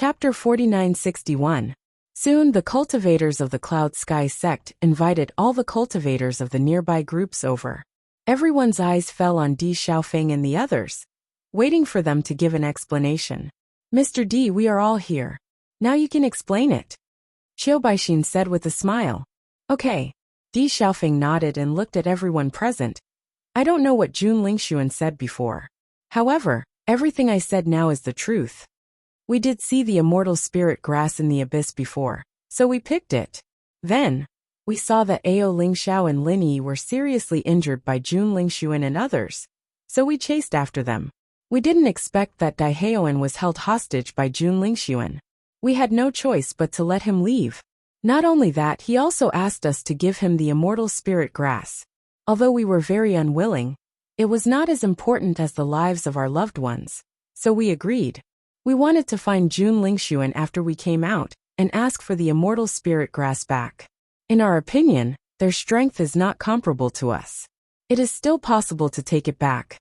Chapter 4961. Soon the cultivators of the Cloud Sky sect invited all the cultivators of the nearby groups over. Everyone's eyes fell on Di Xiaofeng and the others, waiting for them to give an explanation. Mr. D, we are all here. Now you can explain it. Qiu Baixin said with a smile. Okay. Di Xiaofeng nodded and looked at everyone present. I don't know what Jun Lingxuan said before. However, everything I said now is the truth. We did see the immortal spirit grass in the abyss before, so we picked it. Then, we saw that Ao Lingxiao and Lin Yi were seriously injured by Jun Lingxuan and others, so we chased after them. We didn't expect that Dai Haoan was held hostage by Jun Lingxuan. We had no choice but to let him leave. Not only that, he also asked us to give him the immortal spirit grass. Although we were very unwilling, it was not as important as the lives of our loved ones, so we agreed. We wanted to find Jun Lingxuan after we came out and ask for the immortal spirit grass back. In our opinion, their strength is not comparable to us. It is still possible to take it back.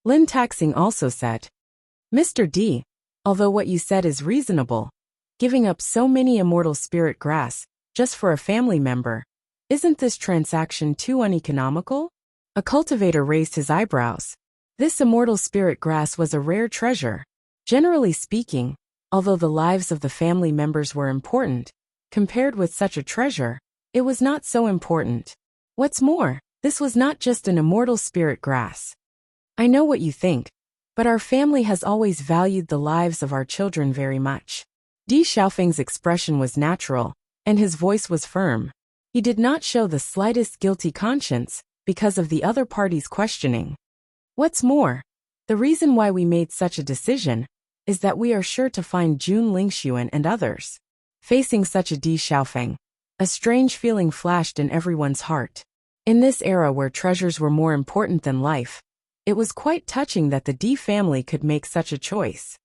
Lin Taxing also said. Mr. D, although what you said is reasonable, giving up so many immortal spirit grass just for a family member, isn't this transaction too uneconomical? A cultivator raised his eyebrows. This immortal spirit grass was a rare treasure. Generally speaking, although the lives of the family members were important, compared with such a treasure, it was not so important. What's more, this was not just an immortal spirit grass. I know what you think, but our family has always valued the lives of our children very much. Di Xiaofeng's expression was natural, and his voice was firm. He did not show the slightest guilty conscience because of the other party's questioning. What's more, the reason why we made such a decision is that we are sure to find Jun Lingxuan and others. Facing such a Di Xiaofeng, a strange feeling flashed in everyone's heart. In this era where treasures were more important than life, it was quite touching that the Di family could make such a choice.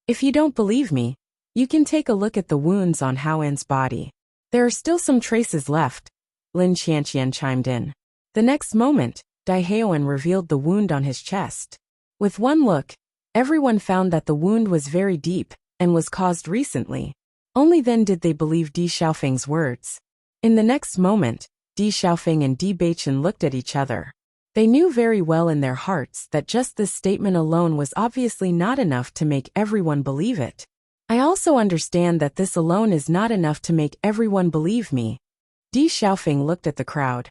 If you don't believe me, you can take a look at the wounds on Haoan's body. There are still some traces left, Lin Qianqian chimed in. The next moment, Dai Haoan revealed the wound on his chest. With one look, everyone found that the wound was very deep and was caused recently. Only then did they believe Di Xiaofeng's words. In the next moment, Di Xiaofeng and Di Beichen looked at each other. They knew very well in their hearts that just this statement alone was obviously not enough to make everyone believe it. I also understand that this alone is not enough to make everyone believe me. Di Xiaofeng looked at the crowd.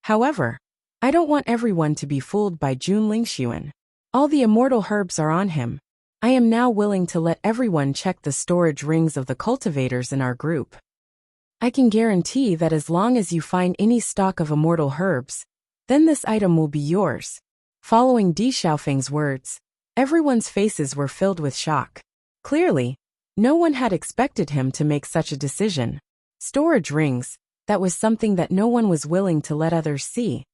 However, I don't want everyone to be fooled by Jun Lingxuan. All the immortal herbs are on him. I am now willing to let everyone check the storage rings of the cultivators in our group. I can guarantee that as long as you find any stock of immortal herbs, then this item will be yours. Following Di Xiaofeng's words, everyone's faces were filled with shock. Clearly, no one had expected him to make such a decision. Storage rings, that was something that no one was willing to let others see.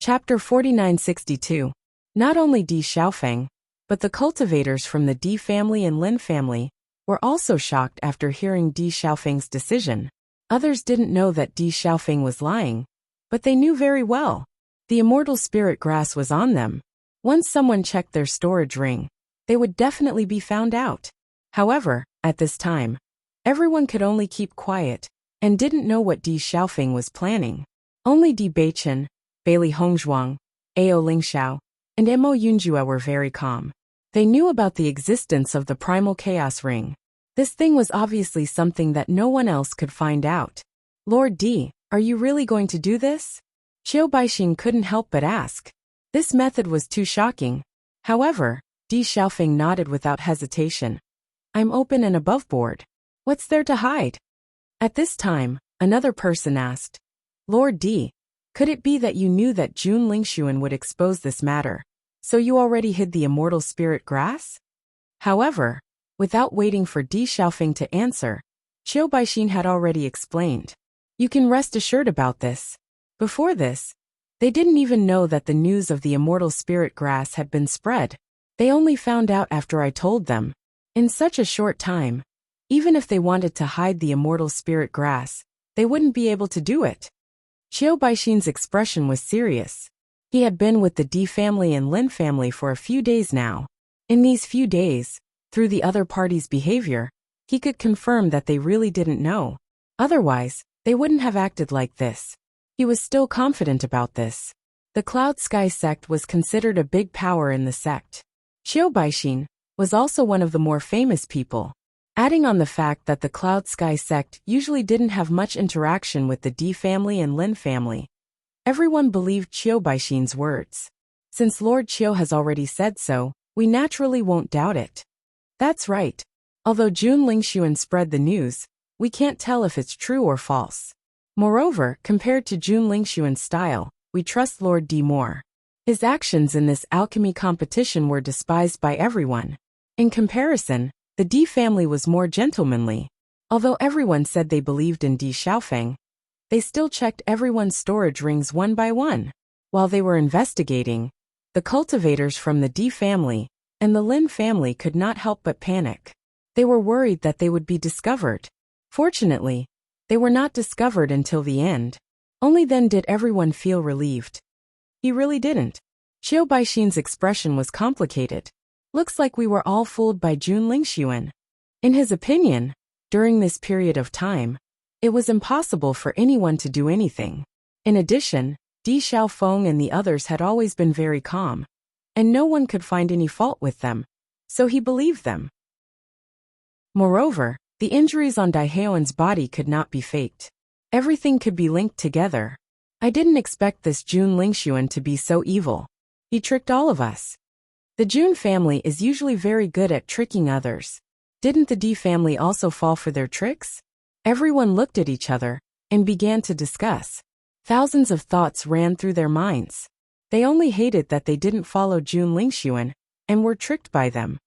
Chapter 4962. Not only Di Xiaofeng, but the cultivators from the Di family and Lin family were also shocked after hearing Di Xiaofeng's decision. Others didn't know that Di Xiaofeng was lying, but they knew very well. The immortal spirit grass was on them. Once someone checked their storage ring, they would definitely be found out. However, at this time, everyone could only keep quiet and didn't know what Di Xiaofeng was planning. Only Di Beichen, Bailey Hongzhuang, Ao Lingxiao, and Mo Yunjue were very calm. They knew about the existence of the primal chaos ring. This thing was obviously something that no one else could find out. Lord D, are you really going to do this? Qiu Baixin couldn't help but ask. This method was too shocking. However, Di Xiaofeng nodded without hesitation. I'm open and above board. What's there to hide? At this time, another person asked. Lord D, could it be that you knew that Jun Lingxuan would expose this matter, so you already hid the immortal spirit grass? However, without waiting for Di Xiaofeng to answer, Qiu Baixin had already explained. You can rest assured about this. Before this, they didn't even know that the news of the immortal spirit grass had been spread. They only found out after I told them. In such a short time, even if they wanted to hide the immortal spirit grass, they wouldn't be able to do it. Qiu Baixin's expression was serious. He had been with the Di family and Lin family for a few days now. In these few days, Through the other party's behavior, he could confirm that they really didn't know. Otherwise, they wouldn't have acted like this. He was still confident about this. The Cloud Sky sect was considered a big power in the sect. Bewitching was also one of the more famous people. Adding on the fact that the Cloud Sky sect usually didn't have much interaction with the D family and Lin family, everyone believed Bewitching's words. Since Lord Chiu has already said so, we naturally won't doubt it. That's right. Although Jun Lingxuan spread the news, we can't tell if it's true or false. Moreover, compared to Jun Lingxuan's style, we trust Lord D more. His actions in this alchemy competition were despised by everyone. In comparison, the D family was more gentlemanly. Although everyone said they believed in Di Xiaofeng, they still checked everyone's storage rings one by one. While they were investigating, the cultivators from the D family and the Lin family could not help but panic. They were worried that they would be discovered. Fortunately, they were not discovered until the end. Only then did everyone feel relieved. He really didn't. Bewitching's expression was complicated. Looks like we were all fooled by Jun Lingxuan. In his opinion, during this period of time, it was impossible for anyone to do anything. In addition, Di Xiaofeng and the others had always been very calm, and no one could find any fault with them, so he believed them. Moreover, the injuries on Daihaoen's body could not be faked. Everything could be linked together. I didn't expect this Jun Lingxuan to be so evil. He tricked all of us. The Jun family is usually very good at tricking others. Didn't the D family also fall for their tricks? Everyone looked at each other and began to discuss. Thousands of thoughts ran through their minds. They only hated that they didn't follow Jun Lingxuan and were tricked by them.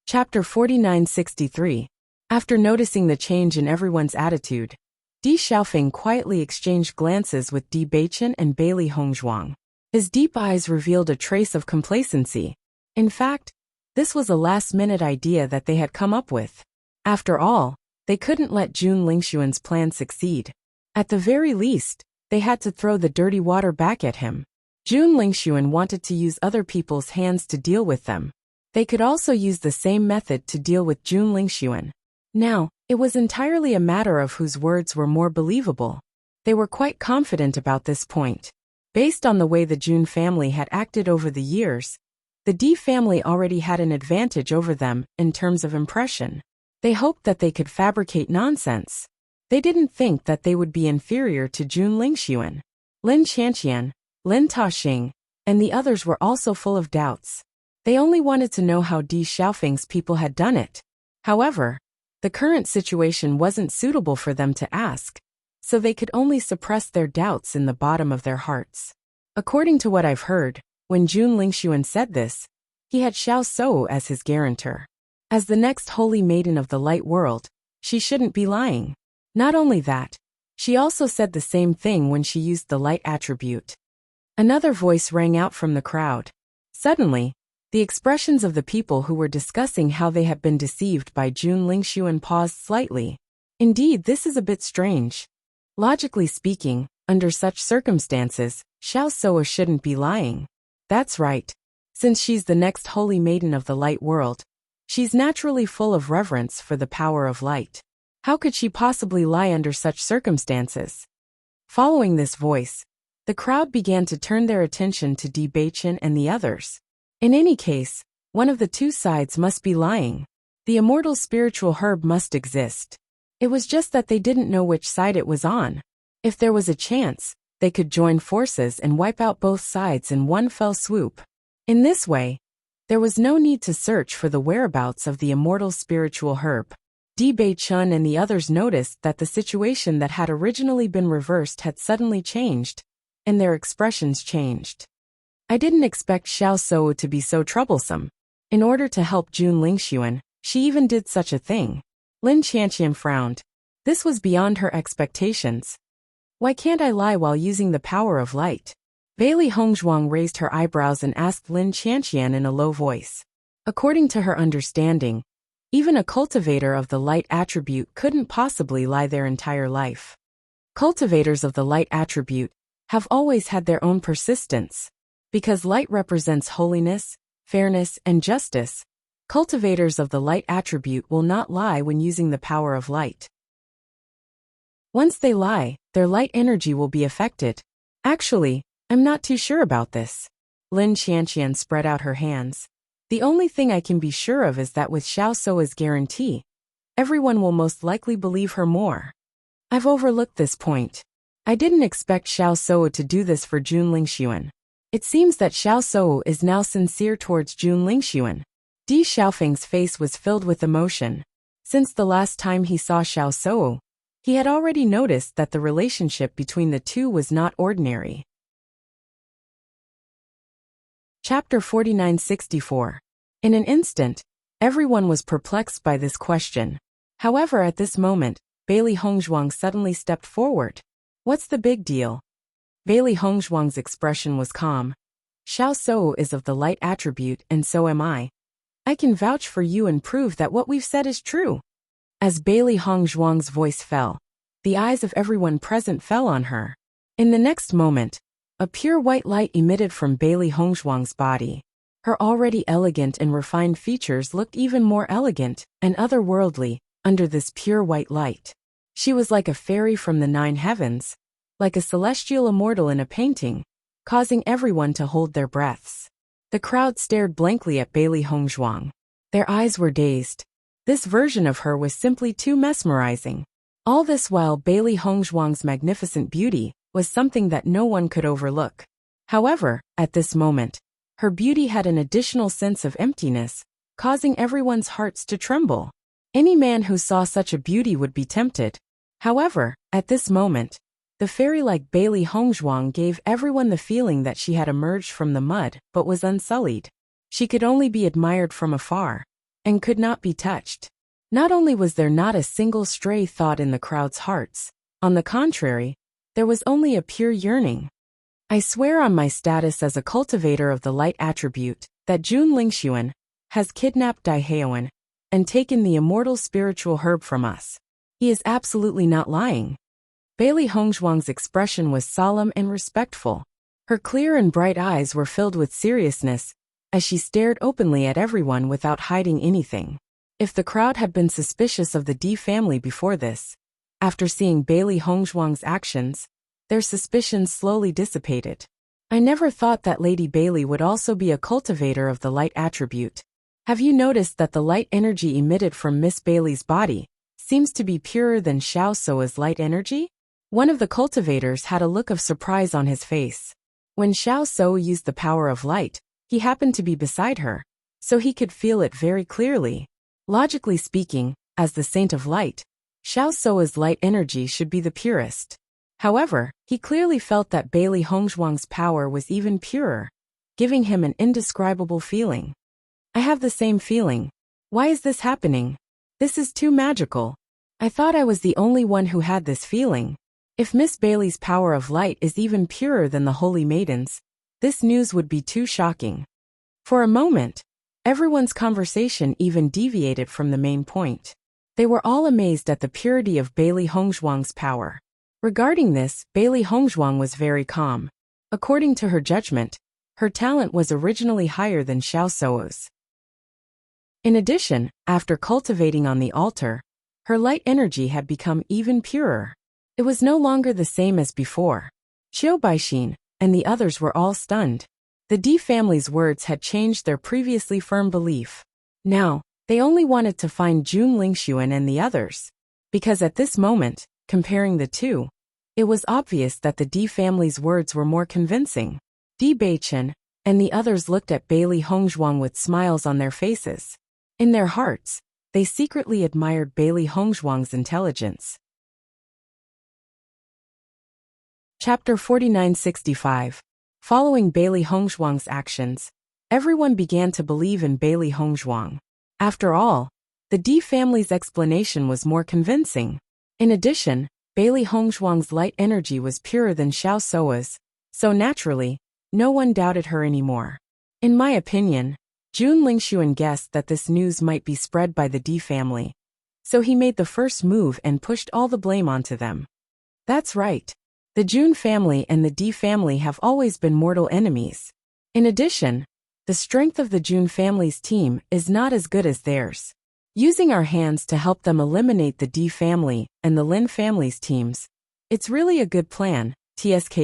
Chapter 4963. After noticing the change in everyone's attitude, Di Xiaofeng quietly exchanged glances with Di Beichen and Bailey Hongzhuang. His deep eyes revealed a trace of complacency. In fact, this was a last-minute idea that they had come up with. After all, they couldn't let Jun Lingxuan's plan succeed. At the very least, they had to throw the dirty water back at him. Jun Lingxuan wanted to use other people's hands to deal with them. They could also use the same method to deal with Jun Lingxuan. Now, it was entirely a matter of whose words were more believable. They were quite confident about this point. Based on the way the Jun family had acted over the years, the D family already had an advantage over them in terms of impression. They hoped that they could fabricate nonsense. They didn't think that they would be inferior to Jun Lingxuan. Lin Qianqian, Lin Taoxing, and the others were also full of doubts. They only wanted to know how Di Xiaofeng's people had done it. However, the current situation wasn't suitable for them to ask, so they could only suppress their doubts in the bottom of their hearts. According to what I've heard, when Jun Lingxuan said this, he had Xiao Sou as his guarantor. As the next holy maiden of the light world, she shouldn't be lying. Not only that, she also said the same thing when she used the light attribute. Another voice rang out from the crowd. Suddenly, the expressions of the people who were discussing how they had been deceived by Jun Lingxuan paused slightly. Indeed, this is a bit strange. Logically speaking, under such circumstances, Xiao Sou shouldn't be lying. That's right. Since she's the next holy maiden of the light world, she's naturally full of reverence for the power of light. How could she possibly lie under such circumstances? Following this voice, the crowd began to turn their attention to Di Beichen and the others. In any case, one of the two sides must be lying. The immortal spiritual herb must exist. It was just that they didn't know which side it was on. If there was a chance, they could join forces and wipe out both sides in one fell swoop. In this way, there was no need to search for the whereabouts of the immortal spiritual herb. Di Beichen and the others noticed that the situation that had originally been reversed had suddenly changed, and their expressions changed. I didn't expect Xiao Sou to be so troublesome. In order to help Jun Lingxuan, she even did such a thing. Lin Qianqian frowned. This was beyond her expectations. Why can't I lie while using the power of light? Bailey Hongzhuang raised her eyebrows and asked Lin Qianqian in a low voice. According to her understanding, even a cultivator of the light attribute couldn't possibly lie their entire life. Cultivators of the light attribute have always had their own persistence. Because light represents holiness, fairness, and justice, Cultivators of the light attribute will not lie when using the power of light. Once they lie, their light energy will be affected. Actually, I'm not too sure about this. Lin Qianqian spread out her hands. The only thing I can be sure of is that with Xiao Soa's guarantee, everyone will most likely believe her more. I've overlooked this point. I didn't expect Xiao Soa to do this for Jun Lingxuan. It seems that Xiao Soa is now sincere towards Jun Lingxuan. Di Xiaofeng's face was filled with emotion. Since the last time he saw Xiao Soa, he had already noticed that the relationship between the two was not ordinary. Chapter 4964. In an instant, everyone was perplexed by this question. However, at this moment, Bailey Hongzhuang suddenly stepped forward. What's the big deal? Bailey Hongzhuang's expression was calm. Xiao Soa is of the light attribute and so am I. I can vouch for you and prove that what we've said is true. As Bailey Hongzhuang's voice fell, the eyes of everyone present fell on her. In the next moment, a pure white light emitted from Bailey Hongzhuang's body. Her already elegant and refined features looked even more elegant and otherworldly under this pure white light. She was like a fairy from the 9 heavens, like a celestial immortal in a painting, causing everyone to hold their breaths. The crowd stared blankly at Bailey Hongzhuang. Their eyes were dazed. This version of her was simply too mesmerizing. All this while Bailey Hongzhuang's magnificent beauty was something that no one could overlook. However, at this moment, her beauty had an additional sense of emptiness, causing everyone's hearts to tremble. Any man who saw such a beauty would be tempted. However, at this moment, the fairy-like Bailey Hongzhuang gave everyone the feeling that she had emerged from the mud but was unsullied. She could only be admired from afar, and could not be touched. Not only was there not a single stray thought in the crowd's hearts, on the contrary, there was only a pure yearning. I swear on my status as a cultivator of the light attribute that Jun Lingxuan has kidnapped Dai Heoan and taken the immortal spiritual herb from us. He is absolutely not lying. Bailey Hongzhuang's expression was solemn and respectful. Her clear and bright eyes were filled with seriousness as she stared openly at everyone without hiding anything. If the crowd had been suspicious of the Di family before this, after seeing Bailey Hongzhuang's actions, their suspicions slowly dissipated. I never thought that Lady Bailey would also be a cultivator of the light attribute. Have you noticed that the light energy emitted from Miss Bailey's body seems to be purer than Xiao Soa's light energy? One of the cultivators had a look of surprise on his face. When Xiao Soa used the power of light, he happened to be beside her, so he could feel it very clearly. Logically speaking, as the Saint of Light, Xiao Soa's light energy should be the purest. However, he clearly felt that Bailey Hongzhuang's power was even purer, giving him an indescribable feeling. I have the same feeling. Why is this happening? This is too magical. I thought I was the only one who had this feeling. If Miss Bailey's power of light is even purer than the Holy Maidens, this news would be too shocking. For a moment, everyone's conversation even deviated from the main point. They were all amazed at the purity of Bailey Hongzhuang's power. Regarding this, Bailey Hongzhuang was very calm. According to her judgment, her talent was originally higher than Xiao Soa's. In addition, after cultivating on the altar, her light energy had become even purer. It was no longer the same as before. Qiu Baixin and the others were all stunned. The Di family's words had changed their previously firm belief. Now, they only wanted to find Jun Lingxuan and the others. Because at this moment, comparing the two, it was obvious that the Di family's words were more convincing. Di Beichen and the others looked at Bailey Hongzhuang with smiles on their faces. In their hearts, they secretly admired Bailey Hongzhuang's intelligence. Chapter 4965. Following Bailey Hongzhuang's actions, everyone began to believe in Bailey Hongzhuang. After all, the Di family's explanation was more convincing. In addition, Bailey Hongzhuang's light energy was purer than Xiao Soa's, so naturally, no one doubted her anymore. In my opinion, Jun Lingxuan guessed that this news might be spread by the Di family, so he made the first move and pushed all the blame onto them. That's right. The Jun family and the Di family have always been mortal enemies. In addition, The strength of the Jun family's team is not as good as theirs. Using our hands to help them eliminate the D family and the Lin family's teams. It's really a good plan, TSK.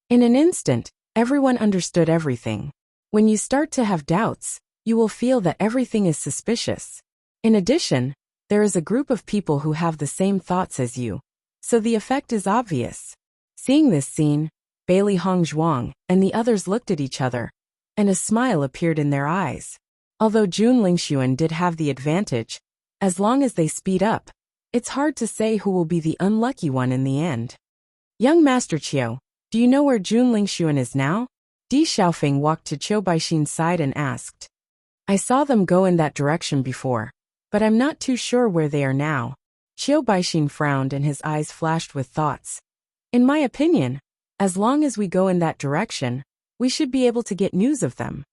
In an instant, everyone understood everything. When you start to have doubts, you will feel that everything is suspicious. In addition, there is a group of people who have the same thoughts as you, so the effect is obvious. Seeing this scene, Bailey Hongzhuang and the others looked at each other, and a smile appeared in their eyes. Although Jun Lingxuan did have the advantage, as long as they speed up, it's hard to say who will be the unlucky one in the end. Young Master Qiu, do you know where Jun Lingxuan is now? Di Xiaofeng walked to Qiu Baixin's side and asked. I saw them go in that direction before, but I'm not too sure where they are now. Qiu Baixin frowned and his eyes flashed with thoughts. In my opinion, as long as we go in that direction, we should be able to get news of them.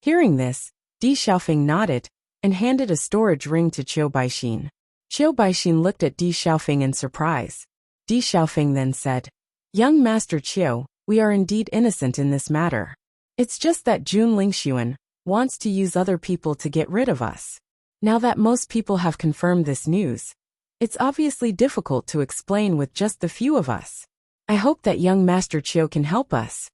Hearing this, Di Xiaofeng nodded and handed a storage ring to Qiu Baixin. Qiu Baixin looked at Di Xiaofeng in surprise. Di Xiaofeng then said, Young Master Qiu, we are indeed innocent in this matter. It's just that Jun Lingxuan wants to use other people to get rid of us. Now that most people have confirmed this news, it's obviously difficult to explain with just the few of us. I hope that young Master Qiu can help us.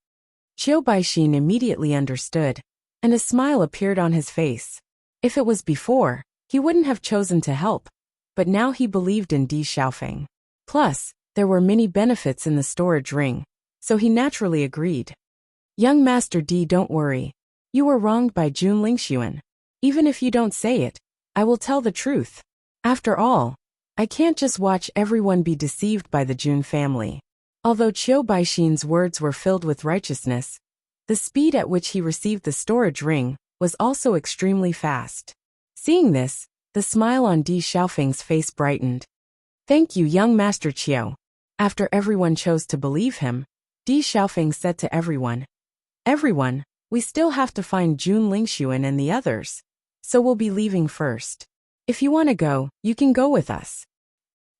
Qiu Baixin immediately understood, and a smile appeared on his face. If it was before, he wouldn't have chosen to help, but now he believed in Di Xiaofeng. Plus, there were many benefits in the storage ring, so he naturally agreed. Young Master Di, don't worry. You were wronged by Jun Lingxuan. Even if you don't say it, I will tell the truth. After all, I can't just watch everyone be deceived by the Jun family. Although Qiu Baixin's words were filled with righteousness, the speed at which he received the storage ring was also extremely fast. Seeing this, the smile on Di Xiaofeng's face brightened. Thank you, young Master Qiu. After everyone chose to believe him, Di Xiaofeng said to everyone, Everyone, we still have to find Jun Lingxuan and the others, so we'll be leaving first. If you want to go, you can go with us.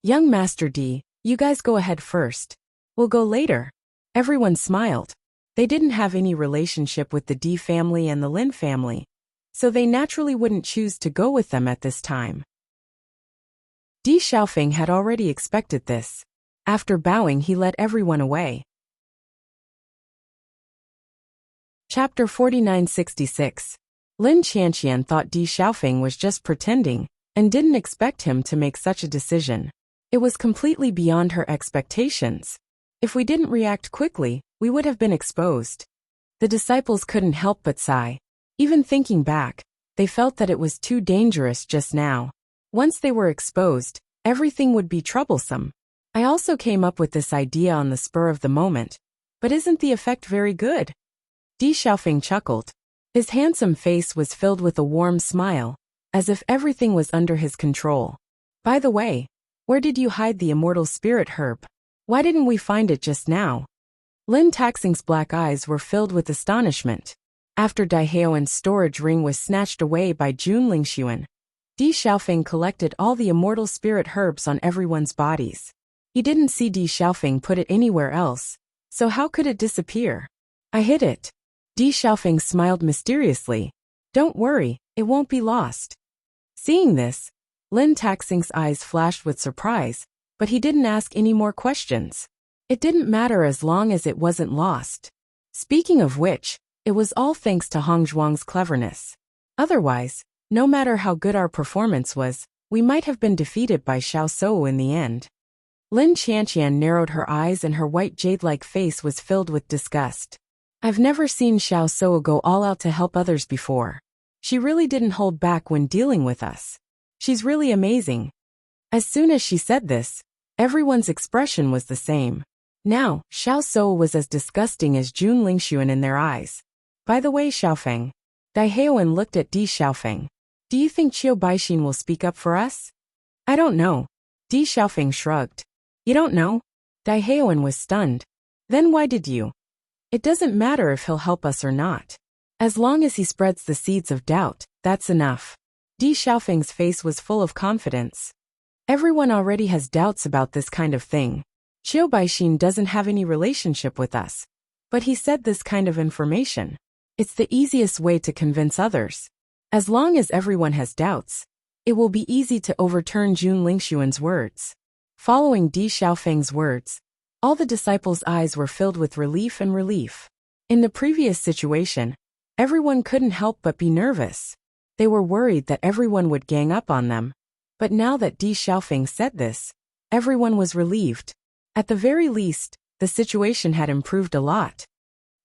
Young Master Di, you guys go ahead first. We'll go later. Everyone smiled. They didn't have any relationship with the Di family and the Lin family, so they naturally wouldn't choose to go with them at this time. Di Xiaofeng had already expected this. After bowing, he led everyone away. Chapter 4966. Lin Qianqian thought Di Xiaofeng was just pretending and didn't expect him to make such a decision. It was completely beyond her expectations. If we didn't react quickly, we would have been exposed. The disciples couldn't help but sigh. Even thinking back, they felt that it was too dangerous just now. Once they were exposed, everything would be troublesome. I also came up with this idea on the spur of the moment. But isn't the effect very good? Di Xiaofeng chuckled. His handsome face was filled with a warm smile, as if everything was under his control. By the way, where did you hide the immortal spirit herb? Why didn't we find it just now? Lin Taxing's black eyes were filled with astonishment. After Daiheoan's storage ring was snatched away by Jun Lingxuan, Di Xiaofeng collected all the immortal spirit herbs on everyone's bodies. He didn't see Di Xiaofeng put it anywhere else, so how could it disappear? I hid it. Di Xiaofeng smiled mysteriously. Don't worry, it won't be lost. Seeing this, Lin Taxing's eyes flashed with surprise, but he didn't ask any more questions. It didn't matter as long as it wasn't lost. Speaking of which, it was all thanks to Hongzhuang's cleverness. Otherwise, no matter how good our performance was, we might have been defeated by Xiao Sou in the end. Lin Qianqian narrowed her eyes and her white jade-like face was filled with disgust. I've never seen Xiao Sou go all out to help others before. She really didn't hold back when dealing with us. She's really amazing. As soon as she said this, everyone's expression was the same. Now, Xiao Sou was as disgusting as Jun Lingxuan in their eyes. By the way, Xiaofeng. Daiheoan looked at Di Xiaofeng. Do you think Qiu Baixin will speak up for us? I don't know. Di Xiaofeng shrugged. You don't know? Daiheoan was stunned. Then why did you? It doesn't matter if he'll help us or not. As long as he spreads the seeds of doubt, that's enough. Di Xiaofeng's face was full of confidence. Everyone already has doubts about this kind of thing. Qiu Baixin doesn't have any relationship with us. But he said this kind of information. It's the easiest way to convince others. As long as everyone has doubts, it will be easy to overturn Jun Lingxuan's words. Following Di Xiaofeng's words, all the disciples' eyes were filled with relief and relief. In the previous situation, everyone couldn't help but be nervous. They were worried that everyone would gang up on them. But now that Di Xiaofeng said this, everyone was relieved. At the very least, the situation had improved a lot.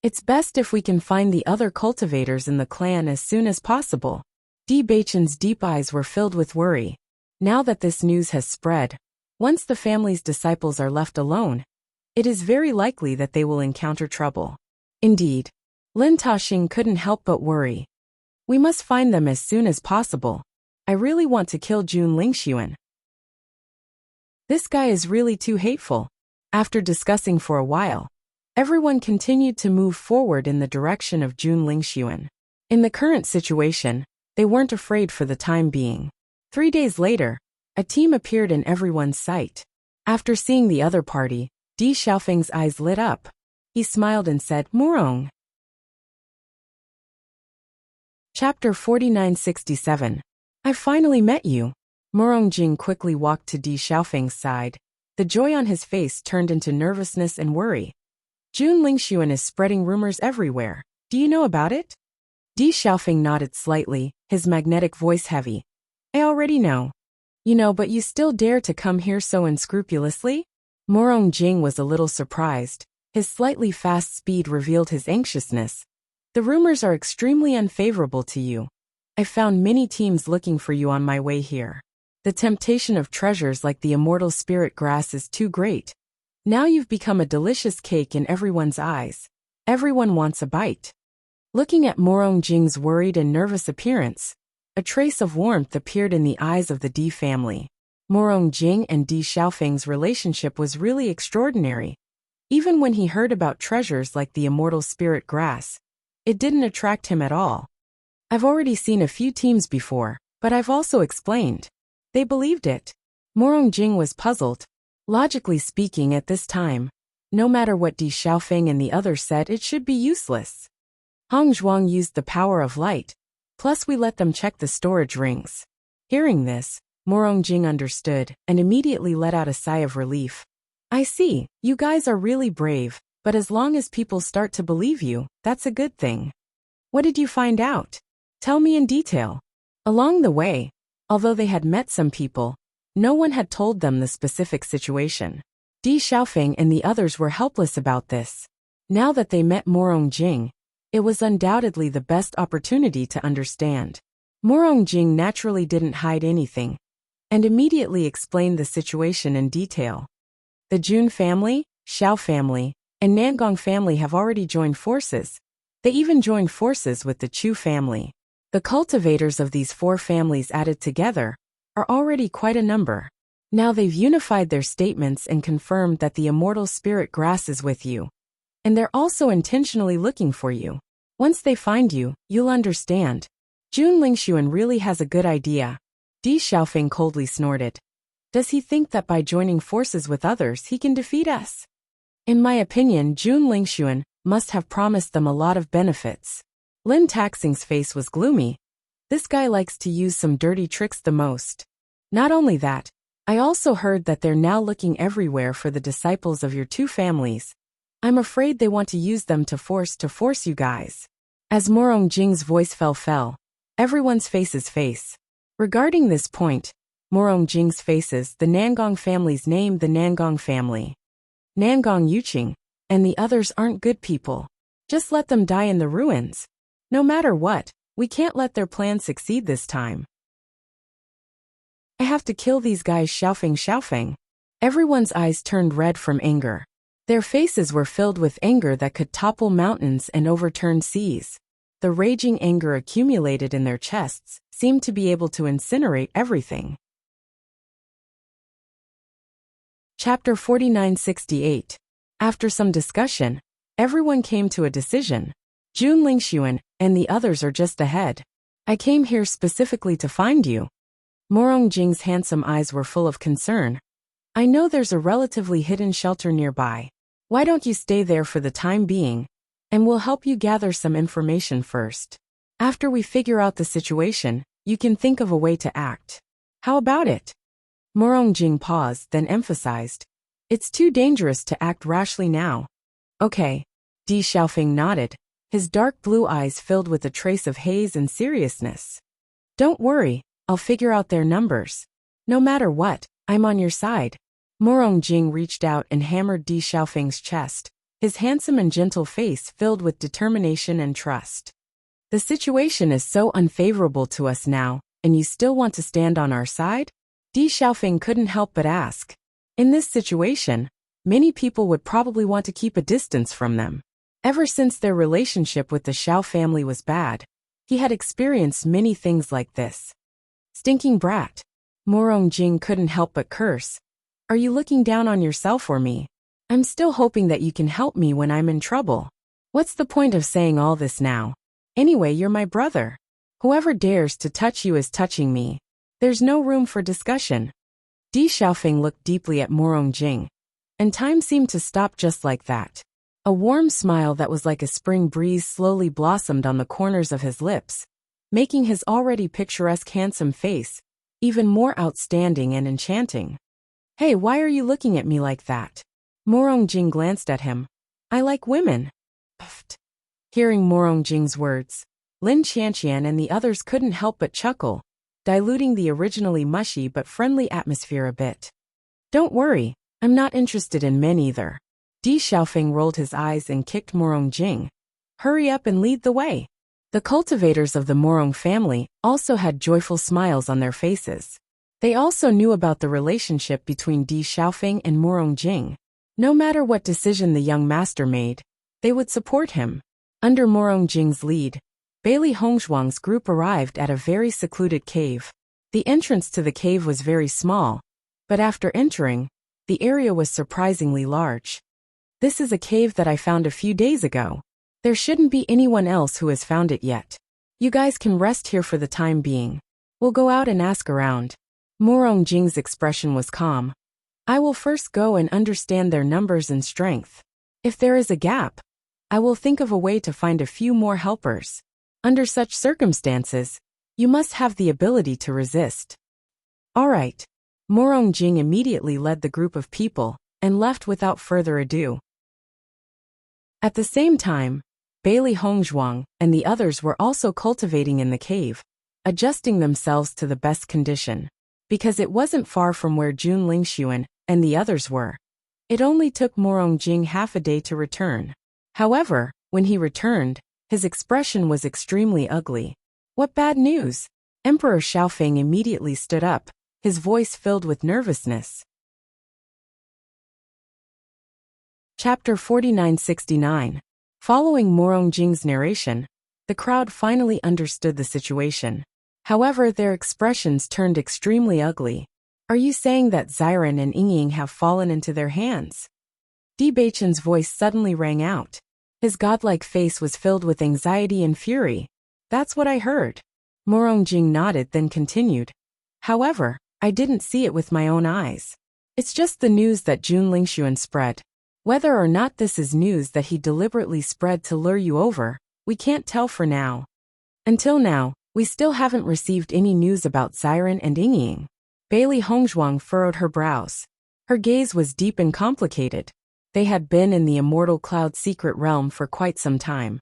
It's best if we can find the other cultivators in the clan as soon as possible. Di Beichen's deep eyes were filled with worry. Now that this news has spread, once the family's disciples are left alone, it is very likely that they will encounter trouble. Indeed, Lin Taxing couldn't help but worry. We must find them as soon as possible. I really want to kill Jun Lingxuan. This guy is really too hateful. After discussing for a while, everyone continued to move forward in the direction of Jun Lingxuan. In the current situation, they weren't afraid for the time being. 3 days later, a team appeared in everyone's sight. After seeing the other party, Di Xiaofeng's eyes lit up. He smiled and said, "Murong." Chapter 4967. I finally met you. Murong Jing quickly walked to Di Xiaofeng's side. The joy on his face turned into nervousness and worry. Jun Lingxuan is spreading rumors everywhere. Do you know about it? Di Xiaofeng nodded slightly, his magnetic voice heavy. I already know. You know, but you still dare to come here so unscrupulously? Murong Jing was a little surprised. His slightly fast speed revealed his anxiousness. The rumors are extremely unfavorable to you. I found many teams looking for you on my way here. The temptation of treasures like the immortal spirit grass is too great. Now you've become a delicious cake in everyone's eyes. Everyone wants a bite. Looking at Murong Jing's worried and nervous appearance, a trace of warmth appeared in the eyes of the Di family. Murong Jing and Di Xiaofeng's relationship was really extraordinary. Even when he heard about treasures like the immortal spirit grass, it didn't attract him at all. I've already seen a few teams before, but I've also explained. They believed it. Murong Jing was puzzled. Logically speaking, at this time, no matter what Di Xiaofeng and the others said, it should be useless. Hong Zhuang used the power of light. Plus we let them check the storage rings. Hearing this, Murong Jing understood and immediately let out a sigh of relief. I see, you guys are really brave, but as long as people start to believe you, that's a good thing. What did you find out? Tell me in detail. Along the way, although they had met some people, no one had told them the specific situation. Di Xiaofeng and the others were helpless about this. Now that they met Murong Jing, it was undoubtedly the best opportunity to understand. Murong Jing naturally didn't hide anything, and immediately explained the situation in detail. The Jun family, Xiao family, and Nangong family have already joined forces. They even joined forces with the Chu family. The cultivators of these 4 families added together are already quite a number. Now they've unified their statements and confirmed that the immortal spirit grass is with you. And they're also intentionally looking for you. Once they find you, you'll understand. Jun Lingxuan really has a good idea. Di Xiaofeng coldly snorted. Does he think that by joining forces with others he can defeat us? In my opinion, Jun Lingxuan must have promised them a lot of benefits. Lin Taxing's face was gloomy. This guy likes to use some dirty tricks the most. Not only that, I also heard that they're now looking everywhere for the disciples of your 2 families. I'm afraid they want to use them to force you guys. As Murong Jing's voice fell, everyone's face. Regarding this point, Murong Jing's faces, the Nangong family's name, the Nangong family. Nangong Yuqing, and the others aren't good people. Just let them die in the ruins. No matter what, we can't let their plan succeed this time. I have to kill these guys, Xiaofeng. Everyone's eyes turned red from anger. Their faces were filled with anger that could topple mountains and overturn seas. The raging anger accumulated in their chests seemed to be able to incinerate everything. Chapter 4968. After some discussion, everyone came to a decision. Jun Lingxuan and the others are just ahead. I came here specifically to find you. Murong Jing's handsome eyes were full of concern. I know there's a relatively hidden shelter nearby. Why don't you stay there for the time being? and we'll help you gather some information first. After we figure out the situation, you can think of a way to act. How about it? Morongjing paused, then emphasized. It's too dangerous to act rashly now. Okay. Di Xiaofeng nodded, his dark blue eyes filled with a trace of haze and seriousness. Don't worry, I'll figure out their numbers. No matter what, I'm on your side. Morongjing reached out and hammered Di Xiaofeng's chest, his handsome and gentle face filled with determination and trust. The situation is so unfavorable to us now, and you still want to stand on our side? Di Xiaofeng couldn't help but ask. In this situation, many people would probably want to keep a distance from them. Ever since their relationship with the Xiao family was bad, he had experienced many things like this. Stinking brat. Morongjing couldn't help but curse. Are you looking down on yourself or me? I'm still hoping that you can help me when I'm in trouble. What's the point of saying all this now? Anyway, you're my brother. Whoever dares to touch you is touching me. There's no room for discussion. Di Xiaofeng looked deeply at Morongjing, and time seemed to stop just like that. A warm smile that was like a spring breeze slowly blossomed on the corners of his lips, making his already picturesque handsome face even more outstanding and enchanting. Hey, why are you looking at me like that? Morongjing glanced at him. I like women. Puffed. Hearing Morongjing's words, Lin Qianqian and the others couldn't help but chuckle, diluting the originally mushy but friendly atmosphere a bit. Don't worry, I'm not interested in men either. Di Xiaofeng rolled his eyes and kicked Morongjing. Hurry up and lead the way. The cultivators of the Morong family also had joyful smiles on their faces. They also knew about the relationship between Di Xiaofeng and Morongjing. No matter what decision the young master made, they would support him. Under Morongjing's lead, Bailey Hongzhuang's group arrived at a very secluded cave. The entrance to the cave was very small, but after entering, the area was surprisingly large. This is a cave that I found a few days ago. There shouldn't be anyone else who has found it yet. You guys can rest here for the time being. We'll go out and ask around. Morongjing's expression was calm. I will first go and understand their numbers and strength. If there is a gap, I will think of a way to find a few more helpers. Under such circumstances, you must have the ability to resist. All right. Morongjing immediately led the group of people and left without further ado. At the same time, Bailey Hongzhuang and the others were also cultivating in the cave, adjusting themselves to the best condition. Because it wasn't far from where Jun Lingxuan and the others were. It only took Morongjing half a day to return. However, when he returned, his expression was extremely ugly. What bad news? Emperor Xiaofeng immediately stood up, his voice filled with nervousness. Chapter 4969. Following Morongjing's narration, the crowd finally understood the situation. However, their expressions turned extremely ugly. Are you saying that Xiren and Yingying have fallen into their hands? Di Beichen's voice suddenly rang out. His godlike face was filled with anxiety and fury. That's what I heard. Morongjing nodded, then continued. However, I didn't see it with my own eyes. It's just the news that Jun Lingxuan spread. Whether or not this is news that he deliberately spread to lure you over, we can't tell for now. Until now, we still haven't received any news about Xiren and Yingying. Bailey Hongzhuang furrowed her brows. Her gaze was deep and complicated. They had been in the immortal cloud secret realm for quite some time.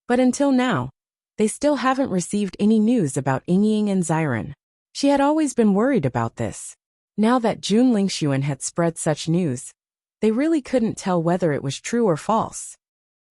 But until now, they still haven't received any news about Yingying and Xiren. She had always been worried about this. Now that Jun Lingxuan had spread such news, they really couldn't tell whether it was true or false.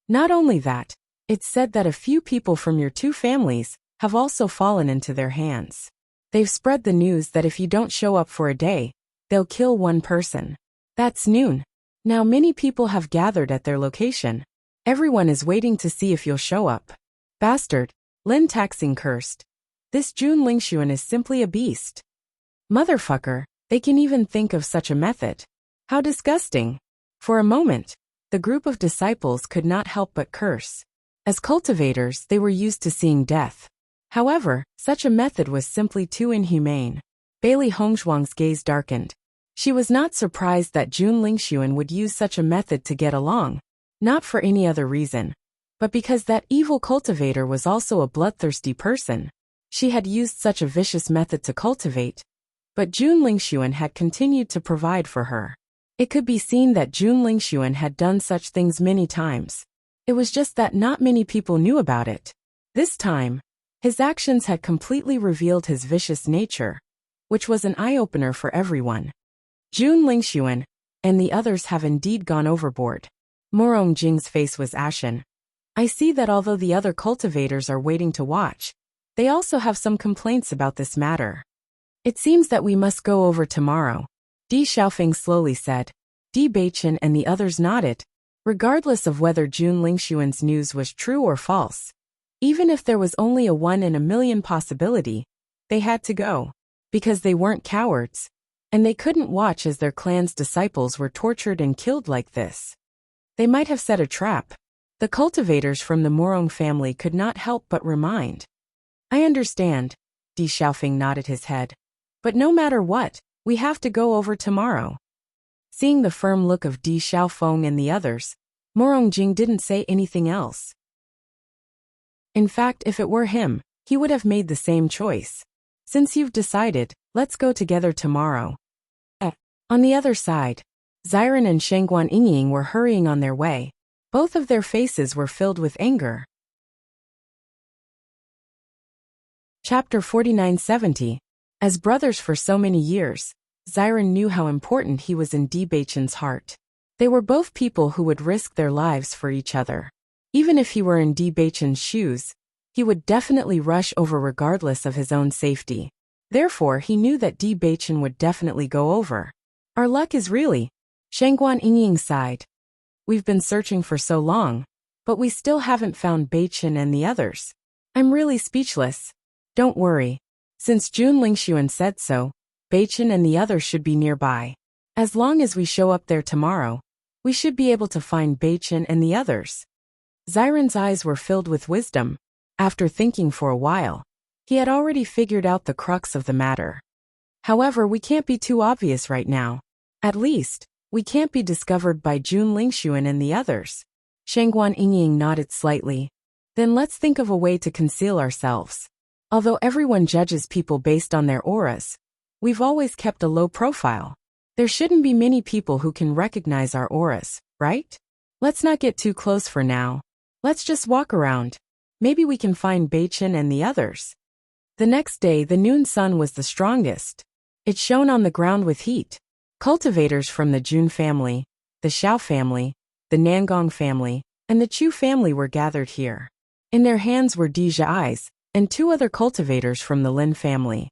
Not only that, it's said that a few people from your two families have also fallen into their hands. They've spread the news that if you don't show up for a day, they'll kill one person. That's noon. Now many people have gathered at their location. Everyone is waiting to see if you'll show up. Bastard, Lin Taxing cursed. This Jun Lingxuan is simply a beast. Motherfucker, they can even think of such a method. How disgusting. For a moment, the group of disciples could not help but curse. As cultivators, they were used to seeing death. However, such a method was simply too inhumane. Bailey Hongzhuang's gaze darkened. She was not surprised that Jun Lingxuan would use such a method to get along. Not for any other reason. But because that evil cultivator was also a bloodthirsty person, she had used such a vicious method to cultivate. But Jun Lingxuan had continued to provide for her. It could be seen that Jun Lingxuan had done such things many times. It was just that not many people knew about it. This time, his actions had completely revealed his vicious nature, which was an eye-opener for everyone. Jun Lingxuan and the others have indeed gone overboard. Morong Jing's face was ashen. I see that although the other cultivators are waiting to watch, they also have some complaints about this matter. It seems that we must go over tomorrow, Di Xiaofeng slowly said. Di Beichen and the others nodded, regardless of whether Jun Lingxuan's news was true or false. Even if there was only a 1 in a million possibility, they had to go. Because they weren't cowards, and they couldn't watch as their clan's disciples were tortured and killed like this. They might have set a trap. The cultivators from the Morong family could not help but remind. I understand, Di Xiaofeng nodded his head. But no matter what, we have to go over tomorrow. Seeing the firm look of Di Xiaofeng and the others, Morong Jing didn't say anything else. In fact, if it were him, he would have made the same choice. Since you've decided, let's go together tomorrow. On the other side, Ziren and Shengguan Yingying were hurrying on their way. Both of their faces were filled with anger. Chapter 4970. As brothers for so many years, Ziren knew how important he was in Di Beichen's heart. They were both people who would risk their lives for each other. Even if he were in Di Beichen's shoes, he would definitely rush over regardless of his own safety. Therefore, he knew that Di Beichen would definitely go over. Our luck is really. Shengguan Yingying sighed. We've been searching for so long, but we still haven't found Beichen and the others. I'm really speechless. Don't worry. Since Jun Lingxuan said so, Beichen and the others should be nearby. As long as we show up there tomorrow, we should be able to find Beichen and the others. Ziren's eyes were filled with wisdom. After thinking for a while, he had already figured out the crux of the matter. However, we can't be too obvious right now. At least, we can't be discovered by Jun Lingxuan and the others. Shengguan Yingying nodded slightly. Then let's think of a way to conceal ourselves. Although everyone judges people based on their auras, we've always kept a low profile. There shouldn't be many people who can recognize our auras, right? Let's not get too close for now. Let's just walk around. Maybe we can find Beichen and the others. The next day, the noon sun was the strongest. It shone on the ground with heat. Cultivators from the Jun family, the Xiao family, the Nangong family, and the Chu family were gathered here. In their hands were Deja eyes, and 2 other cultivators from the Lin family.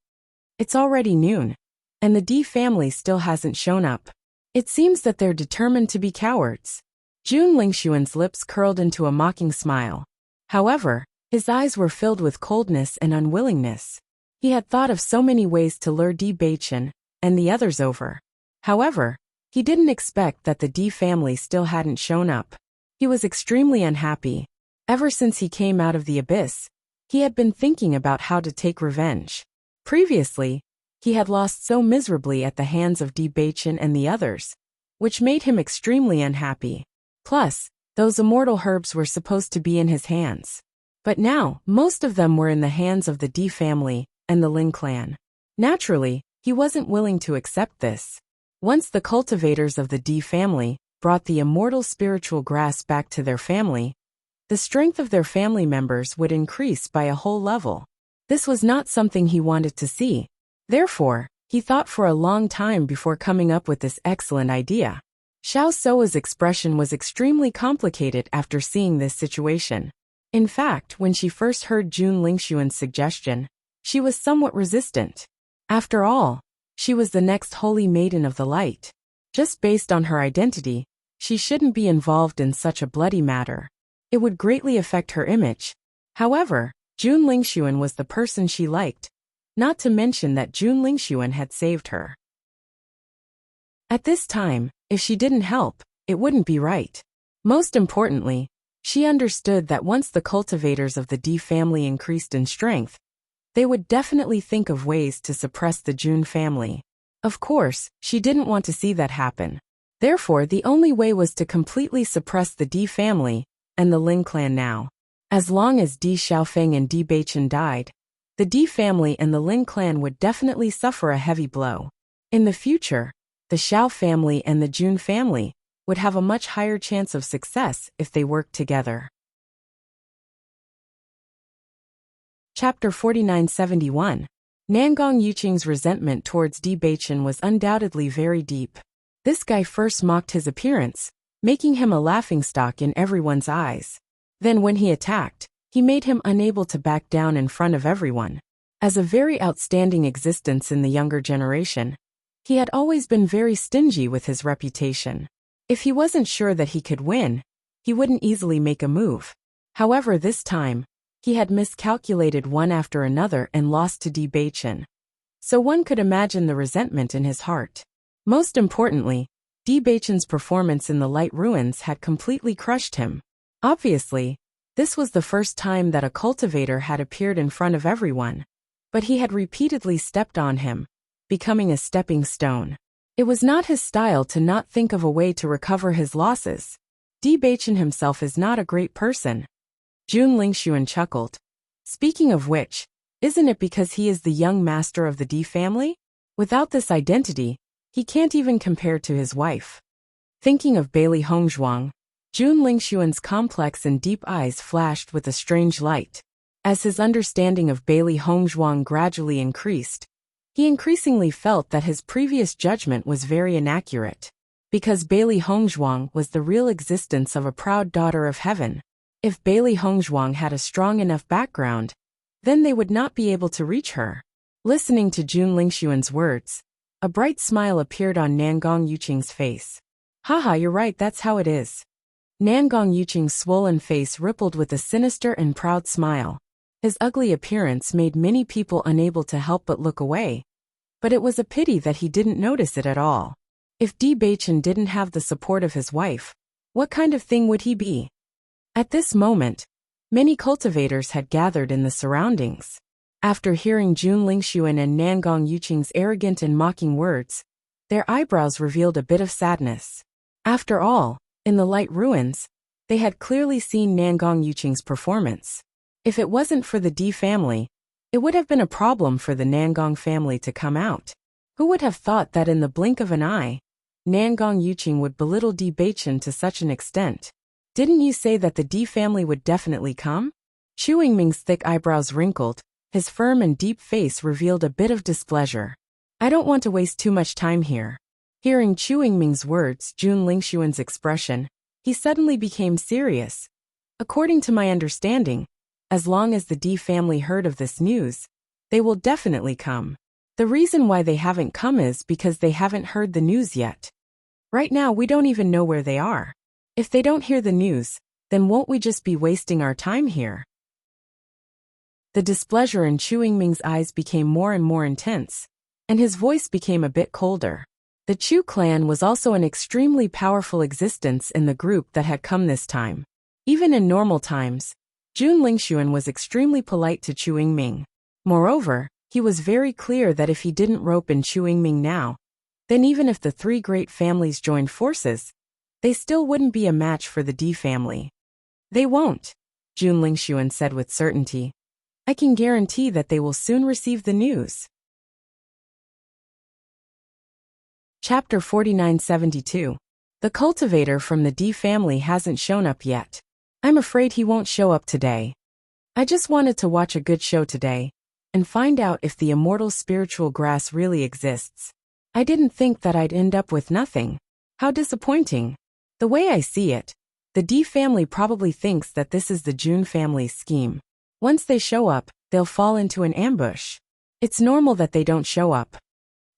It's already noon, and the Di family still hasn't shown up. It seems that they're determined to be cowards. Jun Lingxuan's lips curled into a mocking smile. However, his eyes were filled with coldness and unwillingness. He had thought of so many ways to lure Di Beichen and the others over. However, he didn't expect that the Di family still hadn't shown up. He was extremely unhappy. Ever since he came out of the abyss, he had been thinking about how to take revenge. Previously, he had lost so miserably at the hands of Di Beichen and the others, which made him extremely unhappy. Plus, those immortal herbs were supposed to be in his hands. But now, most of them were in the hands of the Di family and the Lin clan. Naturally, he wasn't willing to accept this. Once the cultivators of the Di family brought the immortal spiritual grass back to their family, the strength of their family members would increase by a whole level. This was not something he wanted to see. Therefore, he thought for a long time before coming up with this excellent idea. Xiao Soa's expression was extremely complicated after seeing this situation. In fact, when she first heard Jun Lingxuan's suggestion, she was somewhat resistant. After all, she was the next holy maiden of the light. Just based on her identity, she shouldn't be involved in such a bloody matter. It would greatly affect her image. However, Jun Lingxuan was the person she liked, not to mention that Jun Lingxuan had saved her. At this time, if she didn't help, it wouldn't be right. Most importantly, she understood that once the cultivators of the Di family increased in strength, they would definitely think of ways to suppress the Jun family. Of course, she didn't want to see that happen. Therefore, the only way was to completely suppress the Di family and the Lin clan now. As long as Di Xiaofeng and Di Beichen died, the Di family and the Lin clan would definitely suffer a heavy blow. In the future, the Xiao family and the Jun family would have a much higher chance of success if they worked together. Chapter 4971. Nangong Yuqing's resentment towards Di Beichen was undoubtedly very deep. This guy first mocked his appearance, making him a laughingstock in everyone's eyes. Then when he attacked, he made him unable to back down in front of everyone. As a very outstanding existence in the younger generation, he had always been very stingy with his reputation. If he wasn't sure that he could win, he wouldn't easily make a move. However, this time, he had miscalculated one after another and lost to Di Beichen. So one could imagine the resentment in his heart. Most importantly, Di Beichen's performance in the Light Ruins had completely crushed him. Obviously, this was the first time that a cultivator had appeared in front of everyone, but he had repeatedly stepped on him, becoming a stepping stone. It was not his style to not think of a way to recover his losses. Di Beichen himself is not a great person. Jun Lingxuan chuckled. Speaking of which, isn't it because he is the young master of the Di family? Without this identity, he can't even compare to his wife. Thinking of Bailey Hongzhuang, Jun Lingxuan's complex and deep eyes flashed with a strange light. As his understanding of Bailey Hongzhuang gradually increased, he increasingly felt that his previous judgment was very inaccurate. Because Bailey Hongzhuang was the real existence of a proud daughter of heaven. If Bailey Hongzhuang had a strong enough background, then they would not be able to reach her. Listening to Jun Lingxuan's words, a bright smile appeared on Nangong Yuqing's face. Haha, you're right, that's how it is. Nangong Yuqing's swollen face rippled with a sinister and proud smile. His ugly appearance made many people unable to help but look away. But it was a pity that he didn't notice it at all. If Di Beichen didn't have the support of his wife, what kind of thing would he be? At this moment, many cultivators had gathered in the surroundings. After hearing Jun Lingxuan and Nangong Yuqing's arrogant and mocking words, their eyebrows revealed a bit of sadness. After all, in the Light Ruins, they had clearly seen Nangong Yuqing's performance. If it wasn't for the Di family, it would have been a problem for the Nangong family to come out. Who would have thought that in the blink of an eye, Nangong Yuqing would belittle Di Beichen to such an extent? Didn't you say that the Di family would definitely come? Chu Yingming's thick eyebrows wrinkled, his firm and deep face revealed a bit of displeasure. I don't want to waste too much time here. Hearing Chu Yingming's words, Jun Lingxuan's expression, he suddenly became serious. According to my understanding, as long as the Di family heard of this news, they will definitely come. The reason why they haven't come is because they haven't heard the news yet. Right now we don't even know where they are. If they don't hear the news, then won't we just be wasting our time here? The displeasure in Chu Yingming's eyes became more and more intense, and his voice became a bit colder. The Chu clan was also an extremely powerful existence in the group that had come this time. Even in normal times, Jun Lingxuan was extremely polite to Chu Yingming. Moreover, he was very clear that if he didn't rope in Chu Yingming now, then even if the three great families joined forces, they still wouldn't be a match for the Di family. They won't, Jun Lingxuan said with certainty. I can guarantee that they will soon receive the news. Chapter 4972. The cultivator from the Di family hasn't shown up yet. I'm afraid he won't show up today. I just wanted to watch a good show today, and find out if the immortal spiritual grass really exists. I didn't think that I'd end up with nothing. How disappointing. The way I see it, the Di family probably thinks that this is the Jun family's scheme. Once they show up, they'll fall into an ambush. It's normal that they don't show up.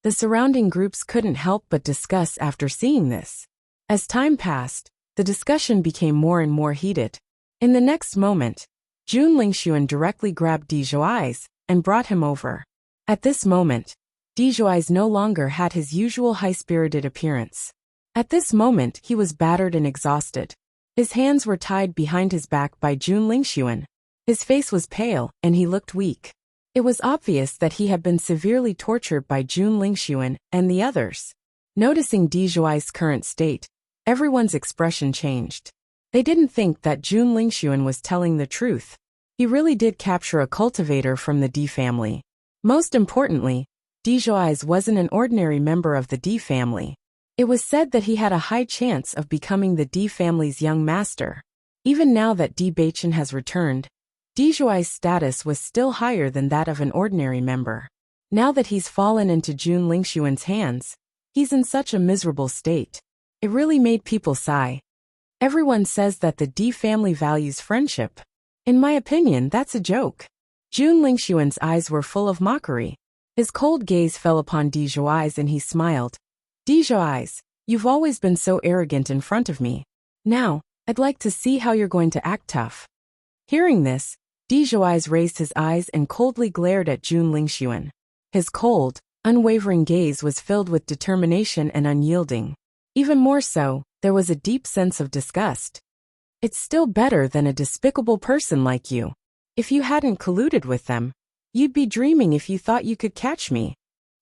The surrounding groups couldn't help but discuss after seeing this. As time passed, the discussion became more and more heated. In the next moment, Jun Lingxuan directly grabbed Di Zhuai's and brought him over. At this moment, Di Zhuai's no longer had his usual high-spirited appearance. At this moment, he was battered and exhausted. His hands were tied behind his back by Jun Lingxuan. His face was pale, and he looked weak. It was obvious that he had been severely tortured by Jun Lingxuan and the others. Noticing Di Zhuai's current state, everyone's expression changed. They didn't think that Jun Lingxuan was telling the truth. He really did capture a cultivator from the D family. Most importantly, Di Zhuai's wasn't an ordinary member of the D family. It was said that he had a high chance of becoming the D family's young master. Even now that Di Beichen has returned, Di Zhuai's status was still higher than that of an ordinary member. Now that he's fallen into Jun Lingxuan's hands, he's in such a miserable state. It really made people sigh. Everyone says that the D family values friendship. In my opinion, that's a joke. Jun Lingxuan's eyes were full of mockery. His cold gaze fell upon Di Zhuai's and he smiled. Di Zhuai's, you've always been so arrogant in front of me. Now, I'd like to see how you're going to act tough. Hearing this, Di Zhuai's raised his eyes and coldly glared at Jun Lingxuan. His cold, unwavering gaze was filled with determination and unyielding. Even more so, there was a deep sense of disgust. It's still better than a despicable person like you. If you hadn't colluded with them, you'd be dreaming if you thought you could catch me.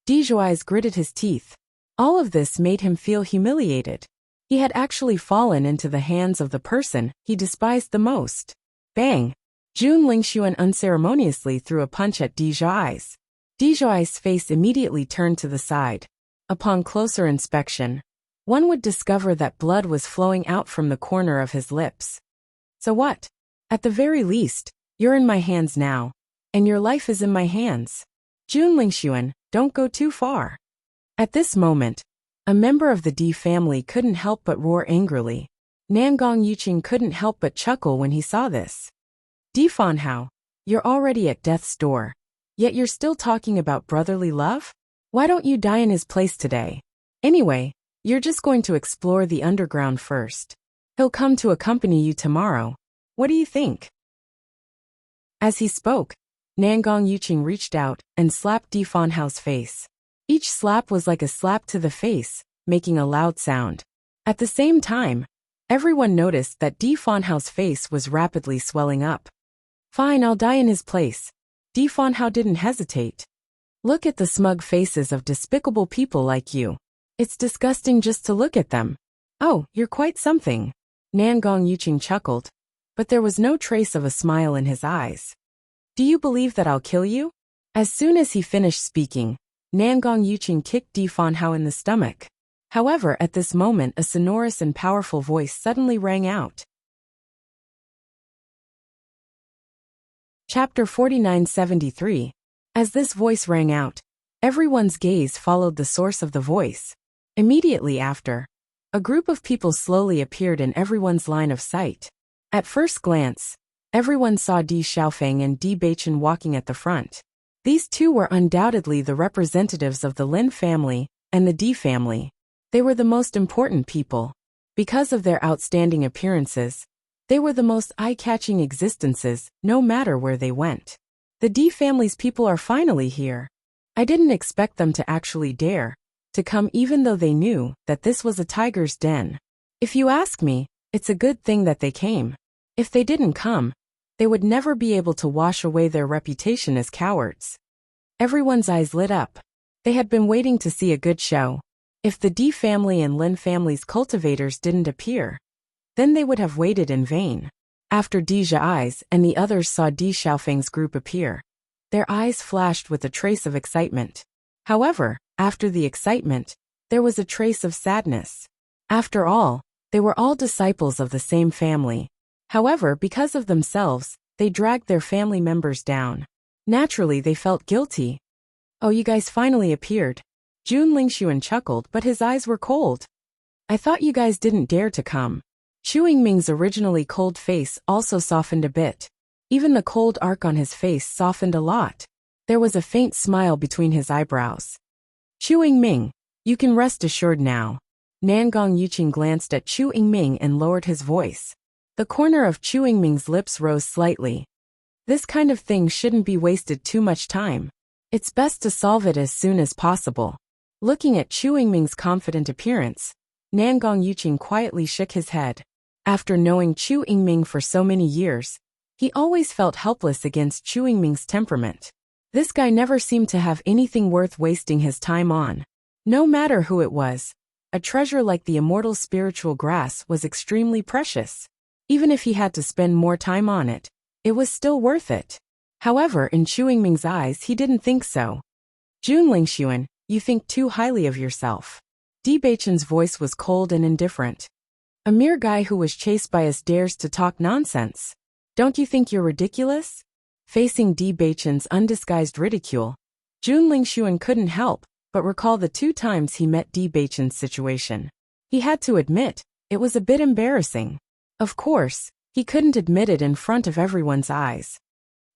Di Zhuai's gritted his teeth. All of this made him feel humiliated. He had actually fallen into the hands of the person he despised the most. Bang! Jun Lingxuan unceremoniously threw a punch at Di Zhuai's. Di Zhuai's face immediately turned to the side. Upon closer inspection, one would discover that blood was flowing out from the corner of his lips. So what? At the very least, you're in my hands now, and your life is in my hands. Jun Lingxuan, don't go too far. At this moment, a member of the D family couldn't help but roar angrily. Nangong Yuqing couldn't help but chuckle when he saw this. Di Fanhao, you're already at death's door, yet you're still talking about brotherly love? Why don't you die in his place today? Anyway, you're just going to explore the underground first. He'll come to accompany you tomorrow. What do you think? As he spoke, Nangong Yuqing reached out and slapped Di Fanhao's face. Each slap was like a slap to the face, making a loud sound. At the same time, everyone noticed that Di Fanhao's face was rapidly swelling up. Fine, I'll die in his place. Di Fanhao didn't hesitate. Look at the smug faces of despicable people like you. It's disgusting just to look at them. Oh, you're quite something. Nangong Yuqing chuckled, but there was no trace of a smile in his eyes. Do you believe that I'll kill you? As soon as he finished speaking, Nangong Yuqing kicked Di Fanhao in the stomach. However, at this moment a sonorous and powerful voice suddenly rang out. Chapter 4973. As this voice rang out, everyone's gaze followed the source of the voice. Immediately after, a group of people slowly appeared in everyone's line of sight. At first glance, everyone saw Di Xiaofeng and Di Beichen walking at the front. These two were undoubtedly the representatives of the Lin family and the Di family. They were the most important people. Because of their outstanding appearances, they were the most eye-catching existences, no matter where they went. The Di family's people are finally here. I didn't expect them to actually dare to come, even though they knew that this was a tiger's den. If you ask me, it's a good thing that they came. If they didn't come, they would never be able to wash away their reputation as cowards. Everyone's eyes lit up. They had been waiting to see a good show. If the Di family and Lin family's cultivators didn't appear, then they would have waited in vain. After Di Zhuai's and the others saw Di Xiaofeng's group appear, their eyes flashed with a trace of excitement. However, after the excitement, there was a trace of sadness. After all, they were all disciples of the same family. However, because of themselves, they dragged their family members down. Naturally, they felt guilty. Oh, you guys finally appeared. Jun Lingxuan chuckled, but his eyes were cold. I thought you guys didn't dare to come. Chu Yingming's originally cold face also softened a bit. Even the cold arc on his face softened a lot. There was a faint smile between his eyebrows. Chu Yingming, you can rest assured now. Nangong Yuqing glanced at Chu Yingming and lowered his voice. The corner of Chu Yingming's lips rose slightly. This kind of thing shouldn't be wasted too much time. It's best to solve it as soon as possible. Looking at Chu Yingming's confident appearance, Nangong Yuqing quietly shook his head. After knowing Chu Yingming for so many years, he always felt helpless against Chu Yingming's temperament. This guy never seemed to have anything worth wasting his time on. No matter who it was, a treasure like the immortal spiritual grass was extremely precious. Even if he had to spend more time on it, it was still worth it. However, in Chu Yingming's eyes, he didn't think so. Jun Lingxuan, you think too highly of yourself. Di Beichen's voice was cold and indifferent. A mere guy who was chased by us dares to talk nonsense. Don't you think you're ridiculous? Facing Di Beichen's undisguised ridicule, Jun Lingxuan couldn't help but recall the 2 times he met Di Beichen's situation. He had to admit, it was a bit embarrassing. Of course, he couldn't admit it in front of everyone's eyes.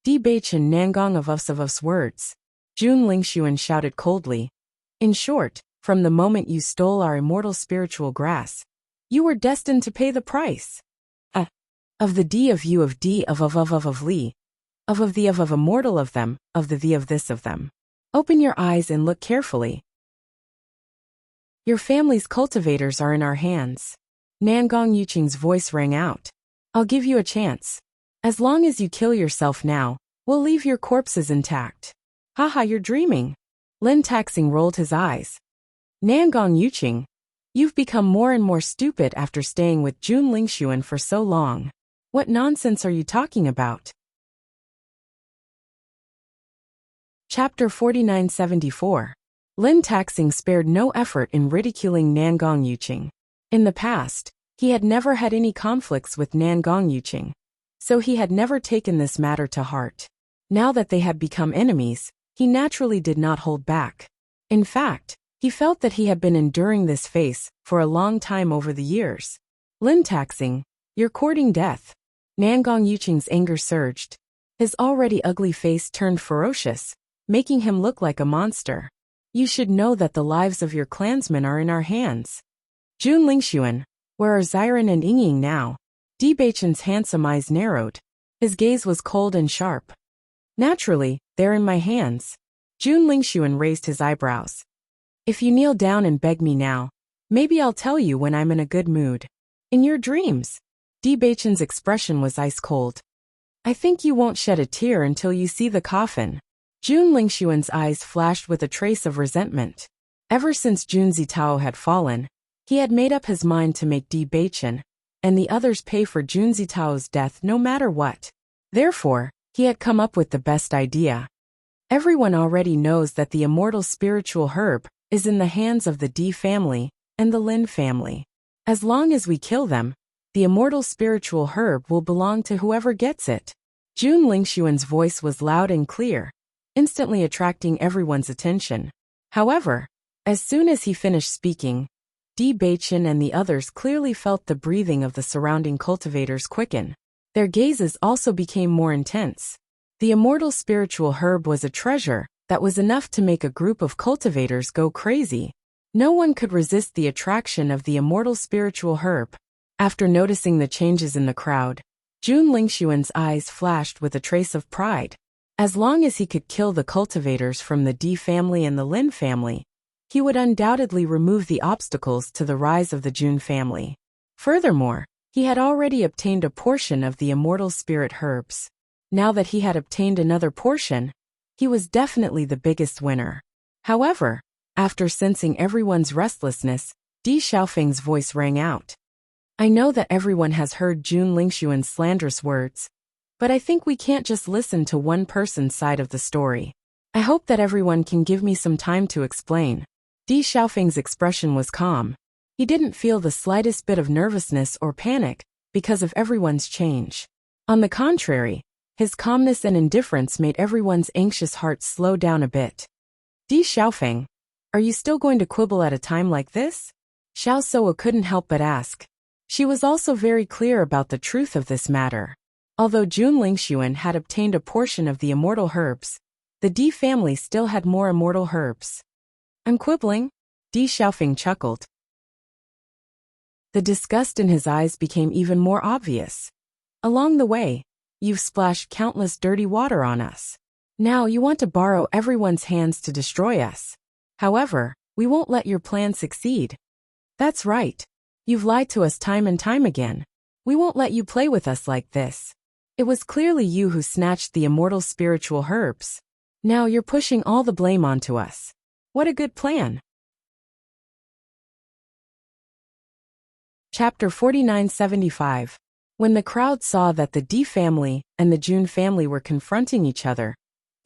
Di Beichen Nangong of us words. Jun Lingxuan shouted coldly. In short, from the moment you stole our immortal spiritual grass, you were destined to pay the price. Of the D of you of D of Li. Of the of immortal of them, of the of this of them. Open your eyes and look carefully. Your family's cultivators are in our hands. Nangong Yuqing's voice rang out. I'll give you a chance. As long as you kill yourself now, we'll leave your corpses intact. Haha, you're dreaming. Lin Taxing rolled his eyes. Nangong Yuqing, you've become more and more stupid after staying with Jun Lingxuan for so long. What nonsense are you talking about? Chapter 4974. Lin Taxing spared no effort in ridiculing Nangong Yuqing. In the past, he had never had any conflicts with Nangong Yuqing, so he had never taken this matter to heart. Now that they had become enemies, he naturally did not hold back. In fact, he felt that he had been enduring this phase for a long time over the years. Lin Taxing, you're courting death. Nangong Yuqing's anger surged. His already ugly face turned ferocious, making him look like a monster. You should know that the lives of your clansmen are in our hands. Jun Lingxuan, where are Xiren and Yingying now? Di Beichen's handsome eyes narrowed. His gaze was cold and sharp. Naturally, they're in my hands. Jun Lingxuan raised his eyebrows. If you kneel down and beg me now, maybe I'll tell you when I'm in a good mood. In your dreams. Di Beichen's expression was ice cold. I think you won't shed a tear until you see the coffin. Jun Lingxuan's eyes flashed with a trace of resentment. Ever since Jun Zitao had fallen, he had made up his mind to make Di Beichen and the others pay for Jun Zitao's death no matter what. Therefore, he had come up with the best idea. Everyone already knows that the immortal spiritual herb is in the hands of the Di family and the Lin family. As long as we kill them, the immortal spiritual herb will belong to whoever gets it. Jun Lingxuan's voice was loud and clear, instantly attracting everyone's attention. However, as soon as he finished speaking, Di Beichen and the others clearly felt the breathing of the surrounding cultivators quicken. Their gazes also became more intense. The immortal spiritual herb was a treasure that was enough to make a group of cultivators go crazy. No one could resist the attraction of the immortal spiritual herb. After noticing the changes in the crowd, Jun Lingxuan's eyes flashed with a trace of pride. As long as he could kill the cultivators from the Di family and the Lin family, he would undoubtedly remove the obstacles to the rise of the Jun family. Furthermore, he had already obtained a portion of the immortal spirit herbs. Now that he had obtained another portion, he was definitely the biggest winner. However, after sensing everyone's restlessness, Di Xiaofeng's voice rang out. I know that everyone has heard Jun Lingxuan's slanderous words, but I think we can't just listen to one person's side of the story. I hope that everyone can give me some time to explain. Di Xiaofeng's expression was calm. He didn't feel the slightest bit of nervousness or panic because of everyone's change. On the contrary, his calmness and indifference made everyone's anxious hearts slow down a bit. Di Xiaofeng, are you still going to quibble at a time like this? Xiao Suo couldn't help but ask. She was also very clear about the truth of this matter. Although Jun Lingxuan had obtained a portion of the immortal herbs, the Di family still had more immortal herbs. I'm quibbling? Di Xiaofeng chuckled. The disgust in his eyes became even more obvious. Along the way, you've splashed countless dirty water on us. Now you want to borrow everyone's hands to destroy us. However, we won't let your plan succeed. That's right. You've lied to us time and time again. We won't let you play with us like this. It was clearly you who snatched the immortal spiritual herbs. Now you're pushing all the blame onto us. What a good plan. Chapter 4975. When the crowd saw that the D family and the Jun family were confronting each other,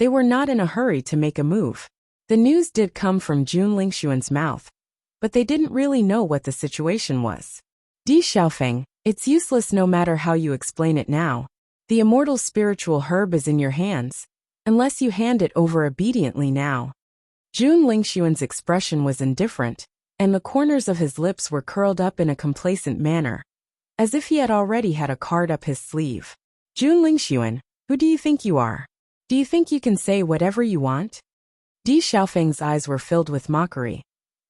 they were not in a hurry to make a move. The news did come from Jun Lingxuan's mouth, but they didn't really know what the situation was. Di Xiaofeng, it's useless no matter how you explain it now. The immortal spiritual herb is in your hands, unless you hand it over obediently now. Jun Lingxuan's expression was indifferent, and the corners of his lips were curled up in a complacent manner, as if he had already had a card up his sleeve. Jun Lingxuan, who do you think you are? Do you think you can say whatever you want? Di Xiaofeng's eyes were filled with mockery.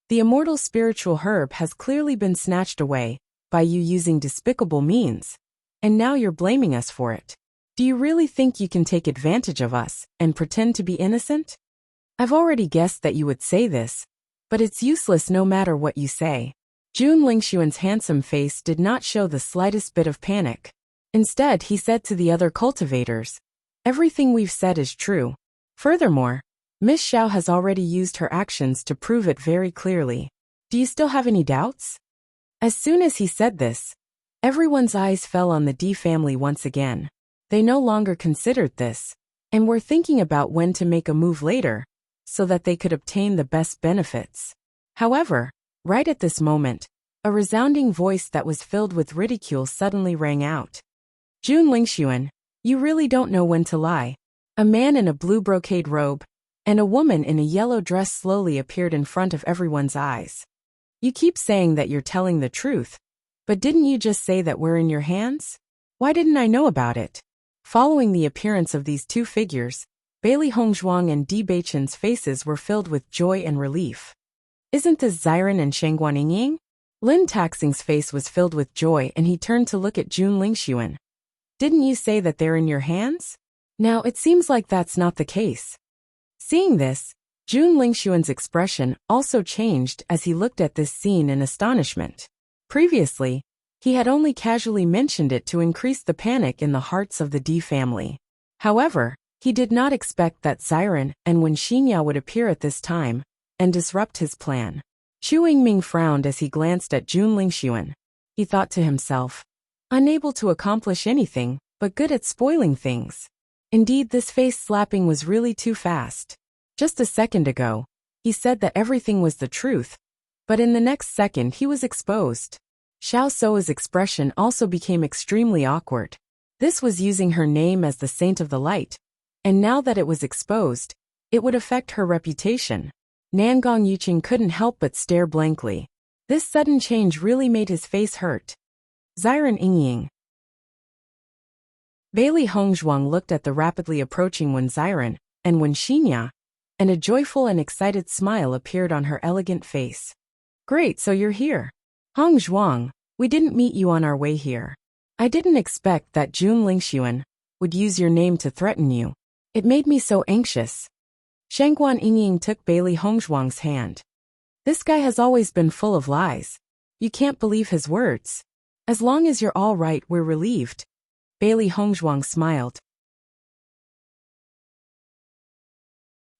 The immortal spiritual herb has clearly been snatched away by you using despicable means, and now you're blaming us for it. Do you really think you can take advantage of us and pretend to be innocent? I've already guessed that you would say this, but it's useless no matter what you say. Jun Lingxuan's handsome face did not show the slightest bit of panic. Instead, he said to the other cultivators, "Everything we've said is true. Furthermore, Miss Xiao has already used her actions to prove it very clearly. Do you still have any doubts?" As soon as he said this, everyone's eyes fell on the D family once again. They no longer considered this, and were thinking about when to make a move later, so that they could obtain the best benefits. However, right at this moment, a resounding voice that was filled with ridicule suddenly rang out. "Jun Lingxuan, you really don't know when to lie." A man in a blue brocade robe and a woman in a yellow dress slowly appeared in front of everyone's eyes. "You keep saying that you're telling the truth, but didn't you just say that we're in your hands? Why didn't I know about it?" Following the appearance of these two figures, Bailey Hongzhuang and Di Beichen's faces were filled with joy and relief. "Isn't this Xiren and Shengguan Yingying?" Lin Taxing's face was filled with joy and he turned to look at Jun Lingxuan. "Didn't you say that they're in your hands? Now it seems like that's not the case." Seeing this, Jun Lingxuan's expression also changed as he looked at this scene in astonishment. Previously, he had only casually mentioned it to increase the panic in the hearts of the D family. However, he did not expect that Xiren and Wen Xingya would appear at this time and disrupt his plan. Xu Yingming frowned as he glanced at Jun Lingxuan. He thought to himself, unable to accomplish anything, but good at spoiling things. Indeed, this face slapping was really too fast. Just a second ago, he said that everything was the truth, but in the next second he was exposed. Xiao Soa's expression also became extremely awkward. This was using her name as the Saint of the Light, and now that it was exposed, it would affect her reputation. Nangong Yuqing couldn't help but stare blankly. This sudden change really made his face hurt. Xiren Yingying. Bailey Hongzhuang looked at the rapidly approaching Wen Xiren and Wen Xingya, and a joyful and excited smile appeared on her elegant face. "Great, so you're here. Hongzhuang, we didn't meet you on our way here. I didn't expect that Jun Lingxuan would use your name to threaten you. It made me so anxious." Shengguan Yingying took Bailey Hongzhuang's hand. "This guy has always been full of lies. You can't believe his words. As long as you're all right, we're relieved." Bailey Hongzhuang smiled.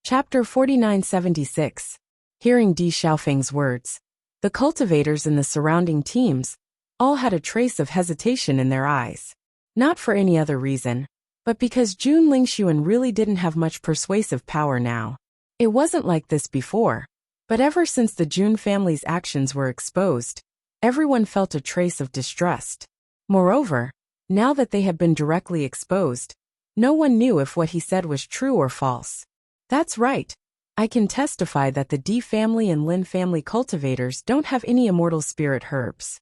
Chapter 4976. Hearing Di Xiaofeng's words, the cultivators in the surrounding teams all had a trace of hesitation in their eyes. Not for any other reason, but because Jun Lingxuan really didn't have much persuasive power now. It wasn't like this before, but ever since the Jun family's actions were exposed, everyone felt a trace of distrust. Moreover, now that they had been directly exposed, no one knew if what he said was true or false. "That's right. I can testify that the D family and Lin family cultivators don't have any immortal spirit herbs."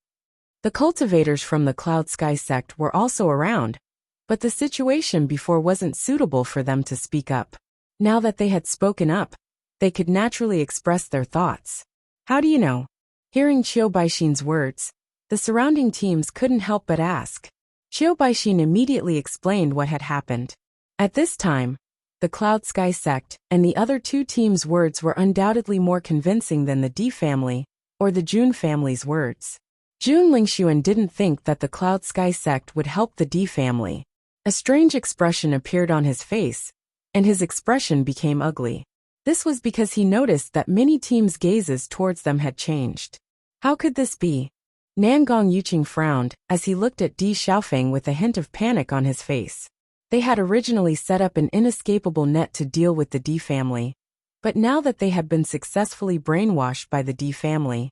The cultivators from the Cloud Sky sect were also around, but the situation before wasn't suitable for them to speak up. Now that they had spoken up, they could naturally express their thoughts. "How do you know?" Hearing Qiu Baixin's words, the surrounding teams couldn't help but ask. Qiu Baixin immediately explained what had happened. At this time, the Cloud Sky sect and the other two teams' words were undoubtedly more convincing than the D family or the Jun family's words. Jun Lingxuan didn't think that the Cloud Sky sect would help the D family. A strange expression appeared on his face, and his expression became ugly. This was because he noticed that many teams' gazes towards them had changed. How could this be? Nangong Yuqing frowned as he looked at Di Xiaofeng with a hint of panic on his face. They had originally set up an inescapable net to deal with the Di family, but now that they had been successfully brainwashed by the Di family,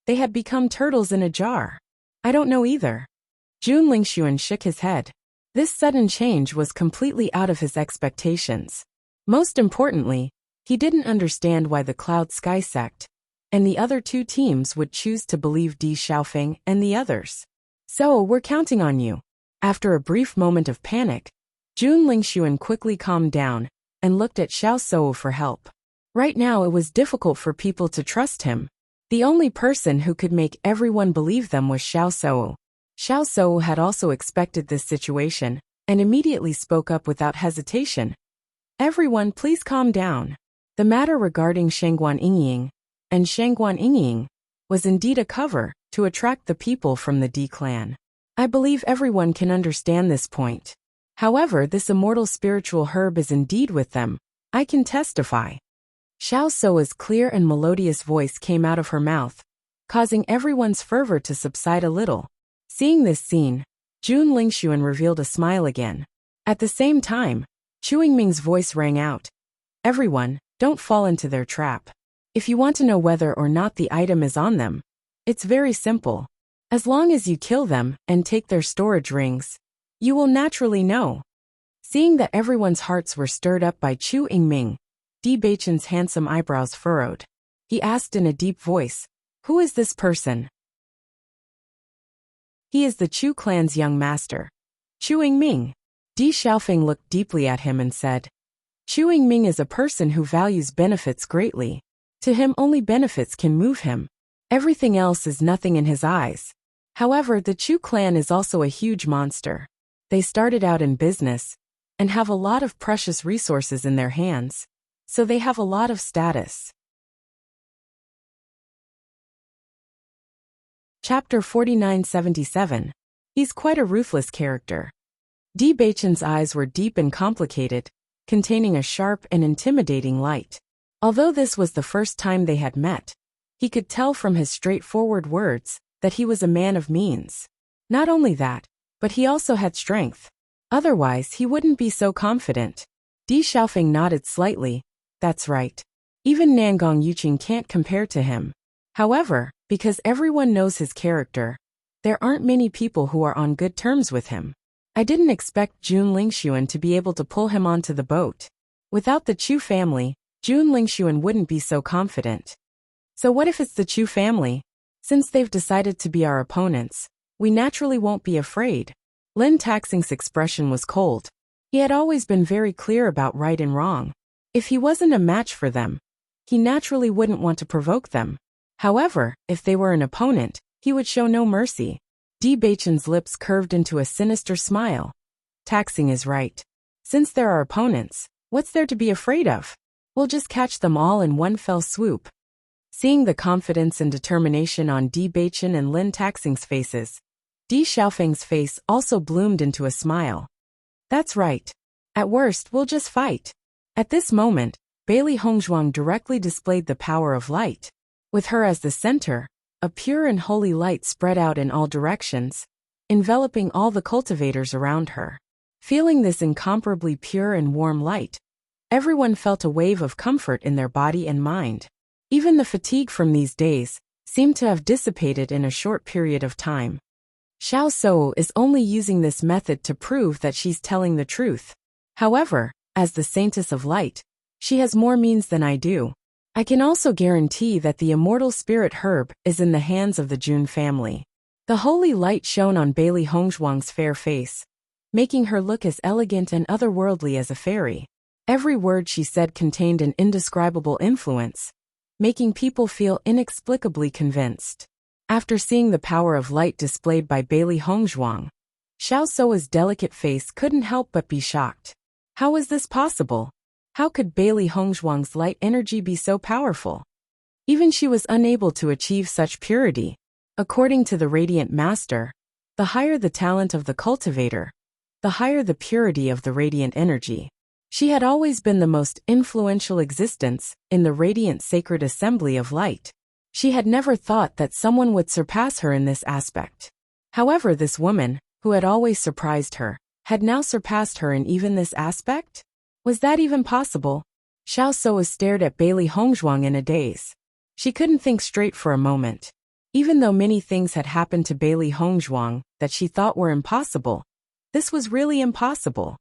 they had become turtles in a jar. I don't know either. Jun Lingxuan shook his head. This sudden change was completely out of his expectations. Most importantly, he didn't understand why the Cloud Sky sect and the other two teams would choose to believe Di Xiaofeng and the others. So, we're counting on you. After a brief moment of panic, Jun Lingxuan quickly calmed down and looked at Xiao Sou for help. Right now it was difficult for people to trust him. The only person who could make everyone believe them was Xiao Sou. Xiao Sou had also expected this situation and immediately spoke up without hesitation. Everyone, please calm down. The matter regarding Shangguan Yingying and Shangguan Yingying was indeed a cover to attract the people from the Di clan. I believe everyone can understand this point. However, this immortal spiritual herb is indeed with them. I can testify. Xiao Sou's clear and melodious voice came out of her mouth, causing everyone's fervor to subside a little. Seeing this scene, Jun Lingxuan revealed a smile again. At the same time, Chu Yingming's voice rang out. Everyone, don't fall into their trap. If you want to know whether or not the item is on them, it's very simple. As long as you kill them and take their storage rings, you will naturally know. Seeing that everyone's hearts were stirred up by Chu Yingming, Di Beichen's handsome eyebrows furrowed. He asked in a deep voice, "Who is this person?" "He is the Chu clan's young master. Chu Yingming." Di Xiaofeng looked deeply at him and said, "Chu Yingming is a person who values benefits greatly. To him only benefits can move him. Everything else is nothing in his eyes." However, the Chu clan is also a huge monster. They started out in business and have a lot of precious resources in their hands, so they have a lot of status. Chapter 4977. He's quite a ruthless character. Di Beichen's eyes were deep and complicated, containing a sharp and intimidating light. Although this was the first time they had met, he could tell from his straightforward words that he was a man of means. Not only that, but he also had strength. Otherwise, he wouldn't be so confident. Di Xiaofeng nodded slightly. That's right. Even Nangong Yuqing can't compare to him. However, because everyone knows his character, there aren't many people who are on good terms with him. I didn't expect Jun Lingxuan to be able to pull him onto the boat. Without the Chu family, Jun Lingxuan wouldn't be so confident. So what if it's the Chu family? Since they've decided to be our opponents, we naturally won't be afraid. Lin Taxing's expression was cold. He had always been very clear about right and wrong. If he wasn't a match for them, he naturally wouldn't want to provoke them. However, if they were an opponent, he would show no mercy. Di Beichen's lips curved into a sinister smile. Taxing is right. Since there are opponents, what's there to be afraid of? We'll just catch them all in one fell swoop. Seeing the confidence and determination on Di Beichen and Lin Taxing's faces, Di Xiaofeng's face also bloomed into a smile. That's right. At worst, we'll just fight. At this moment, Bailey Hongzhuang directly displayed the power of light. With her as the center, a pure and holy light spread out in all directions, enveloping all the cultivators around her. Feeling this incomparably pure and warm light, everyone felt a wave of comfort in their body and mind. Even the fatigue from these days seemed to have dissipated in a short period of time. Xiao Sou is only using this method to prove that she's telling the truth. However, as the Saintess of Light, she has more means than I do. I can also guarantee that the immortal spirit herb is in the hands of the Jun family. The holy light shone on Bailey Hongzhuang's fair face, making her look as elegant and otherworldly as a fairy. Every word she said contained an indescribable influence, making people feel inexplicably convinced. After seeing the power of light displayed by Bailey Hongzhuang, Xiao Sou's delicate face couldn't help but be shocked. How was this possible? How could Bailey Hongzhuang's light energy be so powerful? Even she was unable to achieve such purity. According to the Radiant Master, the higher the talent of the cultivator, the higher the purity of the radiant energy. She had always been the most influential existence in the radiant sacred assembly of light. She had never thought that someone would surpass her in this aspect. However, this woman, who had always surprised her, had now surpassed her in even this aspect? Was that even possible? Xiao Suo stared at Bailey Hongzhuang in a daze. She couldn't think straight for a moment. Even though many things had happened to Bailey Hongzhuang that she thought were impossible, this was really impossible.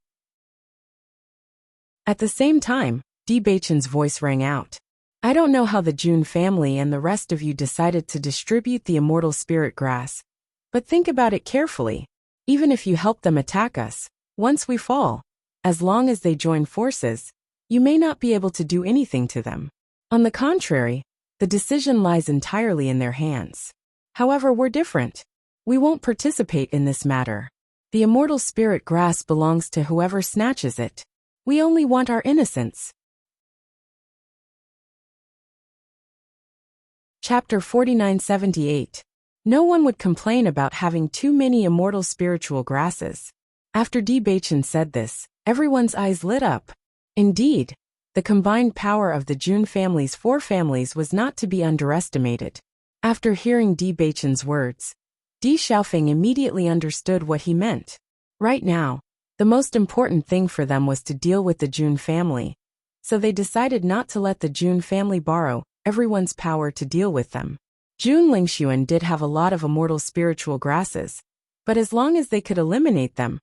At the same time, Bewitching's voice rang out. I don't know how the Jun family and the rest of you decided to distribute the immortal spirit grass, but think about it carefully. Even if you help them attack us, once we fall, as long as they join forces, you may not be able to do anything to them. On the contrary, the decision lies entirely in their hands. However, we're different. We won't participate in this matter. The immortal spirit grass belongs to whoever snatches it. We only want our innocence. Chapter 4978. No one would complain about having too many immortal spiritual grasses. After Bewitching said this, everyone's eyes lit up. Indeed, the combined power of the Jun family's 4 families was not to be underestimated. After hearing Bewitching's words, Di Xiaofeng immediately understood what he meant. Right now, the most important thing for them was to deal with the Jun family, so they decided not to let the Jun family borrow everyone's power to deal with them. Jun Lingxuan did have a lot of immortal spiritual grasses, but as long as they could eliminate them,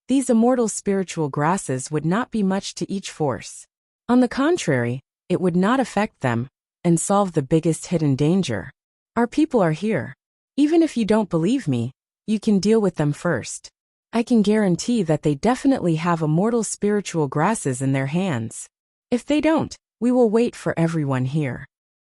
these immortal spiritual grasses would not be much to each force. On the contrary, it would not affect them and solve the biggest hidden danger. Our people are here. Even if you don't believe me, you can deal with them first. I can guarantee that they definitely have immortal spiritual grasses in their hands. If they don't, we will wait for everyone here.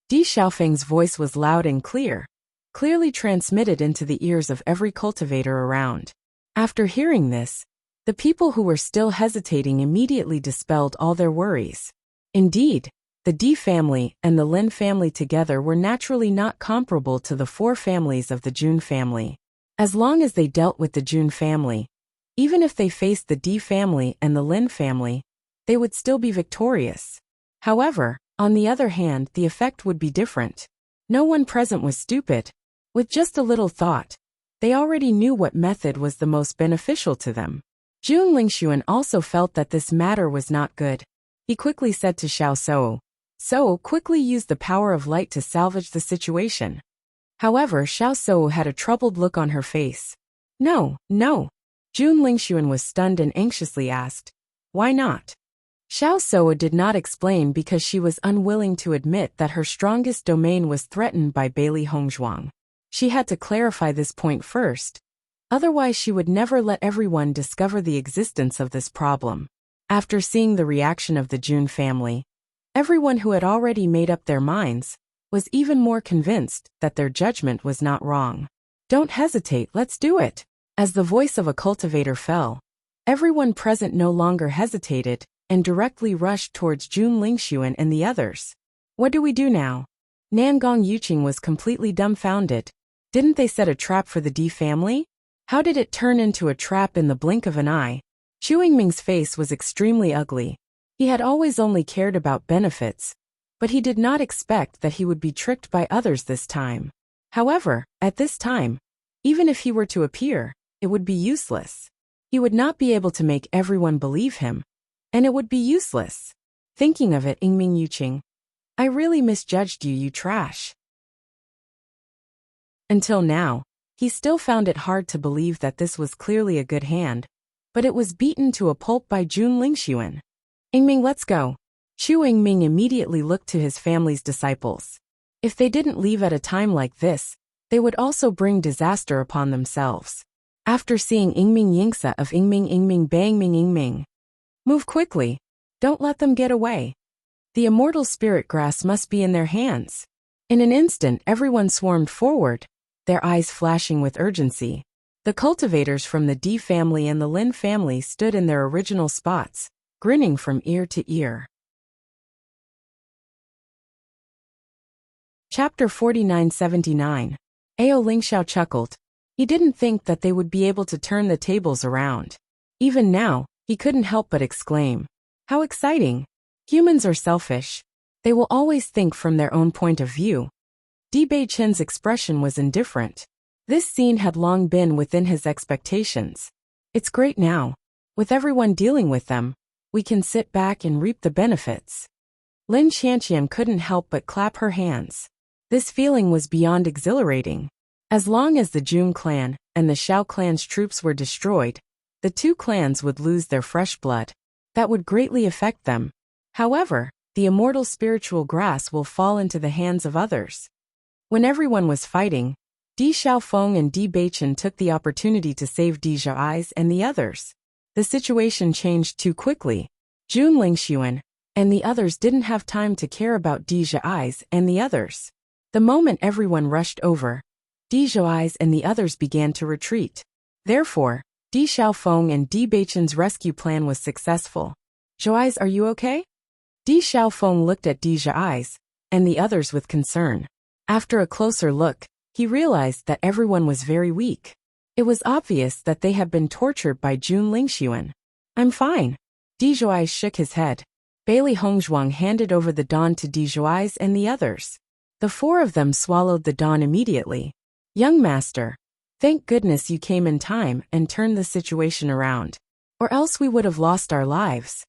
Di Xiaofeng's voice was loud and clear, clearly transmitted into the ears of every cultivator around. After hearing this, the people who were still hesitating immediately dispelled all their worries. Indeed, the Di family and the Lin family together were naturally not comparable to the 4 families of the Jun family. As long as they dealt with the Jun family, even if they faced the Di family and the Lin family, they would still be victorious. However, on the other hand, the effect would be different. No one present was stupid. With just a little thought, they already knew what method was the most beneficial to them. Jun Lingxuan also felt that this matter was not good. He quickly said to Xiao Suo, "So quickly use the power of light to salvage the situation." However, Xiao Suo had a troubled look on her face. No. Jun Lingxuan was stunned and anxiously asked, "Why not?" Xiao Suo did not explain because she was unwilling to admit that her strongest domain was threatened by Bailey Hongzhuang. She had to clarify this point first. Otherwise, she would never let everyone discover the existence of this problem. After seeing the reaction of the Jun family, everyone who had already made up their minds was even more convinced that their judgment was not wrong. Don't hesitate, let's do it. As the voice of a cultivator fell, everyone present no longer hesitated and directly rushed towards Jun Lingxuan and the others. What do we do now? Nangong Yuqing was completely dumbfounded. Didn't they set a trap for the Di family? How did it turn into a trap in the blink of an eye? Chu Yingming's face was extremely ugly. He had always only cared about benefits, but he did not expect that he would be tricked by others this time. However, at this time, even if he were to appear, it would be useless. He would not be able to make everyone believe him, and it would be useless. Thinking of it, Yingming Yuqing, I really misjudged you, you trash. Until now, he still found it hard to believe that this was clearly a good hand, but it was beaten to a pulp by Jun Lingxuan. Yingming, let's go. Chu Yingming immediately looked to his family's disciples. If they didn't leave at a time like this, they would also bring disaster upon themselves. After seeing Yingming Yingsa of Yingming Bangming Yingming, move quickly. Don't let them get away. The immortal spirit grass must be in their hands. In an instant, everyone swarmed forward, their eyes flashing with urgency. The cultivators from the Di family and the Lin family stood in their original spots, grinning from ear to ear. Chapter 4979. Ao Lingxiao chuckled. He didn't think that they would be able to turn the tables around. Even now, he couldn't help but exclaim, "How exciting! Humans are selfish. They will always think from their own point of view." Di Beichen's expression was indifferent. This scene had long been within his expectations. It's great now. With everyone dealing with them, we can sit back and reap the benefits. Lin Qianqian couldn't help but clap her hands. This feeling was beyond exhilarating. As long as the Jun clan and the Shao clan's troops were destroyed, the two clans would lose their fresh blood. That would greatly affect them. However, the immortal spiritual grass will fall into the hands of others. When everyone was fighting, Di Xiaofeng and Di Beichen took the opportunity to save Di Zhai's and the others. The situation changed too quickly. Jun Lingxuan and the others didn't have time to care about Di Zhai's and the others. The moment everyone rushed over, Di Zhai's and the others began to retreat. Therefore, Di Xiaofeng and Di Beichen's rescue plan was successful. Zhai's, are you okay? Di Xiaofeng looked at Di Zhai's and the others with concern. After a closer look, he realized that everyone was very weak. It was obvious that they had been tortured by Jun Lingxuan. I'm fine. Di Zhai shook his head. Bailey Hongzhuang handed over the dawn to Di Zhai's and the others. The four of them swallowed the dawn immediately. Young master, thank goodness you came in time and turned the situation around. Or else we would have lost our lives.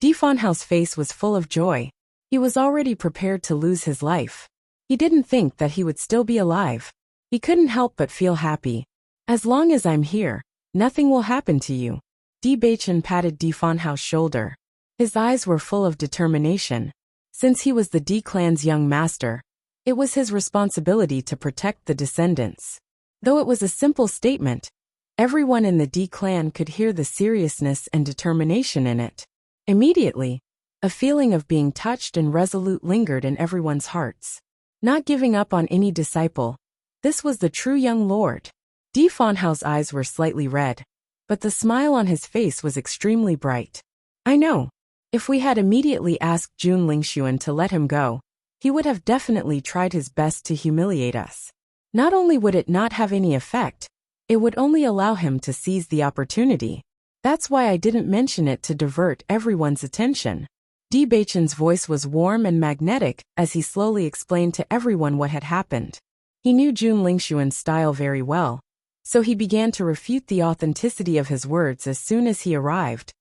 Di Fanhao's face was full of joy. He was already prepared to lose his life. He didn't think that he would still be alive. He couldn't help but feel happy. As long as I'm here, nothing will happen to you. Di Beichen patted Di Fanhao's shoulder. His eyes were full of determination. Since he was the Di clan's young master, it was his responsibility to protect the descendants. Though it was a simple statement, everyone in the Di clan could hear the seriousness and determination in it. Immediately, a feeling of being touched and resolute lingered in everyone's hearts. Not giving up on any disciple, this was the true young lord. Di Fanhao's eyes were slightly red, but the smile on his face was extremely bright. I know. If we had immediately asked Jun Lingxuan to let him go, he would have definitely tried his best to humiliate us. Not only would it not have any effect, it would only allow him to seize the opportunity. That's why I didn't mention it to divert everyone's attention. Di Beichen's voice was warm and magnetic as he slowly explained to everyone what had happened. He knew Jun Lingxuan's style very well, so he began to refute the authenticity of his words as soon as he arrived,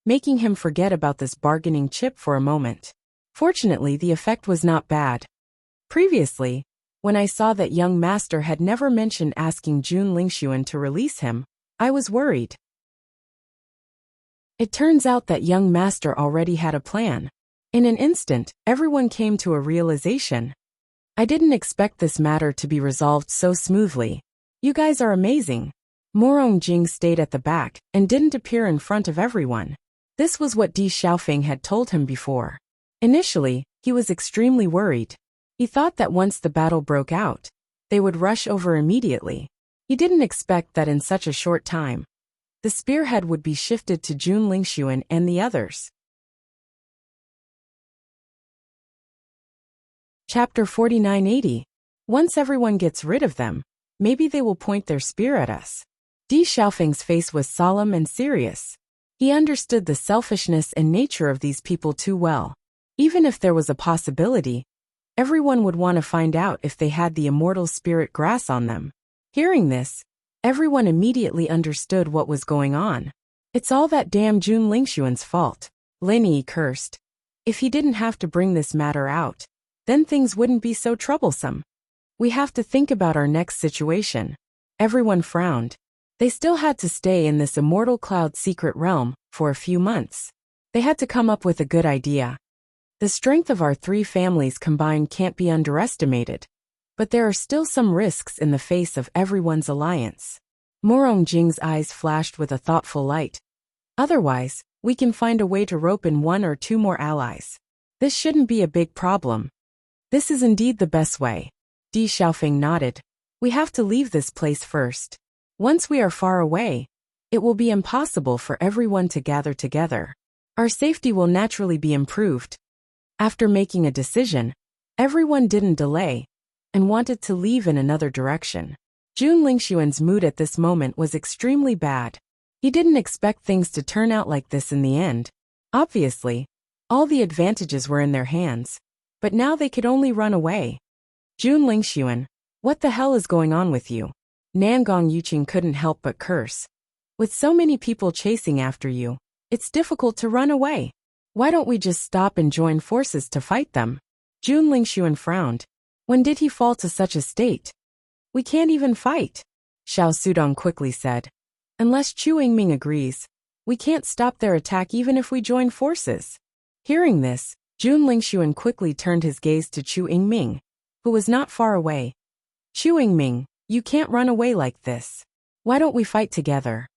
making him forget about this bargaining chip for a moment. Fortunately, the effect was not bad. Previously, when I saw that young master had never mentioned asking Jun Lingxuan to release him, I was worried. It turns out that young master already had a plan. In an instant, everyone came to a realization. I didn't expect this matter to be resolved so smoothly. You guys are amazing. Morong Jing stayed at the back and didn't appear in front of everyone. This was what Di Xiaofeng had told him before. Initially, he was extremely worried. He thought that once the battle broke out, they would rush over immediately. He didn't expect that in such a short time, the spearhead would be shifted to Jun Lingxuan and the others. Chapter 4980. Once everyone gets rid of them, maybe they will point their spear at us. Di Xiaofeng's face was solemn and serious. He understood the selfishness and nature of these people too well. Even if there was a possibility, everyone would want to find out if they had the immortal spirit grass on them. Hearing this, everyone immediately understood what was going on. It's all that damn Jun Lingxuan's fault. Lin Yi cursed. If he didn't have to bring this matter out, then things wouldn't be so troublesome. We have to think about our next situation. Everyone frowned. They still had to stay in this immortal cloud secret realm for a few months. They had to come up with a good idea. The strength of our three families combined can't be underestimated. But there are still some risks in the face of everyone's alliance. Morong Jing's eyes flashed with a thoughtful light. Otherwise, we can find a way to rope in one or two more allies. This shouldn't be a big problem. This is indeed the best way. Di Xiaofeng nodded. We have to leave this place first. Once we are far away, it will be impossible for everyone to gather together. Our safety will naturally be improved. After making a decision, everyone didn't delay and wanted to leave in another direction. Jun Lingxuan's mood at this moment was extremely bad. He didn't expect things to turn out like this in the end. Obviously, all the advantages were in their hands, but now they could only run away. Jun Lingxuan, what the hell is going on with you? Nangong Yuqing couldn't help but curse. With so many people chasing after you, it's difficult to run away. Why don't we just stop and join forces to fight them? Jun Lingxuan frowned. When did he fall to such a state? We can't even fight, Xiao Sudong quickly said. Unless Chu Yingming agrees, we can't stop their attack even if we join forces. Hearing this, Jun Lingxuan quickly turned his gaze to Chu Yingming, who was not far away. Chu Yingming, you can't run away like this. Why don't we fight together?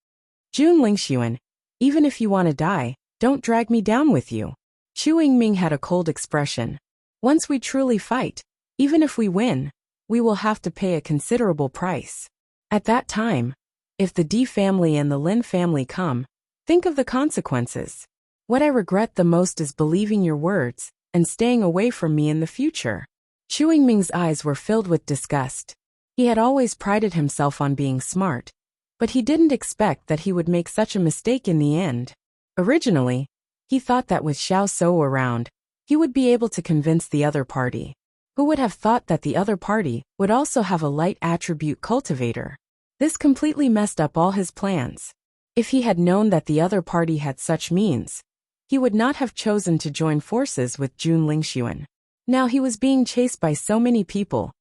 Jun Lingxuan, even if you want to die, don't drag me down with you. Chu Yingming had a cold expression. Once we truly fight, even if we win, we will have to pay a considerable price. At that time, if the Di family and the Lin family come, think of the consequences. What I regret the most is believing your words and staying away from me in the future. Chu Yingming's eyes were filled with disgust. He had always prided himself on being smart, but he didn't expect that he would make such a mistake in the end. Originally, he thought that with Xiao Souo around, he would be able to convince the other party. Who would have thought that the other party would also have a light attribute cultivator? This completely messed up all his plans. If he had known that the other party had such means, he would not have chosen to join forces with Jun Lingxuan. Now he was being chased by so many people.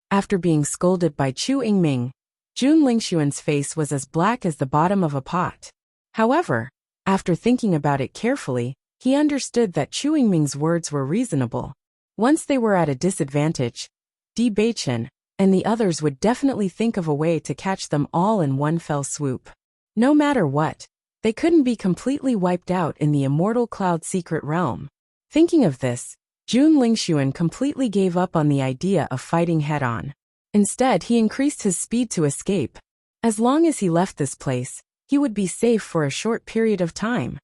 After being scolded by Chu Yingming, Jun Lingxuan's face was as black as the bottom of a pot. However, after thinking about it carefully, he understood that Chu Yingming's words were reasonable. Once they were at a disadvantage, Bewitching and the others would definitely think of a way to catch them all in one fell swoop. No matter what, they couldn't be completely wiped out in the immortal cloud secret realm. Thinking of this, Jun Lingxuan completely gave up on the idea of fighting head-on. Instead, he increased his speed to escape. As long as he left this place, he would be safe for a short period of time.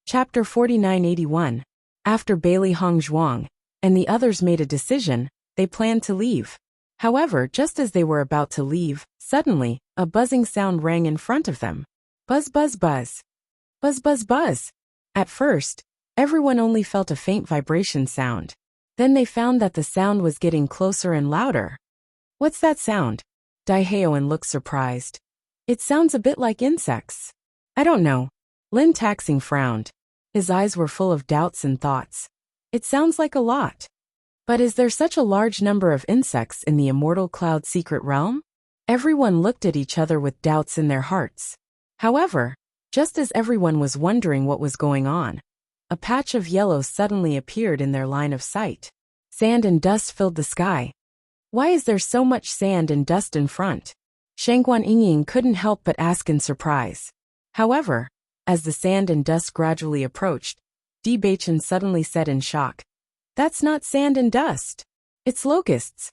Chapter 4981. After Bailey Hongzhuang and the others made a decision, they planned to leave. However, just as they were about to leave, suddenly, a buzzing sound rang in front of them. Buzz buzz buzz. Buzz buzz buzz. At first, everyone only felt a faint vibration sound. Then they found that the sound was getting closer and louder. What's that sound? Daiheoan looked surprised. It sounds a bit like insects. I don't know. Lin Taxing frowned. His eyes were full of doubts and thoughts. It sounds like a lot. But is there such a large number of insects in the immortal cloud secret realm? Everyone looked at each other with doubts in their hearts. However, just as everyone was wondering what was going on, a patch of yellow suddenly appeared in their line of sight. Sand and dust filled the sky. Why is there so much sand and dust in front? Shangguan Yingying couldn't help but ask in surprise. However, as the sand and dust gradually approached, Di Beichen suddenly said in shock, "That's not sand and dust. It's locusts."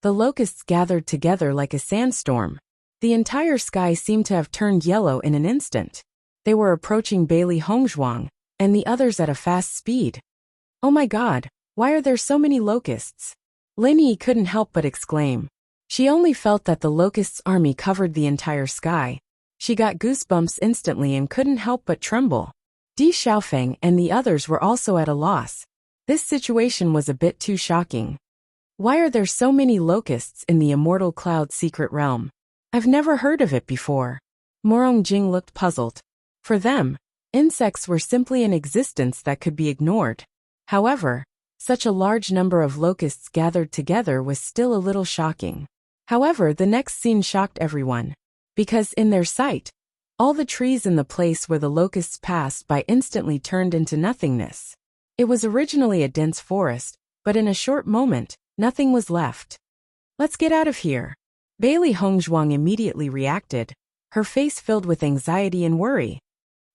The locusts gathered together like a sandstorm. The entire sky seemed to have turned yellow in an instant. They were approaching Bailey Hongzhuang and the others at a fast speed. Oh my god, why are there so many locusts? Lin Yi couldn't help but exclaim. She only felt that the locusts' army covered the entire sky. She got goosebumps instantly and couldn't help but tremble. Di Xiaofeng and the others were also at a loss. This situation was a bit too shocking. Why are there so many locusts in the immortal cloud secret realm? I've never heard of it before. Morong Jing looked puzzled. For them, insects were simply an existence that could be ignored. However, such a large number of locusts gathered together was still a little shocking. However, the next scene shocked everyone. Because in their sight, all the trees in the place where the locusts passed by instantly turned into nothingness. It was originally a dense forest, but in a short moment, nothing was left. Let's get out of here. Bailey Hongzhuang immediately reacted, her face filled with anxiety and worry.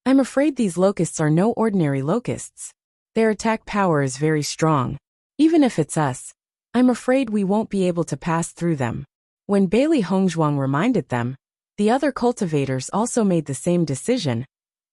I'm afraid these locusts are no ordinary locusts. Their attack power is very strong. Even if it's us, I'm afraid we won't be able to pass through them. When Bailey Hongzhuang reminded them, the other cultivators also made the same decision,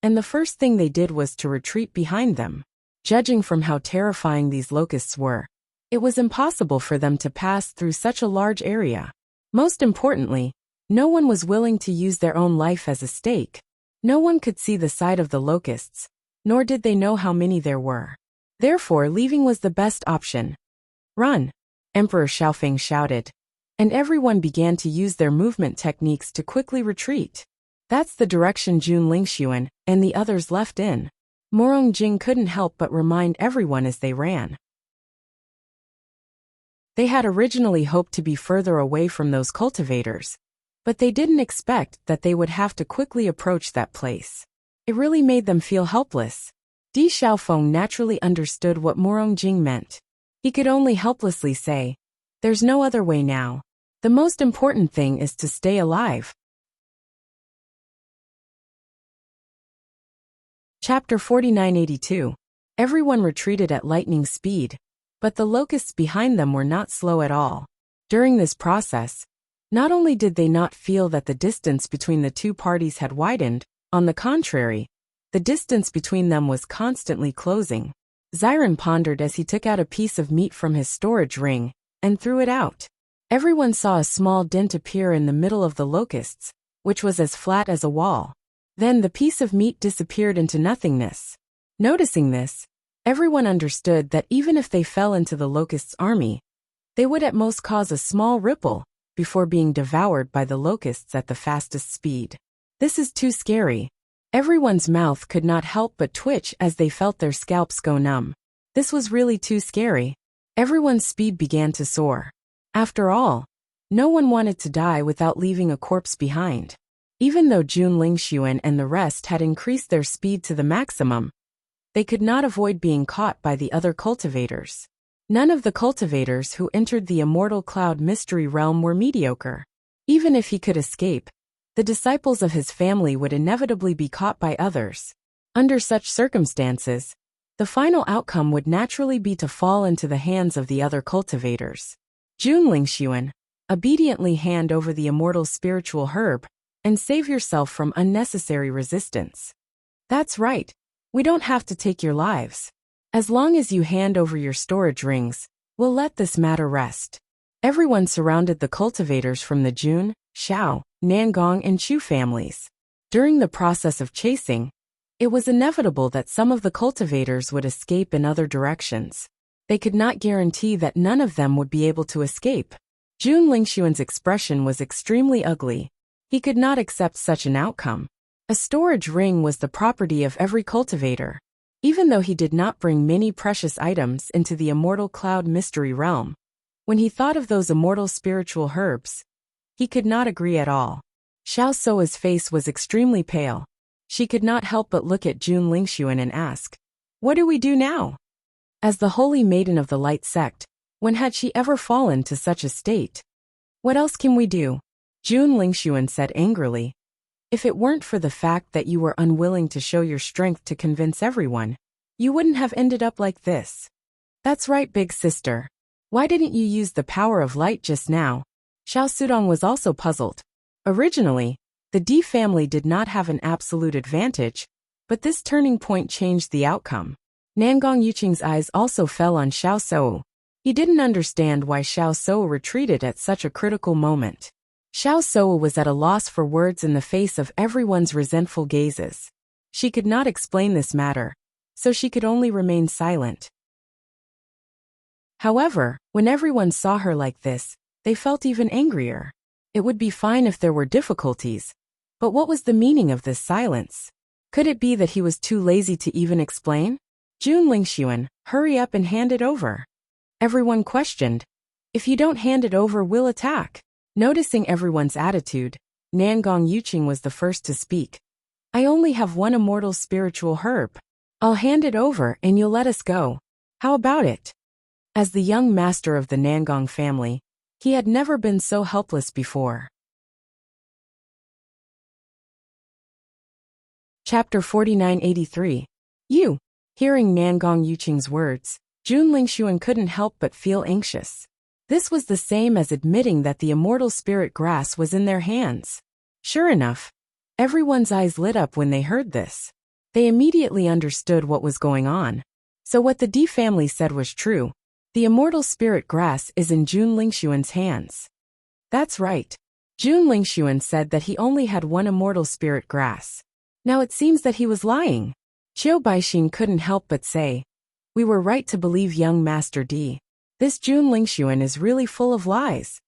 and the first thing they did was to retreat behind them. Judging from how terrifying these locusts were, it was impossible for them to pass through such a large area. Most importantly, no one was willing to use their own life as a stake. No one could see the side of the locusts. nor did they know how many there were. Therefore, leaving was the best option. Run! Emperor Xiaofeng shouted. And everyone began to use their movement techniques to quickly retreat. That's the direction Jun Lingxuan and the others left in. Morong Jing couldn't help but remind everyone as they ran. They had originally hoped to be further away from those cultivators, but they didn't expect that they would have to quickly approach that place. It really made them feel helpless. Di Xiaofeng naturally understood what Morong Jing meant. He could only helplessly say, "There's no other way now. The most important thing is to stay alive." Chapter 4982. Everyone retreated at lightning speed, but the locusts behind them were not slow at all. During this process, not only did they not feel that the distance between the two parties had widened, on the contrary, the distance between them was constantly closing. Xiren pondered as he took out a piece of meat from his storage ring and threw it out. Everyone saw a small dent appear in the middle of the locusts, which was as flat as a wall. Then the piece of meat disappeared into nothingness. Noticing this, everyone understood that even if they fell into the locusts' army, they would at most cause a small ripple before being devoured by the locusts at the fastest speed. This is too scary. Everyone's mouth could not help but twitch as they felt their scalps go numb. This was really too scary. Everyone's speed began to soar. After all, no one wanted to die without leaving a corpse behind. Even though Jun Lingxuan and the rest had increased their speed to the maximum, they could not avoid being caught by the other cultivators. None of the cultivators who entered the Immortal Cloud Mystery Realm were mediocre. Even if he could escape, the disciples of his family would inevitably be caught by others. Under such circumstances, the final outcome would naturally be to fall into the hands of the other cultivators. Jun Lingxuan, obediently hand over the immortal spiritual herb, and save yourself from unnecessary resistance. That's right, we don't have to take your lives. As long as you hand over your storage rings, we'll let this matter rest. Everyone surrounded the cultivators from the Jun, Xiao, Nangong and Chu families. During the process of chasing, it was inevitable that some of the cultivators would escape in other directions. They could not guarantee that none of them would be able to escape. Jun Lingxuan's expression was extremely ugly. He could not accept such an outcome. A storage ring was the property of every cultivator. Even though he did not bring many precious items into the Immortal Cloud Mystery Realm, when he thought of those immortal spiritual herbs, he could not agree at all. Xiao Soa's face was extremely pale. She could not help but look at Jun Lingxuan and ask, "What do we do now?" As the holy maiden of the light sect, when had she ever fallen to such a state? "What else can we do?" Jun Lingxuan said angrily. "If it weren't for the fact that you were unwilling to show your strength to convince everyone, you wouldn't have ended up like this." "That's right, big sister. Why didn't you use the power of light just now?" Xiao Sudong was also puzzled. Originally, the Di family did not have an absolute advantage, but this turning point changed the outcome. Nangong Yuqing's eyes also fell on Xiao Sou. He didn't understand why Xiao Sou retreated at such a critical moment. Xiao Sou was at a loss for words in the face of everyone's resentful gazes. She could not explain this matter, so she could only remain silent. However, when everyone saw her like this, they felt even angrier. It would be fine if there were difficulties, but what was the meaning of this silence? Could it be that he was too lazy to even explain? Jun Lingxuan, hurry up and hand it over. Everyone questioned. If you don't hand it over, we'll attack. Noticing everyone's attitude, Nangong Yuqing was the first to speak. I only have one immortal spiritual herb. I'll hand it over and you'll let us go. How about it? As the young master of the Nangong family, he had never been so helpless before. Chapter 4983. You. Hearing Nangong Yuqing's words, Jun Lingxuan couldn't help but feel anxious. This was the same as admitting that the immortal spirit grass was in their hands. Sure enough, everyone's eyes lit up when they heard this. They immediately understood what was going on. So what the Di family said was true. The immortal spirit grass is in Jun Lingxuan's hands. That's right. Jun Lingxuan said that he only had one immortal spirit grass. Now it seems that he was lying. Qiu Baixin couldn't help but say, "We were right to believe young Master D. This Jun Lingxuan is really full of lies."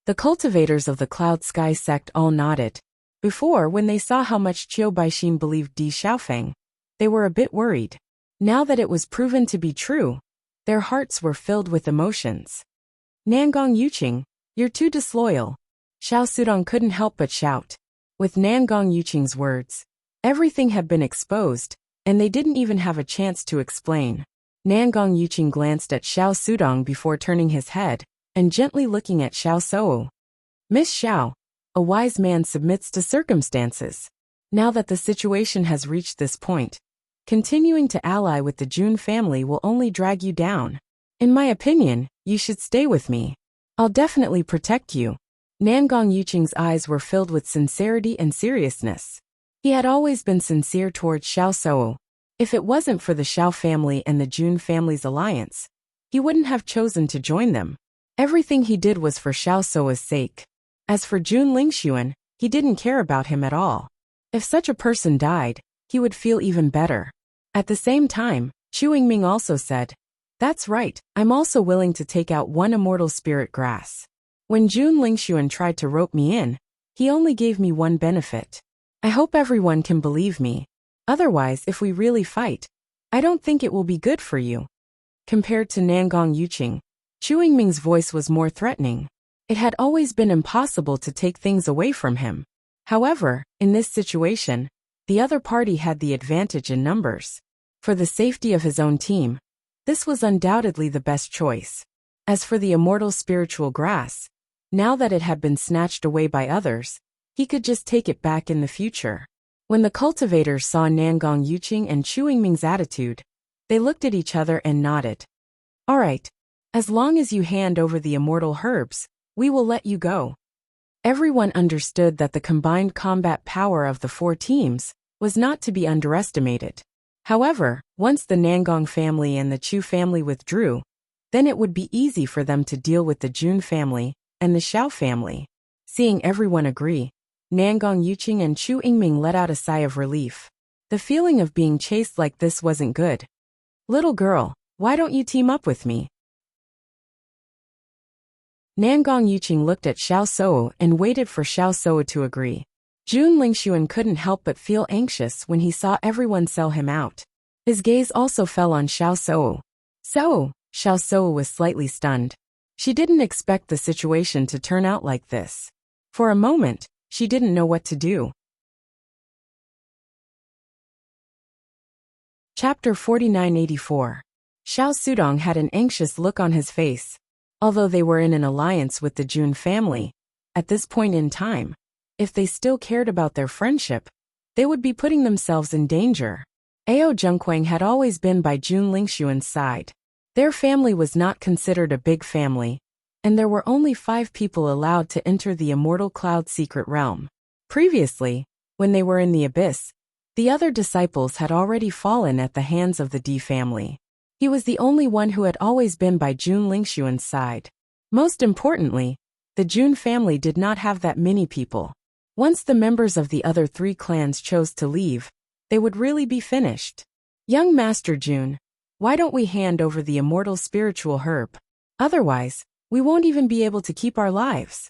The cultivators of the Cloud Sky sect all nodded. Before, when they saw how much Qiu Baixin believed Di Xiaofeng, they were a bit worried. Now that it was proven to be true, their hearts were filled with emotions. "Nangong Yuqing, you're too disloyal," Xiao Sudong couldn't help but shout. With Nangong Yuqing's words, everything had been exposed, and they didn't even have a chance to explain. Nangong Yuqing glanced at Xiao Sudong before turning his head and gently looking at Xiao Sou. "Miss Xiao, a wise man submits to circumstances. Now that the situation has reached this point, continuing to ally with the Jun family will only drag you down. In my opinion, you should stay with me. I'll definitely protect you." Nangong Yuqing's eyes were filled with sincerity and seriousness. He had always been sincere towards Xiao Sou. If it wasn't for the Xiao family and the Jun family's alliance, he wouldn't have chosen to join them. Everything he did was for Xiao Sou's sake. As for Jun Lingxuan, he didn't care about him at all. If such a person died, he would feel even better. At the same time, Chu Yingming also said, "That's right, I'm also willing to take out one immortal spirit grass. When Jun Lingxuan tried to rope me in, he only gave me one benefit. I hope everyone can believe me. Otherwise, if we really fight, I don't think it will be good for you." Compared to Nangong Yuqing, Chu Yingming's voice was more threatening. It had always been impossible to take things away from him. However, in this situation, the other party had the advantage in numbers. For the safety of his own team, this was undoubtedly the best choice. As for the immortal spiritual grass, now that it had been snatched away by others, he could just take it back in the future. When the cultivators saw Nangong Yuqing and Chu Yingming's attitude, they looked at each other and nodded. "All right. As long as you hand over the immortal herbs, we will let you go." Everyone understood that the combined combat power of the four teams was not to be underestimated. However, once the Nangong family and the Chu family withdrew, then it would be easy for them to deal with the Jun family and the Xiao family. Seeing everyone agree, Nangong Yuqing and Chu Yingming let out a sigh of relief. The feeling of being chased like this wasn't good. "Little girl, why don't you team up with me?" Nangong Yuqing looked at Xiao Sou and waited for Xiao Sou to agree. Jun Lingxuan couldn't help but feel anxious when he saw everyone sell him out. His gaze also fell on Xiao Sou. "So," Xiao Sou was slightly stunned. She didn't expect the situation to turn out like this. For a moment, she didn't know what to do. Chapter 4984. Xiao Sudong had an anxious look on his face. Although they were in an alliance with the Jun family, at this point in time, if they still cared about their friendship, they would be putting themselves in danger. Ao Zhengquang had always been by Jun Lingxuan's side. Their family was not considered a big family, and there were only 5 people allowed to enter the Immortal Cloud secret realm. Previously, when they were in the abyss, the other disciples had already fallen at the hands of the Di family. He was the only one who had always been by Jun Lingxuan's side. Most importantly, the Jun family did not have that many people. Once the members of the other 3 clans chose to leave, they would really be finished. "Young Master Jun, why don't we hand over the immortal spiritual herb? Otherwise, we won't even be able to keep our lives."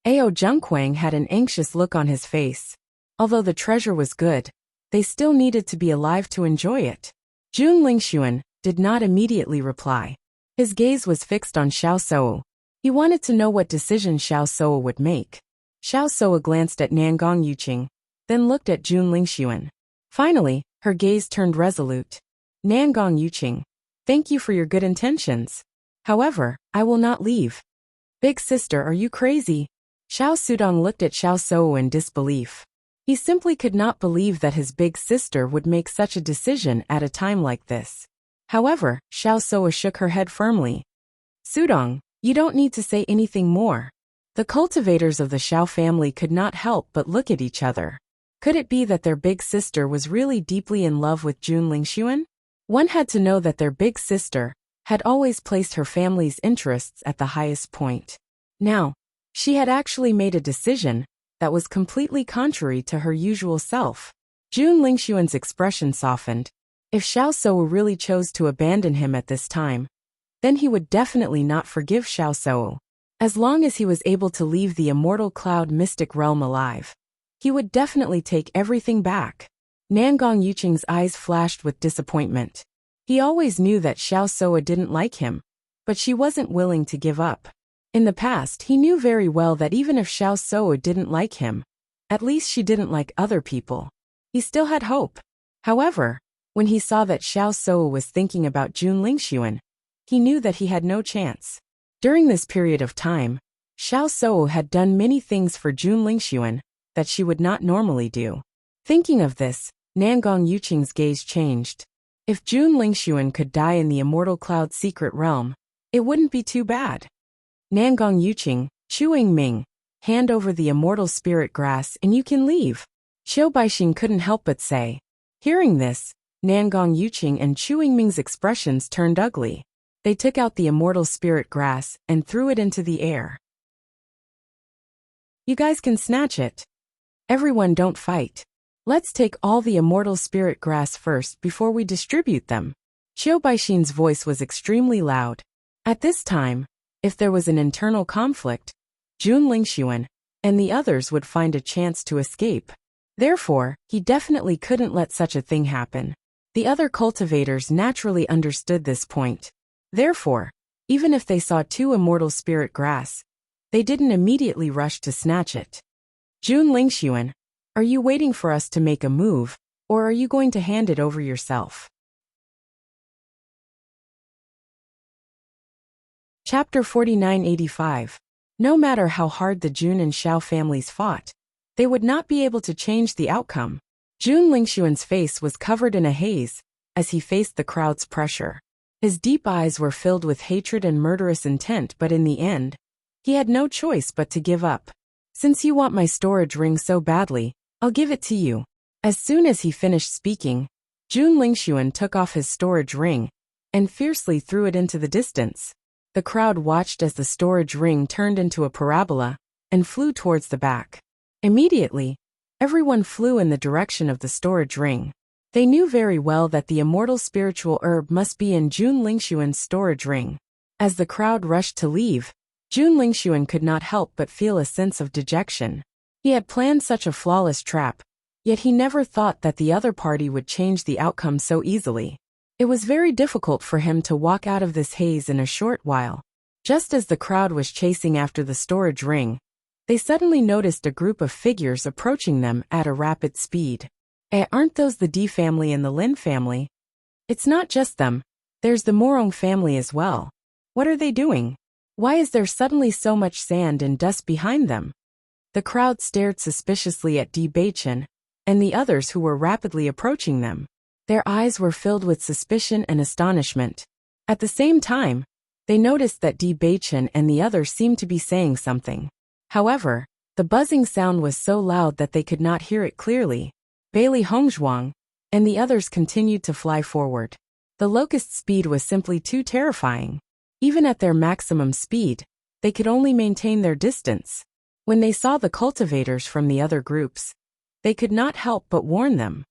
Ao Zhengquang had an anxious look on his face. Although the treasure was good, they still needed to be alive to enjoy it. Jun Lingxuan did not immediately reply. His gaze was fixed on Xiao Sou. He wanted to know what decision Xiao Sou would make. Xiao Sou glanced at Nangong Yuqing, then looked at Jun Lingxuan. Finally, her gaze turned resolute. "Nangong Yuqing, thank you for your good intentions. However, I will not leave." "Big sister, are you crazy?" Xiao Sudong looked at Xiao Sou in disbelief. He simply could not believe that his big sister would make such a decision at a time like this. However, Xiao Sou shook her head firmly. "Sudong, you don't need to say anything more." The cultivators of the Xiao family could not help but look at each other. Could it be that their big sister was really deeply in love with Jun Lingxuan? One had to know that their big sister had always placed her family's interests at the highest point. Now, she had actually made a decision that was completely contrary to her usual self. Jun Lingxuan's expression softened, If Xiao Shou really chose to abandon him at this time, then he would definitely not forgive Xiao Shou. As long as he was able to leave the immortal cloud mystic realm alive, he would definitely take everything back. Nangong Yuqing's eyes flashed with disappointment. He always knew that Xiao Shou didn't like him, but she wasn't willing to give up. In the past, he knew very well that even if Xiao Shou didn't like him, at least she didn't like other people. He still had hope. However, when he saw that Xiao Shou was thinking about Jun Lingxuan, he knew that he had no chance. During this period of time, Xiao Shou had done many things for Jun Lingxuan that she would not normally do. Thinking of this, Nangong Yuqing's gaze changed. If Jun Lingxuan could die in the immortal cloud secret realm, it wouldn't be too bad. Nangong Yuqing, Chuang Ming, hand over the immortal spirit grass and you can leave. Qiu Baixing couldn't help but say. Hearing this, Nangong Yuqing and Chuang Ming's expressions turned ugly. They took out the immortal spirit grass and threw it into the air. You guys can snatch it. Everyone don't fight. Let's take all the immortal spirit grass first before we distribute them. Qiu Baixing's voice was extremely loud. At this time, if there was an internal conflict, Jun Lingxuan and the others would find a chance to escape. Therefore, he definitely couldn't let such a thing happen. The other cultivators naturally understood this point. Therefore, even if they saw two immortal spirit grass, they didn't immediately rush to snatch it. Jun Lingxuan, are you waiting for us to make a move, or are you going to hand it over yourself? Chapter 4985. No matter how hard the Jun and Xiao families fought, they would not be able to change the outcome. Jun Lingxuan's face was covered in a haze as he faced the crowd's pressure. His deep eyes were filled with hatred and murderous intent, but in the end, he had no choice but to give up. Since you want my storage ring so badly, I'll give it to you. As soon as he finished speaking, Jun Lingxuan took off his storage ring and fiercely threw it into the distance. The crowd watched as the storage ring turned into a parabola and flew towards the back. Immediately, everyone flew in the direction of the storage ring. They knew very well that the immortal spiritual herb must be in Jun Lingxuan's storage ring. As the crowd rushed to leave, Jun Lingxuan could not help but feel a sense of dejection. He had planned such a flawless trap, yet he never thought that the other party would change the outcome so easily. It was very difficult for him to walk out of this haze in a short while. Just as the crowd was chasing after the storage ring, they suddenly noticed a group of figures approaching them at a rapid speed. Aren't those the D family and the Lin family? It's not just them, there's the Morong family as well. What are they doing? Why is there suddenly so much sand and dust behind them? The crowd stared suspiciously at Bewitching and the others who were rapidly approaching them. Their eyes were filled with suspicion and astonishment. At the same time, they noticed that Bewitching and the others seemed to be saying something. However, the buzzing sound was so loud that they could not hear it clearly. Bailey Hongzhuang and the others continued to fly forward. The locust speed was simply too terrifying. Even at their maximum speed, they could only maintain their distance. When they saw the cultivators from the other groups, they could not help but warn them.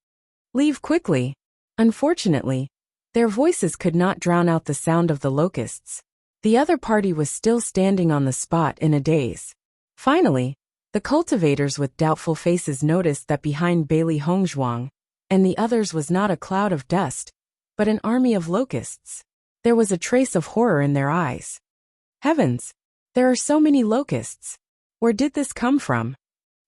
Leave quickly. Unfortunately, their voices could not drown out the sound of the locusts. The other party was still standing on the spot in a daze. Finally, the cultivators with doubtful faces noticed that behind Bailey Hongzhuang and the others was not a cloud of dust, but an army of locusts. There was a trace of horror in their eyes. Heavens! There are so many locusts. Where did this come from?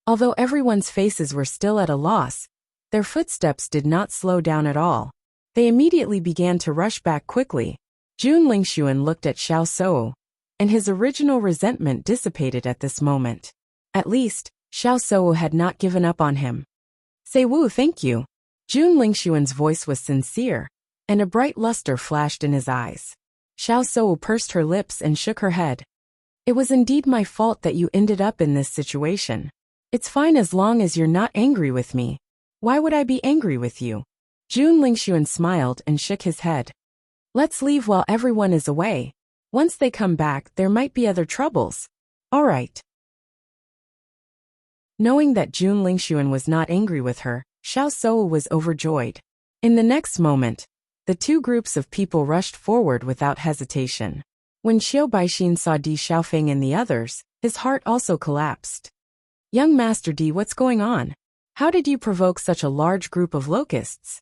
Although everyone's faces were still at a loss, their footsteps did not slow down at all. They immediately began to rush back quickly. Jun Lingxuan looked at Xiao Shou, and his original resentment dissipated at this moment. At least, Xiao Shou had not given up on him. Say Wu, thank you. Jun Lingxuan's voice was sincere, and a bright luster flashed in his eyes. Xiao Shou pursed her lips and shook her head. It was indeed my fault that you ended up in this situation. It's fine as long as you're not angry with me. Why would I be angry with you? Jun Lingxuan smiled and shook his head. Let's leave while everyone is away. Once they come back, there might be other troubles. All right. Knowing that Jun Lingxuan was not angry with her, Xiao Shou was overjoyed. In the next moment, the two groups of people rushed forward without hesitation. When Xiao Baixin saw Di Xiaofeng and the others, his heart also collapsed. Young Master Di, what's going on? How did you provoke such a large group of locusts?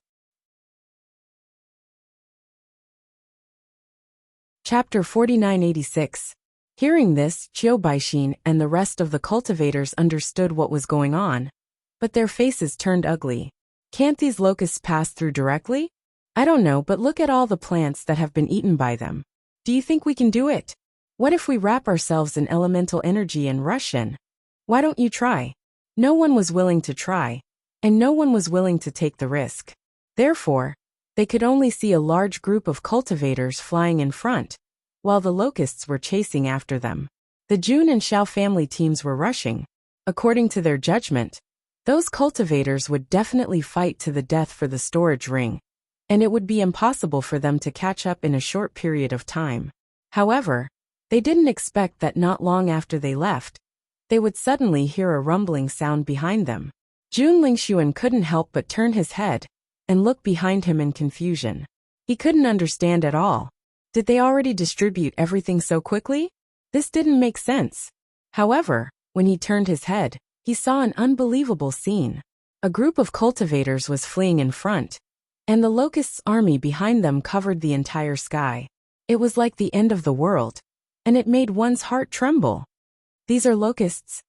Chapter 4986. Hearing this, Xiao Baixin and the rest of the cultivators understood what was going on, but their faces turned ugly. Can't these locusts pass through directly? I don't know, but look at all the plants that have been eaten by them. Do you think we can do it? What if we wrap ourselves in elemental energy and rush in? Why don't you try? No one was willing to try, and no one was willing to take the risk. Therefore, they could only see a large group of cultivators flying in front, while the locusts were chasing after them. The Jun and Xiao family teams were rushing. According to their judgment, those cultivators would definitely fight to the death for the storage ring, and it would be impossible for them to catch up in a short period of time. However, they didn't expect that not long after they left, they would suddenly hear a rumbling sound behind them. Jun Lingxuan couldn't help but turn his head and look behind him in confusion. He couldn't understand at all. Did they already distribute everything so quickly? This didn't make sense. However, when he turned his head, he saw an unbelievable scene. A group of cultivators was fleeing in front, and the locusts' army behind them covered the entire sky. It was like the end of the world, and it made one's heart tremble. These are locusts?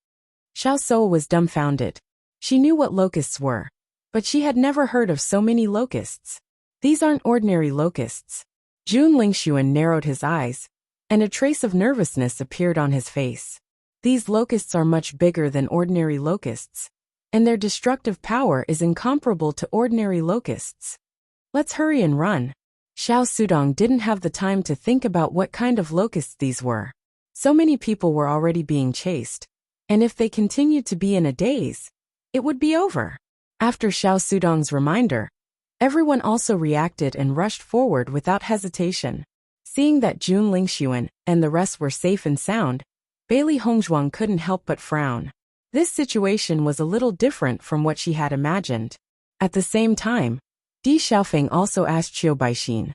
Xiao Soul was dumbfounded. She knew what locusts were, but she had never heard of so many locusts. These aren't ordinary locusts. Jun Lingxuan narrowed his eyes, and a trace of nervousness appeared on his face. These locusts are much bigger than ordinary locusts, and their destructive power is incomparable to ordinary locusts. Let's hurry and run. Xiao Sudong didn't have the time to think about what kind of locusts these were. So many people were already being chased, and if they continued to be in a daze, it would be over. After Xiao Sudong's reminder, everyone also reacted and rushed forward without hesitation. Seeing that Jun Lingxuan and the rest were safe and sound, Bailey Hongzhuang couldn't help but frown. This situation was a little different from what she had imagined. At the same time, Di Xiaofeng also asked Qiu Baixin,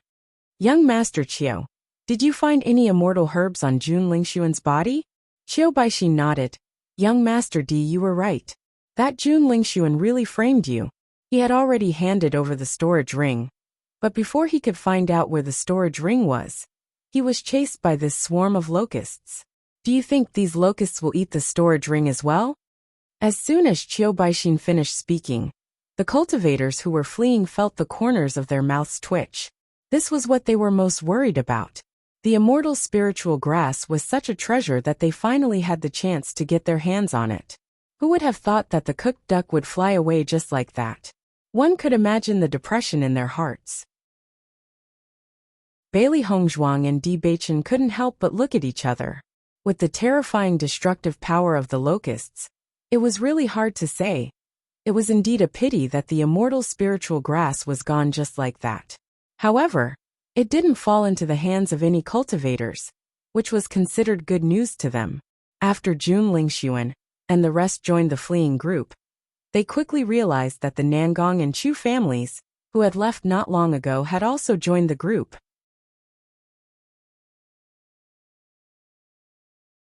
"Young Master Qiu, did you find any immortal herbs on Jun Lingxuan's body?" Qiu Baixin nodded. "Young Master Di, you were right. That Jun Lingxuan really framed you. He had already handed over the storage ring, but before he could find out where the storage ring was, he was chased by this swarm of locusts. Do you think these locusts will eat the storage ring as well?" As soon as Qiu Baixin finished speaking, the cultivators who were fleeing felt the corners of their mouths twitch. This was what they were most worried about. The immortal spiritual grass was such a treasure that they finally had the chance to get their hands on it. Who would have thought that the cooked duck would fly away just like that? One could imagine the depression in their hearts. Bailey Hongzhuang and Di Beichen couldn't help but look at each other. With the terrifying destructive power of the locusts, it was really hard to say. It was indeed a pity that the immortal spiritual grass was gone just like that. However, it didn't fall into the hands of any cultivators, which was considered good news to them. After Jun Lingxuan and the rest joined the fleeing group, they quickly realized that the Nangong and Chu families, who had left not long ago, had also joined the group.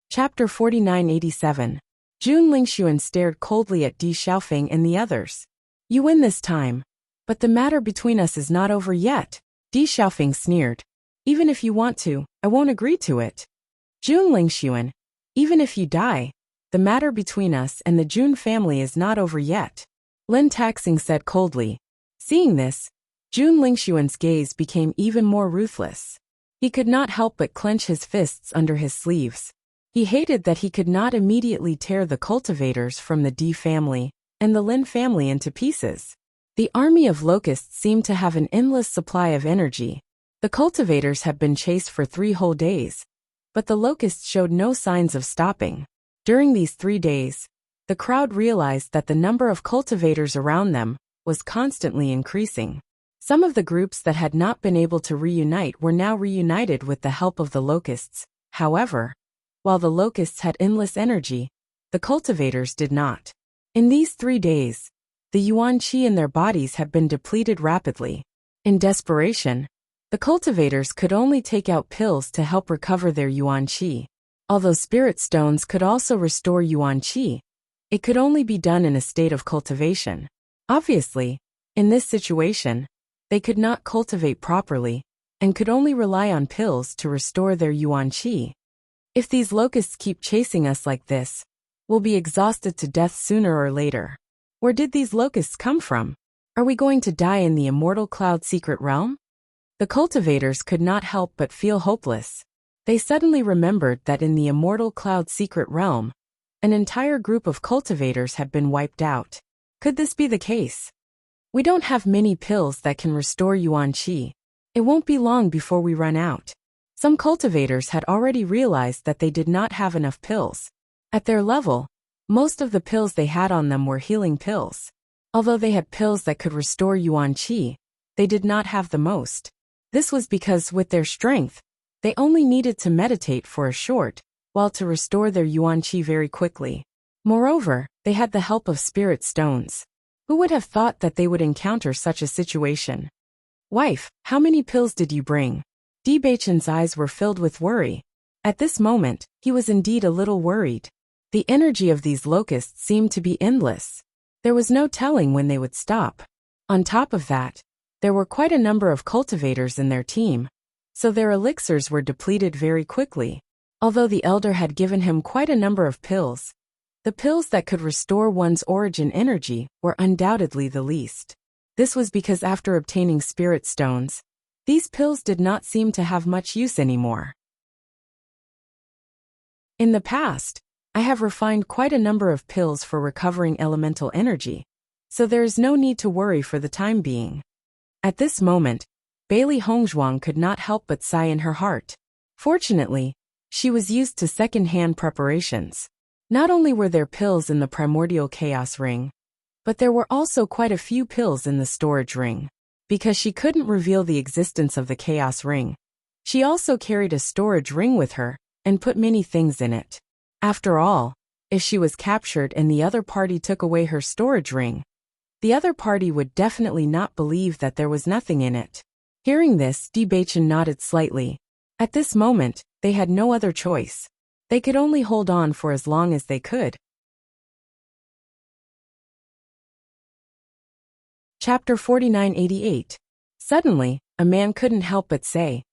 Chapter 4987. Jun Lingxuan stared coldly at Di Xiaofeng and the others. "You win this time, but the matter between us is not over yet." Di Xiaofeng sneered. "Even if you want to, I won't agree to it." Jun Lingxuan, "Even if you die, the matter between us and the Jun family is not over yet," Lin Taxing said coldly. Seeing this, Jun Lingxuan's gaze became even more ruthless. He could not help but clench his fists under his sleeves. He hated that he could not immediately tear the cultivators from the Di family and the Lin family into pieces. The army of locusts seemed to have an endless supply of energy. The cultivators had been chased for 3 whole days, but the locusts showed no signs of stopping. During these 3 days, the crowd realized that the number of cultivators around them was constantly increasing. Some of the groups that had not been able to reunite were now reunited with the help of the locusts. However, while the locusts had endless energy, the cultivators did not. In these 3 days, The yuan qi in their bodies had been depleted rapidly. In desperation, the cultivators could only take out pills to help recover their yuan qi. Although spirit stones could also restore yuan qi, it could only be done in a state of cultivation. Obviously, in this situation, they could not cultivate properly and could only rely on pills to restore their yuan qi. If these locusts keep chasing us like this, we'll be exhausted to death sooner or later. Where did these locusts come from? Are we going to die in the immortal cloud secret realm? The cultivators could not help but feel hopeless. They suddenly remembered that in the immortal cloud secret realm, an entire group of cultivators had been wiped out. Could this be the case? We don't have many pills that can restore yuan qi. It won't be long before we run out. Some cultivators had already realized that they did not have enough pills. At their level, most of the pills they had on them were healing pills. Although they had pills that could restore yuan qi, they did not have the most. This was because with their strength, they only needed to meditate for a short while to restore their yuan qi very quickly. Moreover, they had the help of spirit stones. Who would have thought that they would encounter such a situation? Wife, how many pills did you bring? Bewitching's eyes were filled with worry. At this moment, he was indeed a little worried. The energy of these locusts seemed to be endless. There was no telling when they would stop. On top of that, there were quite a number of cultivators in their team, so their elixirs were depleted very quickly. Although the elder had given him quite a number of pills, the pills that could restore one's origin energy were undoubtedly the least. This was because after obtaining spirit stones, these pills did not seem to have much use anymore. In the past, I have refined quite a number of pills for recovering elemental energy, so there is no need to worry for the time being. At this moment, Bailey Hongzhuang could not help but sigh in her heart. Fortunately, she was used to second-hand preparations. Not only were there pills in the primordial chaos ring, but there were also quite a few pills in the storage ring. Because she couldn't reveal the existence of the chaos ring, she also carried a storage ring with her and put many things in it. After all, if she was captured and the other party took away her storage ring, the other party would definitely not believe that there was nothing in it. Hearing this, Bewitching nodded slightly. At this moment, they had no other choice. They could only hold on for as long as they could. Chapter 4988. Suddenly, a man couldn't help but say,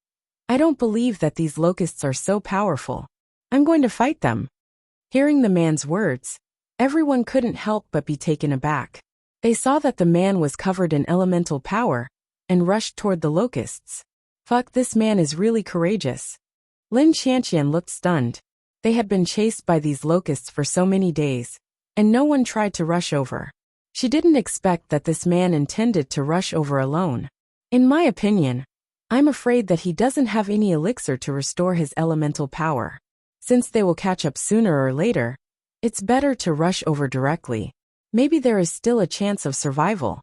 "I don't believe that these locusts are so powerful. I'm going to fight them." Hearing the man's words, everyone couldn't help but be taken aback. They saw that the man was covered in elemental power and rushed toward the locusts. Fuck, this man is really courageous. Lin Qianqian looked stunned. They had been chased by these locusts for so many days, and no one tried to rush over. She didn't expect that this man intended to rush over alone. In my opinion, I'm afraid that he doesn't have any elixir to restore his elemental power. Since they will catch up sooner or later, it's better to rush over directly. Maybe there is still a chance of survival.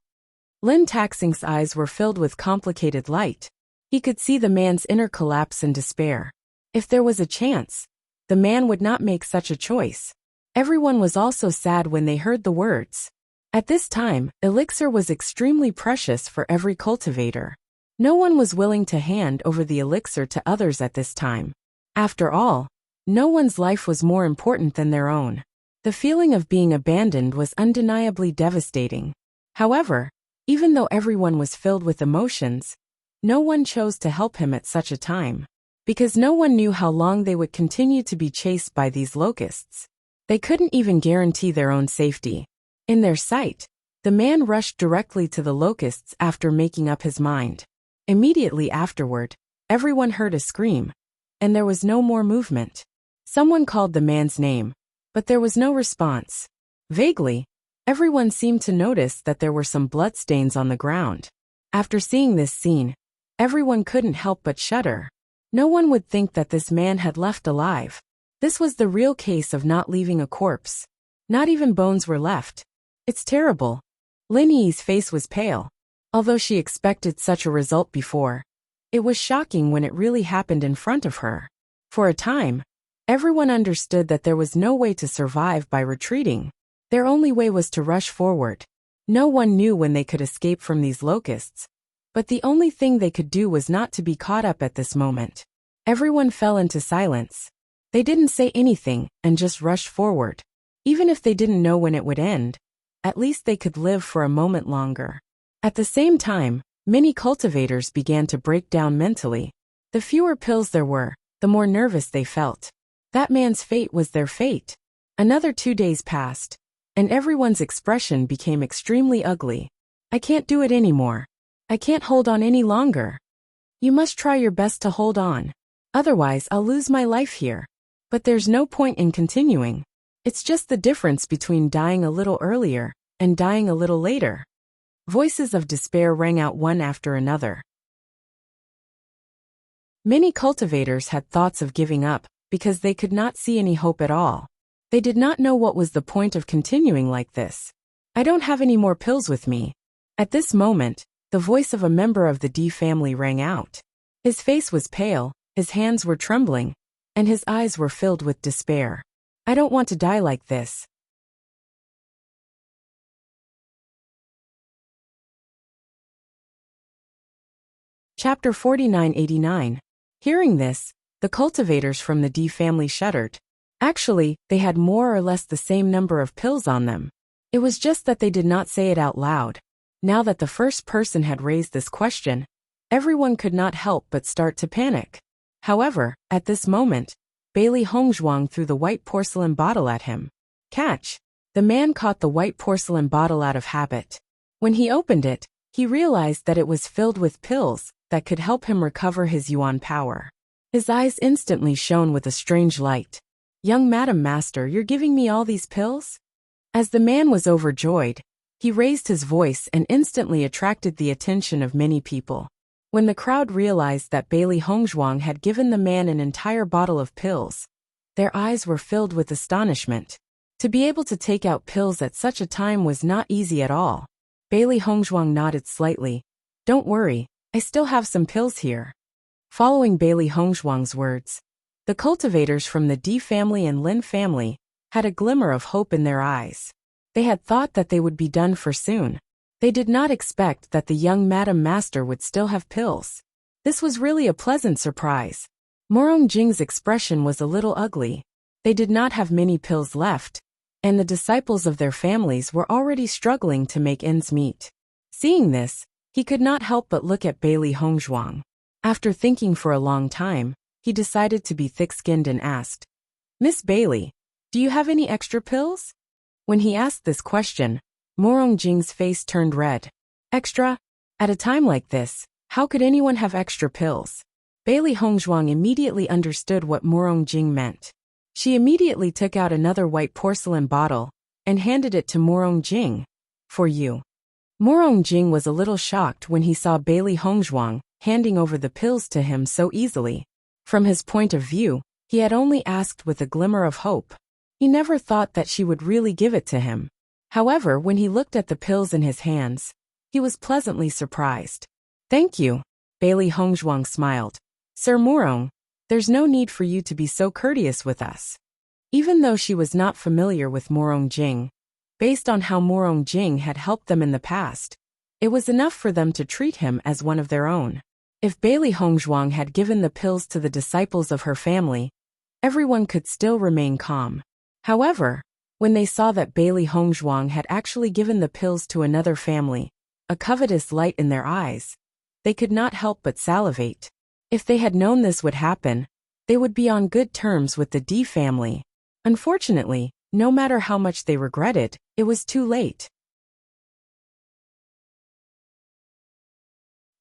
Lin Taxing's eyes were filled with complicated light. He could see the man's inner collapse and despair. If there was a chance, the man would not make such a choice. Everyone was also sad when they heard the words. At this time, elixir was extremely precious for every cultivator. No one was willing to hand over the elixir to others at this time. After all, no one's life was more important than their own. The feeling of being abandoned was undeniably devastating. However, even though everyone was filled with emotions, no one chose to help him at such a time. Because no one knew how long they would continue to be chased by these locusts. They couldn't even guarantee their own safety. In their sight, the man rushed directly to the locusts after making up his mind. Immediately afterward, everyone heard a scream, and there was no more movement. Someone called the man's name, but there was no response. Vaguely, everyone seemed to notice that there were some bloodstains on the ground. After seeing this scene, everyone couldn't help but shudder. No one would think that this man had left alive. This was the real case of not leaving a corpse. Not even bones were left. It's terrible. Lin Yi's face was pale. Although she expected such a result before, it was shocking when it really happened in front of her. For a time, everyone understood that there was no way to survive by retreating. Their only way was to rush forward. No one knew when they could escape from these locusts, but the only thing they could do was not to be caught up at this moment. Everyone fell into silence. They didn't say anything and just rushed forward. Even if they didn't know when it would end, at least they could live for a moment longer. At the same time, many cultivators began to break down mentally. The fewer pills there were, the more nervous they felt. That man's fate was their fate. Another 2 days passed, and everyone's expression became extremely ugly. I can't do it anymore. I can't hold on any longer. You must try your best to hold on. Otherwise, I'll lose my life here. But there's no point in continuing. It's just the difference between dying a little earlier and dying a little later. Voices of despair rang out one after another. Many cultivators had thoughts of giving up because they could not see any hope at all. They did not know what was the point of continuing like this. I don't have any more pills with me. At this moment, the voice of a member of the D family rang out. His face was pale, his hands were trembling, and his eyes were filled with despair. I don't want to die like this. Chapter 4989. Hearing this, the cultivators from the D family shuddered. Actually, they had more or less the same number of pills on them. It was just that they did not say it out loud. Now that the first person had raised this question, everyone could not help but start to panic. However, at this moment, Bailey Hongzhuang threw the white porcelain bottle at him. Catch! The man caught the white porcelain bottle out of habit. When he opened it, he realized that it was filled with pills that could help him recover his yuan power. His eyes instantly shone with a strange light. Young Madam Master, you're giving me all these pills? As the man was overjoyed, he raised his voice and instantly attracted the attention of many people. When the crowd realized that Bailey Hongzhuang had given the man an entire bottle of pills, their eyes were filled with astonishment. To be able to take out pills at such a time was not easy at all. Bailey Hongzhuang nodded slightly. Don't worry, I still have some pills here. Following Bailey Hongzhuang's words, the cultivators from the D family and Lin family had a glimmer of hope in their eyes. They had thought that they would be done for soon. They did not expect that the young Madam Master would still have pills. This was really a pleasant surprise. Morong Jing's expression was a little ugly. They did not have many pills left, and the disciples of their families were already struggling to make ends meet. Seeing this, he could not help but look at Bailey Hongzhuang. After thinking for a long time, he decided to be thick-skinned and asked, Miss Bailey, do you have any extra pills? When he asked this question, Morong Jing's face turned red. Extra? At a time like this, how could anyone have extra pills? Bailey Hongzhuang immediately understood what Morong Jing meant. She immediately took out another white porcelain bottle and handed it to Morong Jing. For you. Morong Jing was a little shocked when he saw Bailey Hongzhuang handing over the pills to him so easily. From his point of view, he had only asked with a glimmer of hope. He never thought that she would really give it to him. However, when he looked at the pills in his hands, he was pleasantly surprised. Thank you, Bailey Hongzhuang smiled. Sir Morong, there's no need for you to be so courteous with us. Even though she was not familiar with Morong Jing, based on how Morong Jing had helped them in the past, it was enough for them to treat him as one of their own. If Bailey Hongzhuang had given the pills to the disciples of her family, everyone could still remain calm. However, when they saw that Bailey Hongzhuang had actually given the pills to another family, a covetous light in their eyes, they could not help but salivate. If they had known this would happen, they would be on good terms with the D family. Unfortunately, no matter how much they regretted, it was too late.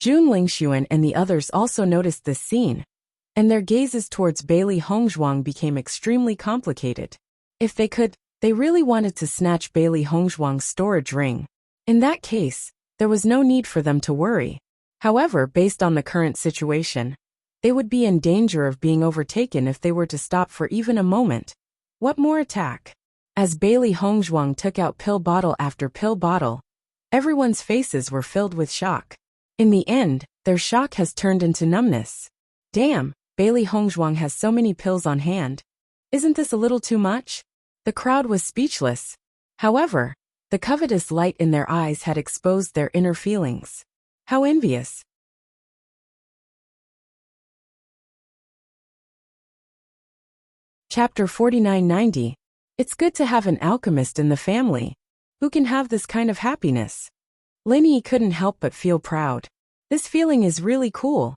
Jun Lingxuan and the others also noticed this scene, and their gazes towards Bailey Hongzhuang became extremely complicated. If they could, they really wanted to snatch Bailey Hongzhuang's storage ring. In that case, there was no need for them to worry. However, based on the current situation, they would be in danger of being overtaken if they were to stop for even a moment. What more attack? As Bailey Hongzhuang took out pill bottle after pill bottle, everyone's faces were filled with shock. In the end, their shock has turned into numbness. Damn, Bailey Hongzhuang has so many pills on hand. Isn't this a little too much? The crowd was speechless. However, The covetous light in their eyes had exposed their inner feelings. How envious. Chapter 4990. It's good to have an alchemist in the family. Who can have this kind of happiness? Linny couldn't help but feel proud. This feeling is really cool.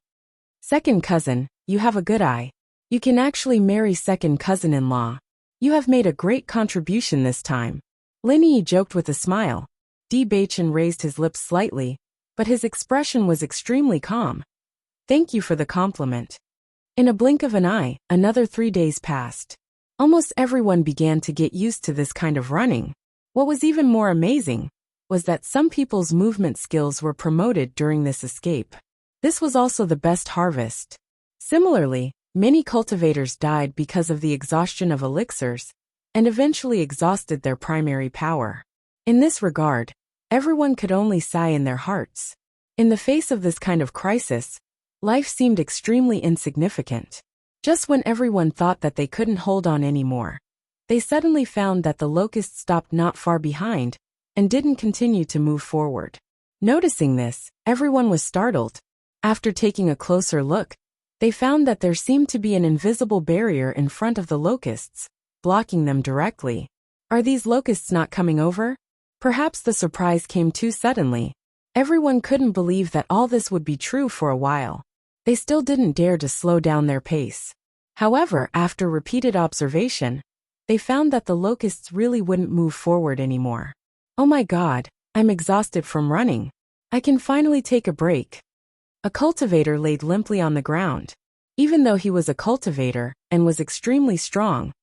Second cousin, you have a good eye. You can actually marry second cousin-in-law. You have made a great contribution this time. Linny joked with a smile. Bewitching raised his lips slightly, but his expression was extremely calm. Thank you for the compliment. In a blink of an eye, another 3 days passed. Almost everyone began to get used to this kind of running. What was even more amazing was that some people's movement skills were promoted during this escape. This was also the best harvest. Similarly, many cultivators died because of the exhaustion of elixirs, and eventually exhausted their primary power. In this regard, everyone could only sigh in their hearts. In the face of this kind of crisis, life seemed extremely insignificant. Just when everyone thought that they couldn't hold on anymore, they suddenly found that the locusts stopped not far behind and didn't continue to move forward. Noticing this, everyone was startled. After taking a closer look, they found that there seemed to be an invisible barrier in front of the locusts, blocking them directly. Are these locusts not coming over? Perhaps the surprise came too suddenly. Everyone couldn't believe that all this would be true for a while. They still didn't dare to slow down their pace. However, after repeated observation, they found that the locusts really wouldn't move forward anymore. Oh my God, I'm exhausted from running. I can finally take a break. A cultivator laid limply on the ground. Even though he was a cultivator and was extremely strong,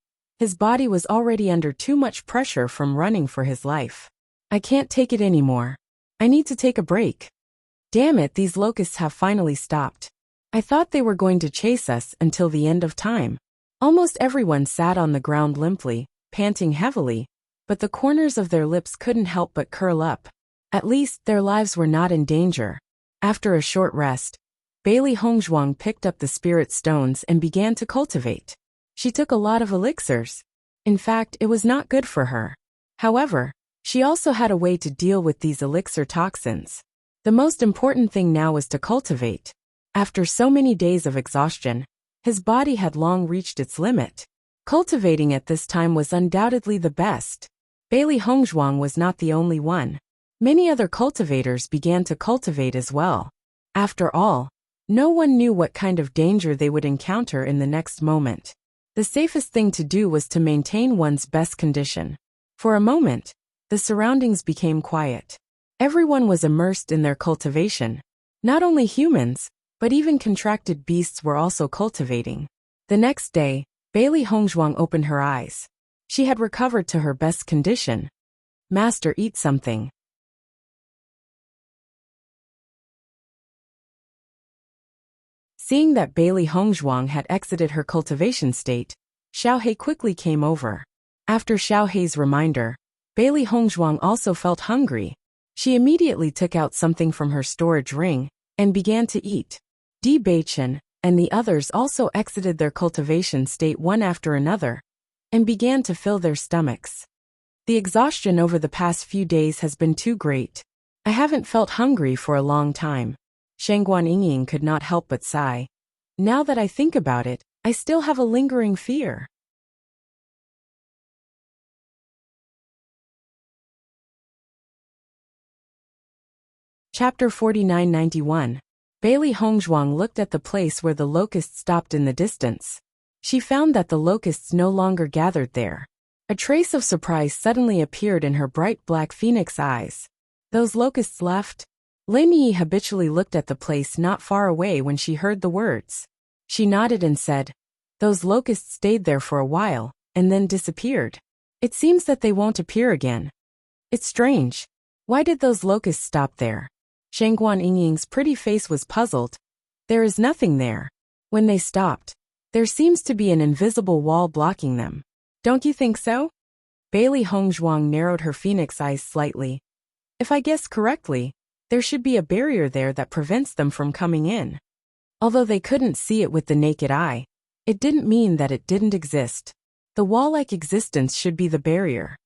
his body was already under too much pressure from running for his life. I can't take it anymore. I need to take a break. Damn it, these locusts have finally stopped. I thought they were going to chase us until the end of time. Almost everyone sat on the ground limply, panting heavily, but the corners of their lips couldn't help but curl up. At least, their lives were not in danger. After a short rest, Bailey Hongzhuang picked up the spirit stones and began to cultivate. She took a lot of elixirs. In fact, it was not good for her. However, she also had a way to deal with these elixir toxins. The most important thing now was to cultivate. After so many days of exhaustion, his body had long reached its limit. Cultivating at this time was undoubtedly the best. Bailey Hongzhuang was not the only one. Many other cultivators began to cultivate as well. After all, no one knew what kind of danger they would encounter in the next moment. The safest thing to do was to maintain one's best condition. For a moment, the surroundings became quiet. Everyone was immersed in their cultivation. Not only humans, but even contracted beasts were also cultivating. The next day, Bailey Hongzhuang opened her eyes. She had recovered to her best condition. Master, eat something. Seeing that Bailey Hongzhuang had exited her cultivation state, Xiaohei quickly came over. After Xiaohei's reminder, Bailey Hongzhuang also felt hungry. She immediately took out something from her storage ring and began to eat. Bewitching and the others also exited their cultivation state one after another and began to fill their stomachs. The exhaustion over the past few days has been too great. I haven't felt hungry for a long time. Shangguan Yingying could not help but sigh. Now that I think about it, I still have a lingering fear. Chapter 4991. Bailey Hongzhuang looked at the place where the locusts stopped in the distance. She found that the locusts no longer gathered there. A trace of surprise suddenly appeared in her bright black phoenix eyes. Those locusts left? Lin Yi habitually looked at the place not far away when she heard the words. She nodded and said, "Those locusts stayed there for a while, and then disappeared. It seems that they won't appear again. It's strange. Why did those locusts stop there?" Shangguan Yingying's pretty face was puzzled. There is nothing there. When they stopped, there seems to be an invisible wall blocking them. Don't you think so? Bailey Hongzhuang narrowed her phoenix eyes slightly. If I guessed correctly, there should be a barrier there that prevents them from coming in. Although they couldn't see it with the naked eye, it didn't mean that it didn't exist. The wall-like existence should be the barrier.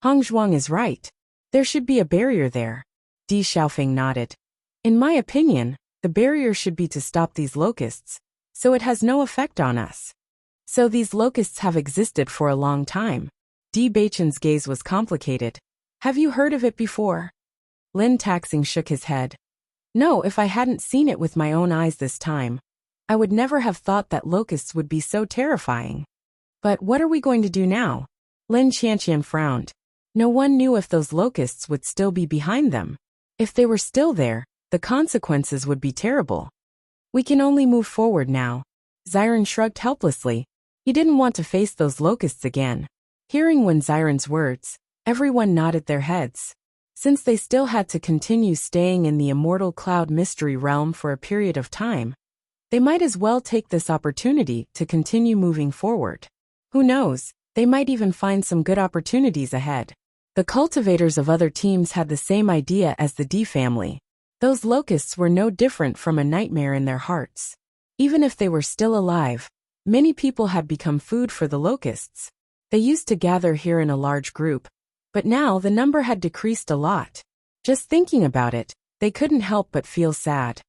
Hongzhuang is right. There should be a barrier there. Di Xiaofeng nodded. In my opinion, the barrier should be to stop these locusts, so it has no effect on us. So these locusts have existed for a long time. Di Beichen's gaze was complicated. Have you heard of it before? Lin Taxing shook his head. No, if I hadn't seen it with my own eyes this time, I would never have thought that locusts would be so terrifying. But what are we going to do now? Lin Qianqian frowned. No one knew if those locusts would still be behind them. If they were still there, the consequences would be terrible. We can only move forward now. Xiren shrugged helplessly. He didn't want to face those locusts again. Hearing Wen Xiren's words, everyone nodded their heads. Since they still had to continue staying in the immortal cloud mystery realm for a period of time, they might as well take this opportunity to continue moving forward. Who knows, they might even find some good opportunities ahead. The cultivators of other teams had the same idea as the D family. Those locusts were no different from a nightmare in their hearts. Even if they were still alive, many people had become food for the locusts. They used to gather here in a large group, but now the number had decreased a lot. Just thinking about it, they couldn't help but feel sad.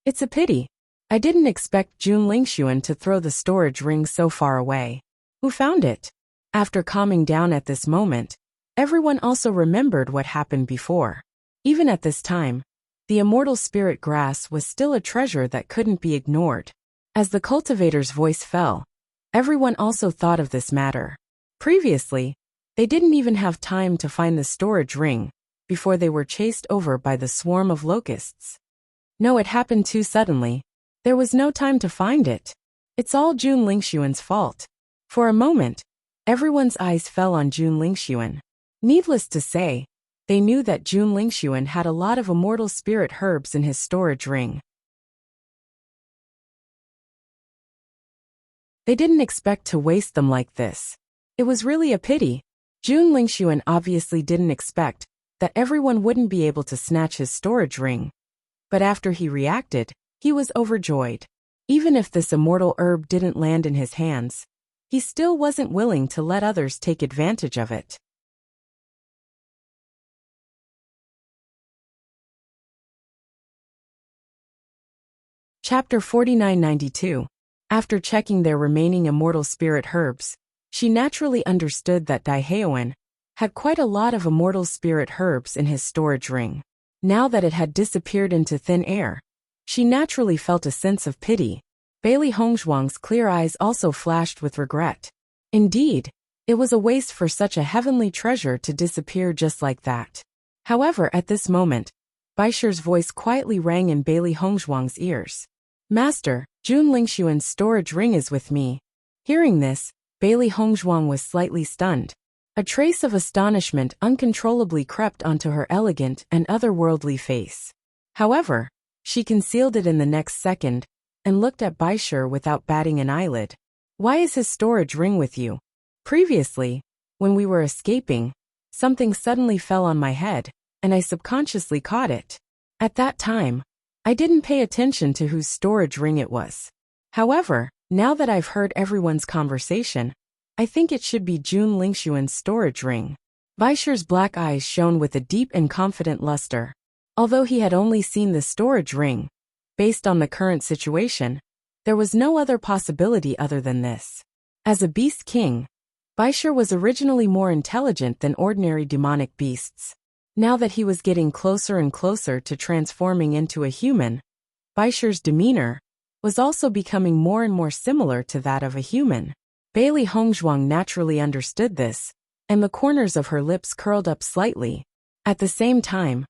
It's a pity. I didn't expect Jun Lingxuan to throw the storage ring so far away. Who found it? After calming down at this moment, everyone also remembered what happened before. Even at this time, the immortal spirit grass was still a treasure that couldn't be ignored. As the cultivator's voice fell, everyone also thought of this matter. Previously, they didn't even have time to find the storage ring before they were chased over by the swarm of locusts. No, it happened too suddenly. There was no time to find it. It's all Jun Lingxuan's fault. For a moment, everyone's eyes fell on Jun Lingxuan. Needless to say, they knew that Jun Lingxuan had a lot of immortal spirit herbs in his storage ring. They didn't expect to waste them like this. It was really a pity. Jun Lingxuan obviously didn't expect that everyone wouldn't be able to snatch his storage ring. But after he reacted, he was overjoyed. Even if this immortal herb didn't land in his hands, he still wasn't willing to let others take advantage of it. Chapter 4992. After checking their remaining immortal spirit herbs, she naturally understood that Daiheoan had quite a lot of immortal spirit herbs in his storage ring. Now that it had disappeared into thin air, she naturally felt a sense of pity. Bailey Hongzhuang's clear eyes also flashed with regret. Indeed, it was a waste for such a heavenly treasure to disappear just like that. However, at this moment, Baisher's voice quietly rang in Bailey Hongzhuang's ears. Master, Jun Lingxuan's storage ring is with me. Hearing this, Bailey Hongzhuang was slightly stunned. A trace of astonishment uncontrollably crept onto her elegant and otherworldly face. However, she concealed it in the next second and looked at Baisher without batting an eyelid. Why is his storage ring with you? Previously, when we were escaping, something suddenly fell on my head, and I subconsciously caught it. At that time, I didn't pay attention to whose storage ring it was. However, now that I've heard everyone's conversation, I think it should be Jun Lingxuan's storage ring. Baisher's black eyes shone with a deep and confident luster. Although he had only seen the storage ring, based on the current situation, there was no other possibility other than this. As a beast king, Baisher was originally more intelligent than ordinary demonic beasts. Now that he was getting closer and closer to transforming into a human, Baisher's demeanor was also becoming more and more similar to that of a human. Bailey Hongzhuang naturally understood this, and the corners of her lips curled up slightly. At the same time,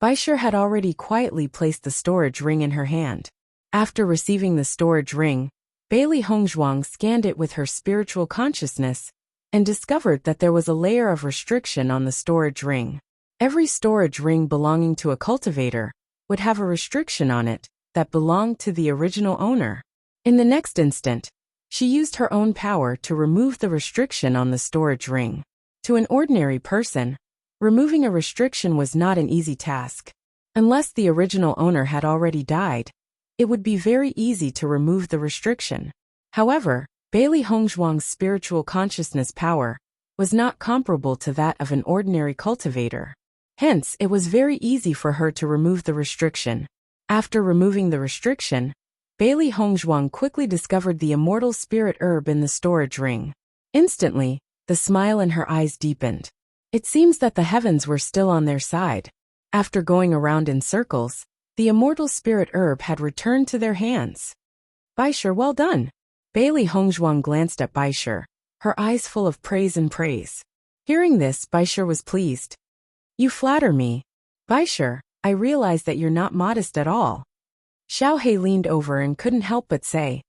Baisher had already quietly placed the storage ring in her hand. After receiving the storage ring, Bailey Hongzhuang scanned it with her spiritual consciousness and discovered that there was a layer of restriction on the storage ring. Every storage ring belonging to a cultivator would have a restriction on it that belonged to the original owner. In the next instant, she used her own power to remove the restriction on the storage ring. To an ordinary person, removing a restriction was not an easy task. Unless the original owner had already died, it would be very easy to remove the restriction. However, Bailey Hongzhuang's spiritual consciousness power was not comparable to that of an ordinary cultivator. Hence, it was very easy for her to remove the restriction. After removing the restriction, Bailey Hongzhuang quickly discovered the immortal spirit herb in the storage ring. Instantly, the smile in her eyes deepened. It seems that the heavens were still on their side. After going around in circles, the immortal spirit herb had returned to their hands. Baisher, well done. Bailey Hongzhuang glanced at Baisher, her eyes full of praise and praise. Hearing this, Baisher was pleased. You flatter me. Baisher, I realize that you're not modest at all. Xiao He leaned over and couldn't help but say.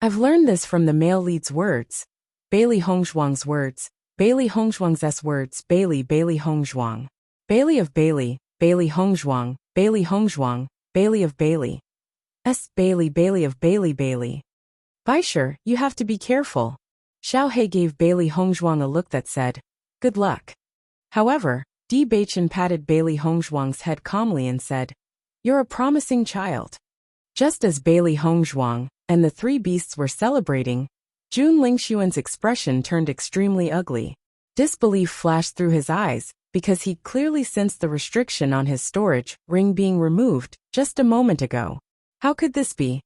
I've learned this from the male lead's words. Bailey Hongzhuang's words. Bailey Hongzhuang's words. Bailey Hongzhuang. Bailey of Bailey, Bailey Hongzhuang, Bailey Hongzhuang, Bailey of Bailey. Bailey of Bailey. Baisher, you have to be careful. Xiao He gave Bailey Hongzhuang a look that said, good luck. However, Di Baichen patted Bailey Hongzhuang's head calmly and said, you're a promising child. Just as Bailey Hongzhuang and the three beasts were celebrating, Jun Lingxuan's expression turned extremely ugly. Disbelief flashed through his eyes, because he clearly sensed the restriction on his storage ring being removed just a moment ago. How could this be?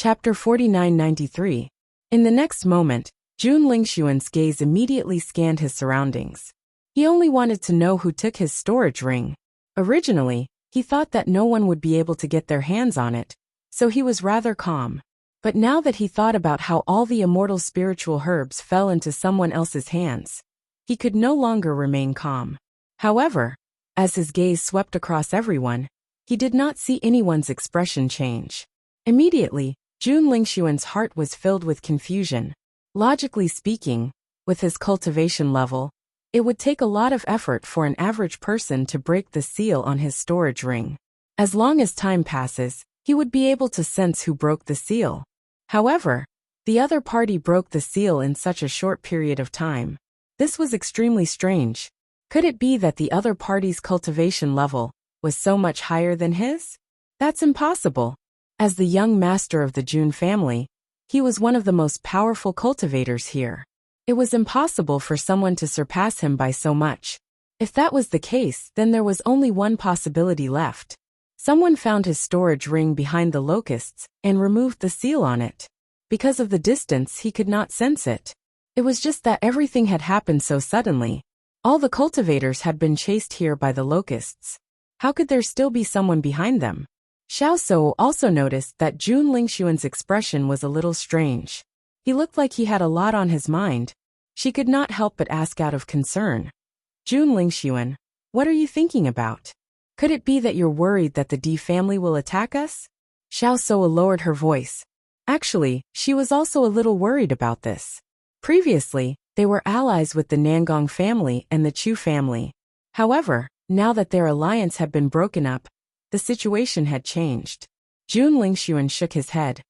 Chapter 4993. In the next moment, Jun Lingxuan's gaze immediately scanned his surroundings. He only wanted to know who took his storage ring. Originally, he thought that no one would be able to get their hands on it, so he was rather calm. But now that he thought about how all the immortal spiritual herbs fell into someone else's hands, he could no longer remain calm. However, as his gaze swept across everyone, he did not see anyone's expression change. Immediately, Jun Lingxuan's heart was filled with confusion. Logically speaking, with his cultivation level, it would take a lot of effort for an average person to break the seal on his storage ring. As long as time passes, he would be able to sense who broke the seal. However, the other party broke the seal in such a short period of time. This was extremely strange. Could it be that the other party's cultivation level was so much higher than his? That's impossible. As the young master of the Jun family, he was one of the most powerful cultivators here. It was impossible for someone to surpass him by so much. If that was the case, then there was only one possibility left. Someone found his storage ring behind the locusts and removed the seal on it. Because of the distance, he could not sense it. It was just that everything had happened so suddenly. All the cultivators had been chased here by the locusts. How could there still be someone behind them? Xiao Shou also noticed that Jun Lingxuan's expression was a little strange. He looked like he had a lot on his mind. She could not help but ask out of concern. Jun Lingxuan, what are you thinking about? Could it be that you're worried that the Di family will attack us? Xiao Shou lowered her voice. Actually, she was also a little worried about this. Previously, they were allies with the Nangong family and the Chu family. However, now that their alliance had been broken up, the situation had changed. Jun Lingxuan shook his head.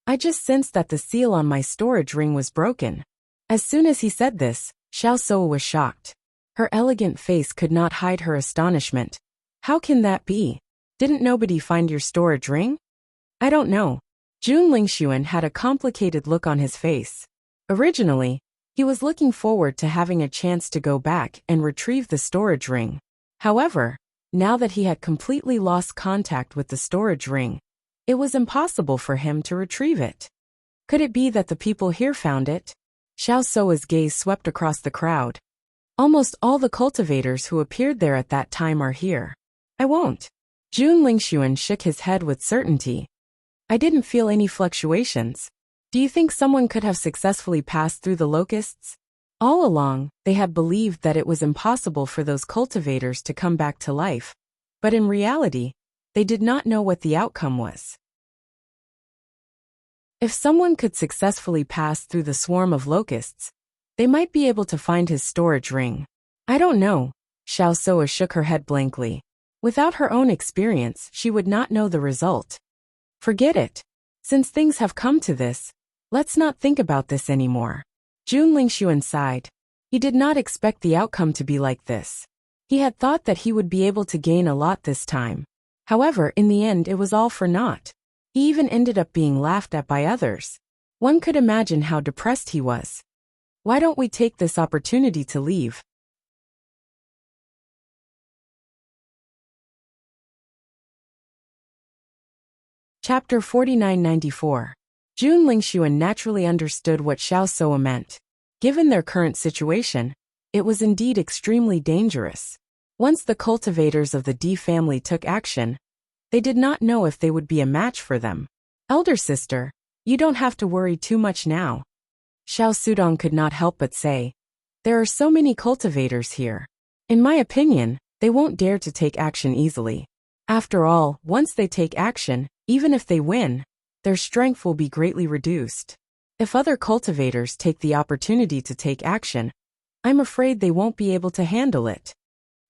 I just sensed that the seal on my storage ring was broken. As soon as he said this, Xiao Shou was shocked. Her elegant face could not hide her astonishment. How can that be? Didn't nobody find your storage ring? I don't know. Jun Lingxuan had a complicated look on his face. Originally, he was looking forward to having a chance to go back and retrieve the storage ring. However, now that he had completely lost contact with the storage ring, it was impossible for him to retrieve it. Could it be that the people here found it? Xiao Shou's gaze swept across the crowd. Almost all the cultivators who appeared there at that time are here. I won't. Jun Lingxuan shook his head with certainty. I didn't feel any fluctuations. Do you think someone could have successfully passed through the locusts? All along, they had believed that it was impossible for those cultivators to come back to life. But in reality, they did not know what the outcome was. If someone could successfully pass through the swarm of locusts, they might be able to find his storage ring. I don't know. Xiao Shou shook her head blankly. Without her own experience, she would not know the result. Forget it. Since things have come to this, let's not think about this anymore. Jun Lingxuan sighed. He did not expect the outcome to be like this. He had thought that he would be able to gain a lot this time. However, in the end it was all for naught. He even ended up being laughed at by others. One could imagine how depressed he was. Why don't we take this opportunity to leave? Chapter 4994. Jun Lingxuan naturally understood what Xiao Soa meant. Given their current situation, it was indeed extremely dangerous. Once the cultivators of the D family took action, they did not know if they would be a match for them. Elder sister, you don't have to worry too much now. Xiao Sudong could not help but say. There are so many cultivators here. In my opinion, they won't dare to take action easily. After all, once they take action, even if they win, their strength will be greatly reduced. If other cultivators take the opportunity to take action, I'm afraid they won't be able to handle it.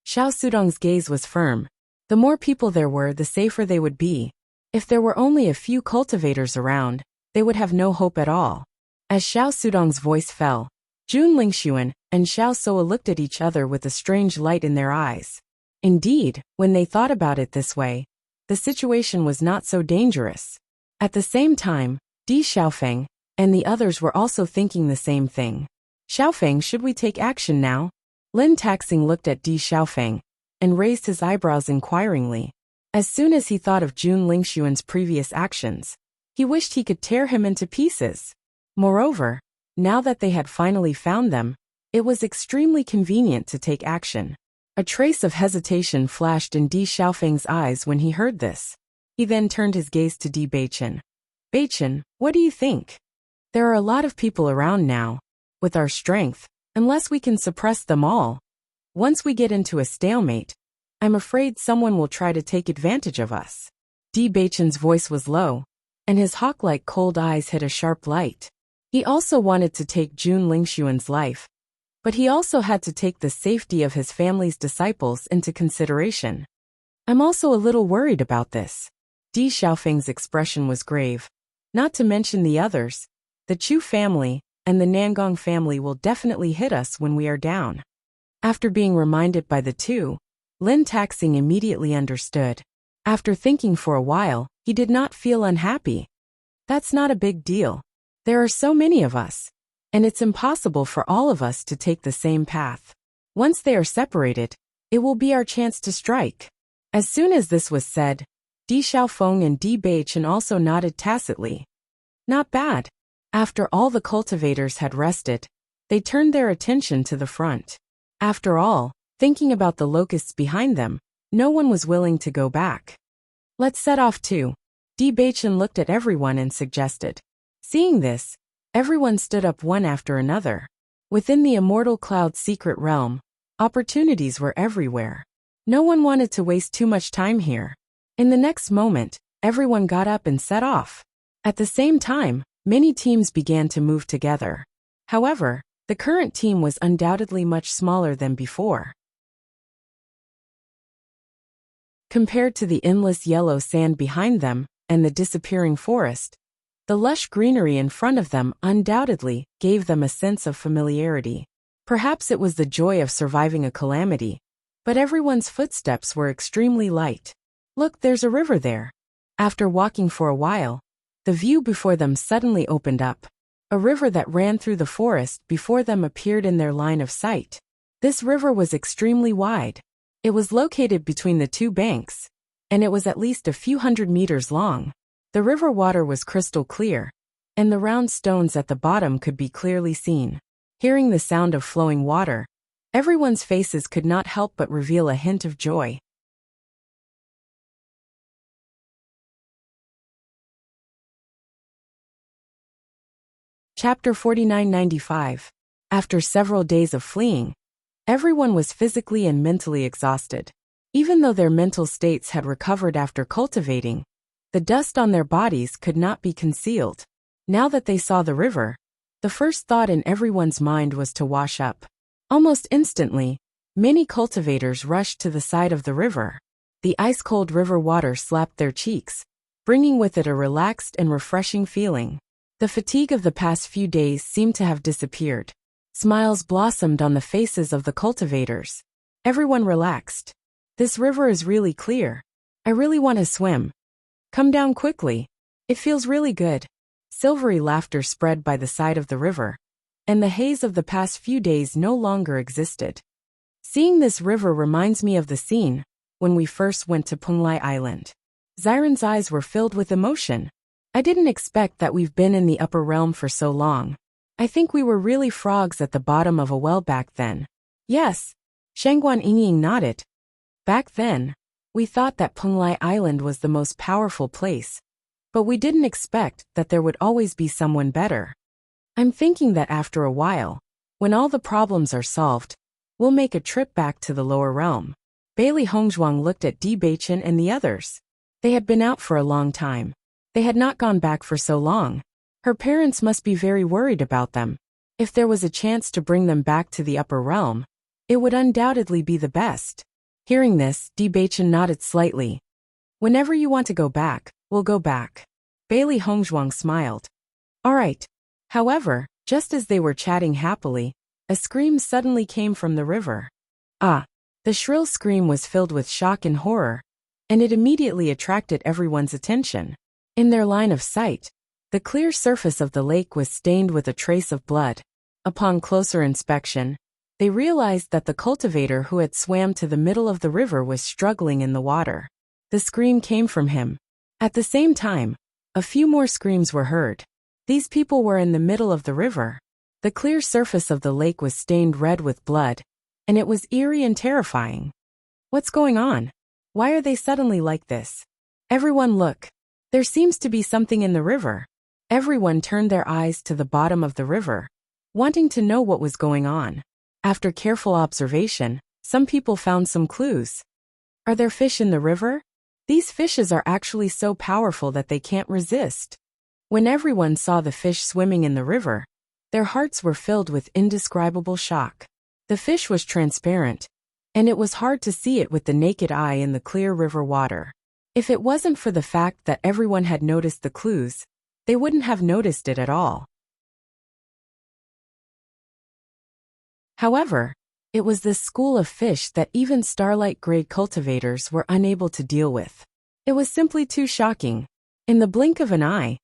Xiao Sudong's gaze was firm. The more people there were, the safer they would be. If there were only a few cultivators around, they would have no hope at all. As Xiao Sudong's voice fell, Jun Lingxuan and Xiao Soa looked at each other with a strange light in their eyes. Indeed, when they thought about it this way, the situation was not so dangerous. At the same time, Di Xiaofeng and the others were also thinking the same thing. Xiaofeng, should we take action now? Lin Taxing looked at Di Xiaofeng and raised his eyebrows inquiringly. As soon as he thought of Jun Lingxuan's previous actions, he wished he could tear him into pieces. Moreover, now that they had finally found them, it was extremely convenient to take action. A trace of hesitation flashed in Di Xiaofeng's eyes when he heard this. He then turned his gaze to Di Beichen. Beichen, what do you think? There are a lot of people around now. With our strength, unless we can suppress them all, once we get into a stalemate, I'm afraid someone will try to take advantage of us. Di Beichen's voice was low, and his hawk-like cold eyes hit a sharp light. He also wanted to take Jun Lingxuan's life, but he also had to take the safety of his family's disciples into consideration. I'm also a little worried about this. Di Xiaofeng's expression was grave. Not to mention the others, the Chu family and the Nangong family will definitely hit us when we are down. After being reminded by the two, Lin Taxing immediately understood. After thinking for a while, he did not feel unhappy. That's not a big deal. There are so many of us, and it's impossible for all of us to take the same path. Once they are separated, it will be our chance to strike. As soon as this was said, Di Xiaofeng and Di Beichen also nodded tacitly. Not bad. After all the cultivators had rested, they turned their attention to the front. After all, thinking about the locusts behind them, no one was willing to go back. Let's set off too. Di Beichen looked at everyone and suggested. Seeing this, everyone stood up one after another. Within the immortal cloud secret realm, opportunities were everywhere. No one wanted to waste too much time here. In the next moment, everyone got up and set off. At the same time, many teams began to move together. However, the current team was undoubtedly much smaller than before. Compared to the endless yellow sand behind them and the disappearing forest, the lush greenery in front of them undoubtedly gave them a sense of familiarity. Perhaps it was the joy of surviving a calamity, but everyone's footsteps were extremely light. Look, there's a river there. After walking for a while, the view before them suddenly opened up. A river that ran through the forest before them appeared in their line of sight. This river was extremely wide. It was located between the two banks, and it was at least a few hundred meters long. The river water was crystal clear, and the round stones at the bottom could be clearly seen. Hearing the sound of flowing water, everyone's faces could not help but reveal a hint of joy. Chapter 4995. After several days of fleeing, everyone was physically and mentally exhausted. Even though their mental states had recovered after cultivating, the dust on their bodies could not be concealed. Now that they saw the river, the first thought in everyone's mind was to wash up. Almost instantly, many cultivators rushed to the side of the river. The ice-cold river water slapped their cheeks, bringing with it a relaxed and refreshing feeling. The fatigue of the past few days seemed to have disappeared. Smiles blossomed on the faces of the cultivators. Everyone relaxed. This river is really clear. I really want to swim. Come down quickly. It feels really good. Silvery laughter spread by the side of the river, and the haze of the past few days no longer existed. Seeing this river reminds me of the scene when we first went to Punglai Island. Xiren's eyes were filled with emotion. I didn't expect that we've been in the upper realm for so long. I think we were really frogs at the bottom of a well back then. Yes, Shangguan Yingying nodded. Back then, we thought that Punglai Island was the most powerful place, but we didn't expect that there would always be someone better. I'm thinking that after a while, when all the problems are solved, we'll make a trip back to the lower realm. Bailey Hongzhuang looked at Bewitching and the others. They had been out for a long time. They had not gone back for so long. Her parents must be very worried about them. If there was a chance to bring them back to the upper realm, it would undoubtedly be the best. Hearing this, Bewitching nodded slightly. Whenever you want to go back, we'll go back. Bailey Hongzhuang smiled. All right. However, just as they were chatting happily, a scream suddenly came from the river. Ah! The shrill scream was filled with shock and horror, and it immediately attracted everyone's attention. In their line of sight, the clear surface of the lake was stained with a trace of blood. Upon closer inspection, they realized that the cultivator who had swam to the middle of the river was struggling in the water. The scream came from him. At the same time, a few more screams were heard. These people were in the middle of the river. The clear surface of the lake was stained red with blood, and it was eerie and terrifying. What's going on? Why are they suddenly like this? Everyone look. There seems to be something in the river. Everyone turned their eyes to the bottom of the river, wanting to know what was going on. After careful observation, some people found some clues. Are there fish in the river? These fishes are actually so powerful that they can't resist. When everyone saw the fish swimming in the river, their hearts were filled with indescribable shock. The fish was transparent, and it was hard to see it with the naked eye in the clear river water. If it wasn't for the fact that everyone had noticed the clues, they wouldn't have noticed it at all. However, it was this school of fish that even starlight-grade cultivators were unable to deal with. It was simply too shocking. In the blink of an eye,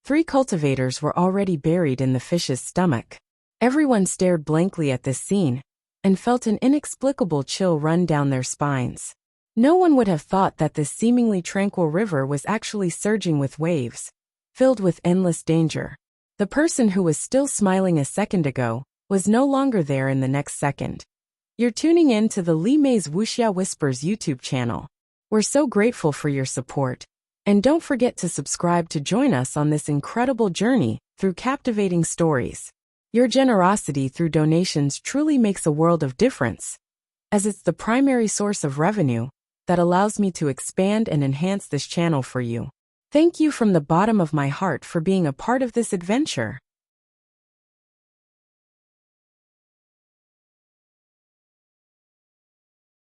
3 cultivators were already buried in the fish's stomach. Everyone stared blankly at this scene and felt an inexplicable chill run down their spines. No one would have thought that this seemingly tranquil river was actually surging with waves, filled with endless danger. The person who was still smiling a second ago was no longer there in the next second. You're tuning in to the Li Mei's Wuxia Whispers YouTube channel. We're so grateful for your support. And don't forget to subscribe to join us on this incredible journey through captivating stories. Your generosity through donations truly makes a world of difference, as it's the primary source of revenue that allows me to expand and enhance this channel for you. Thank you from the bottom of my heart for being a part of this adventure.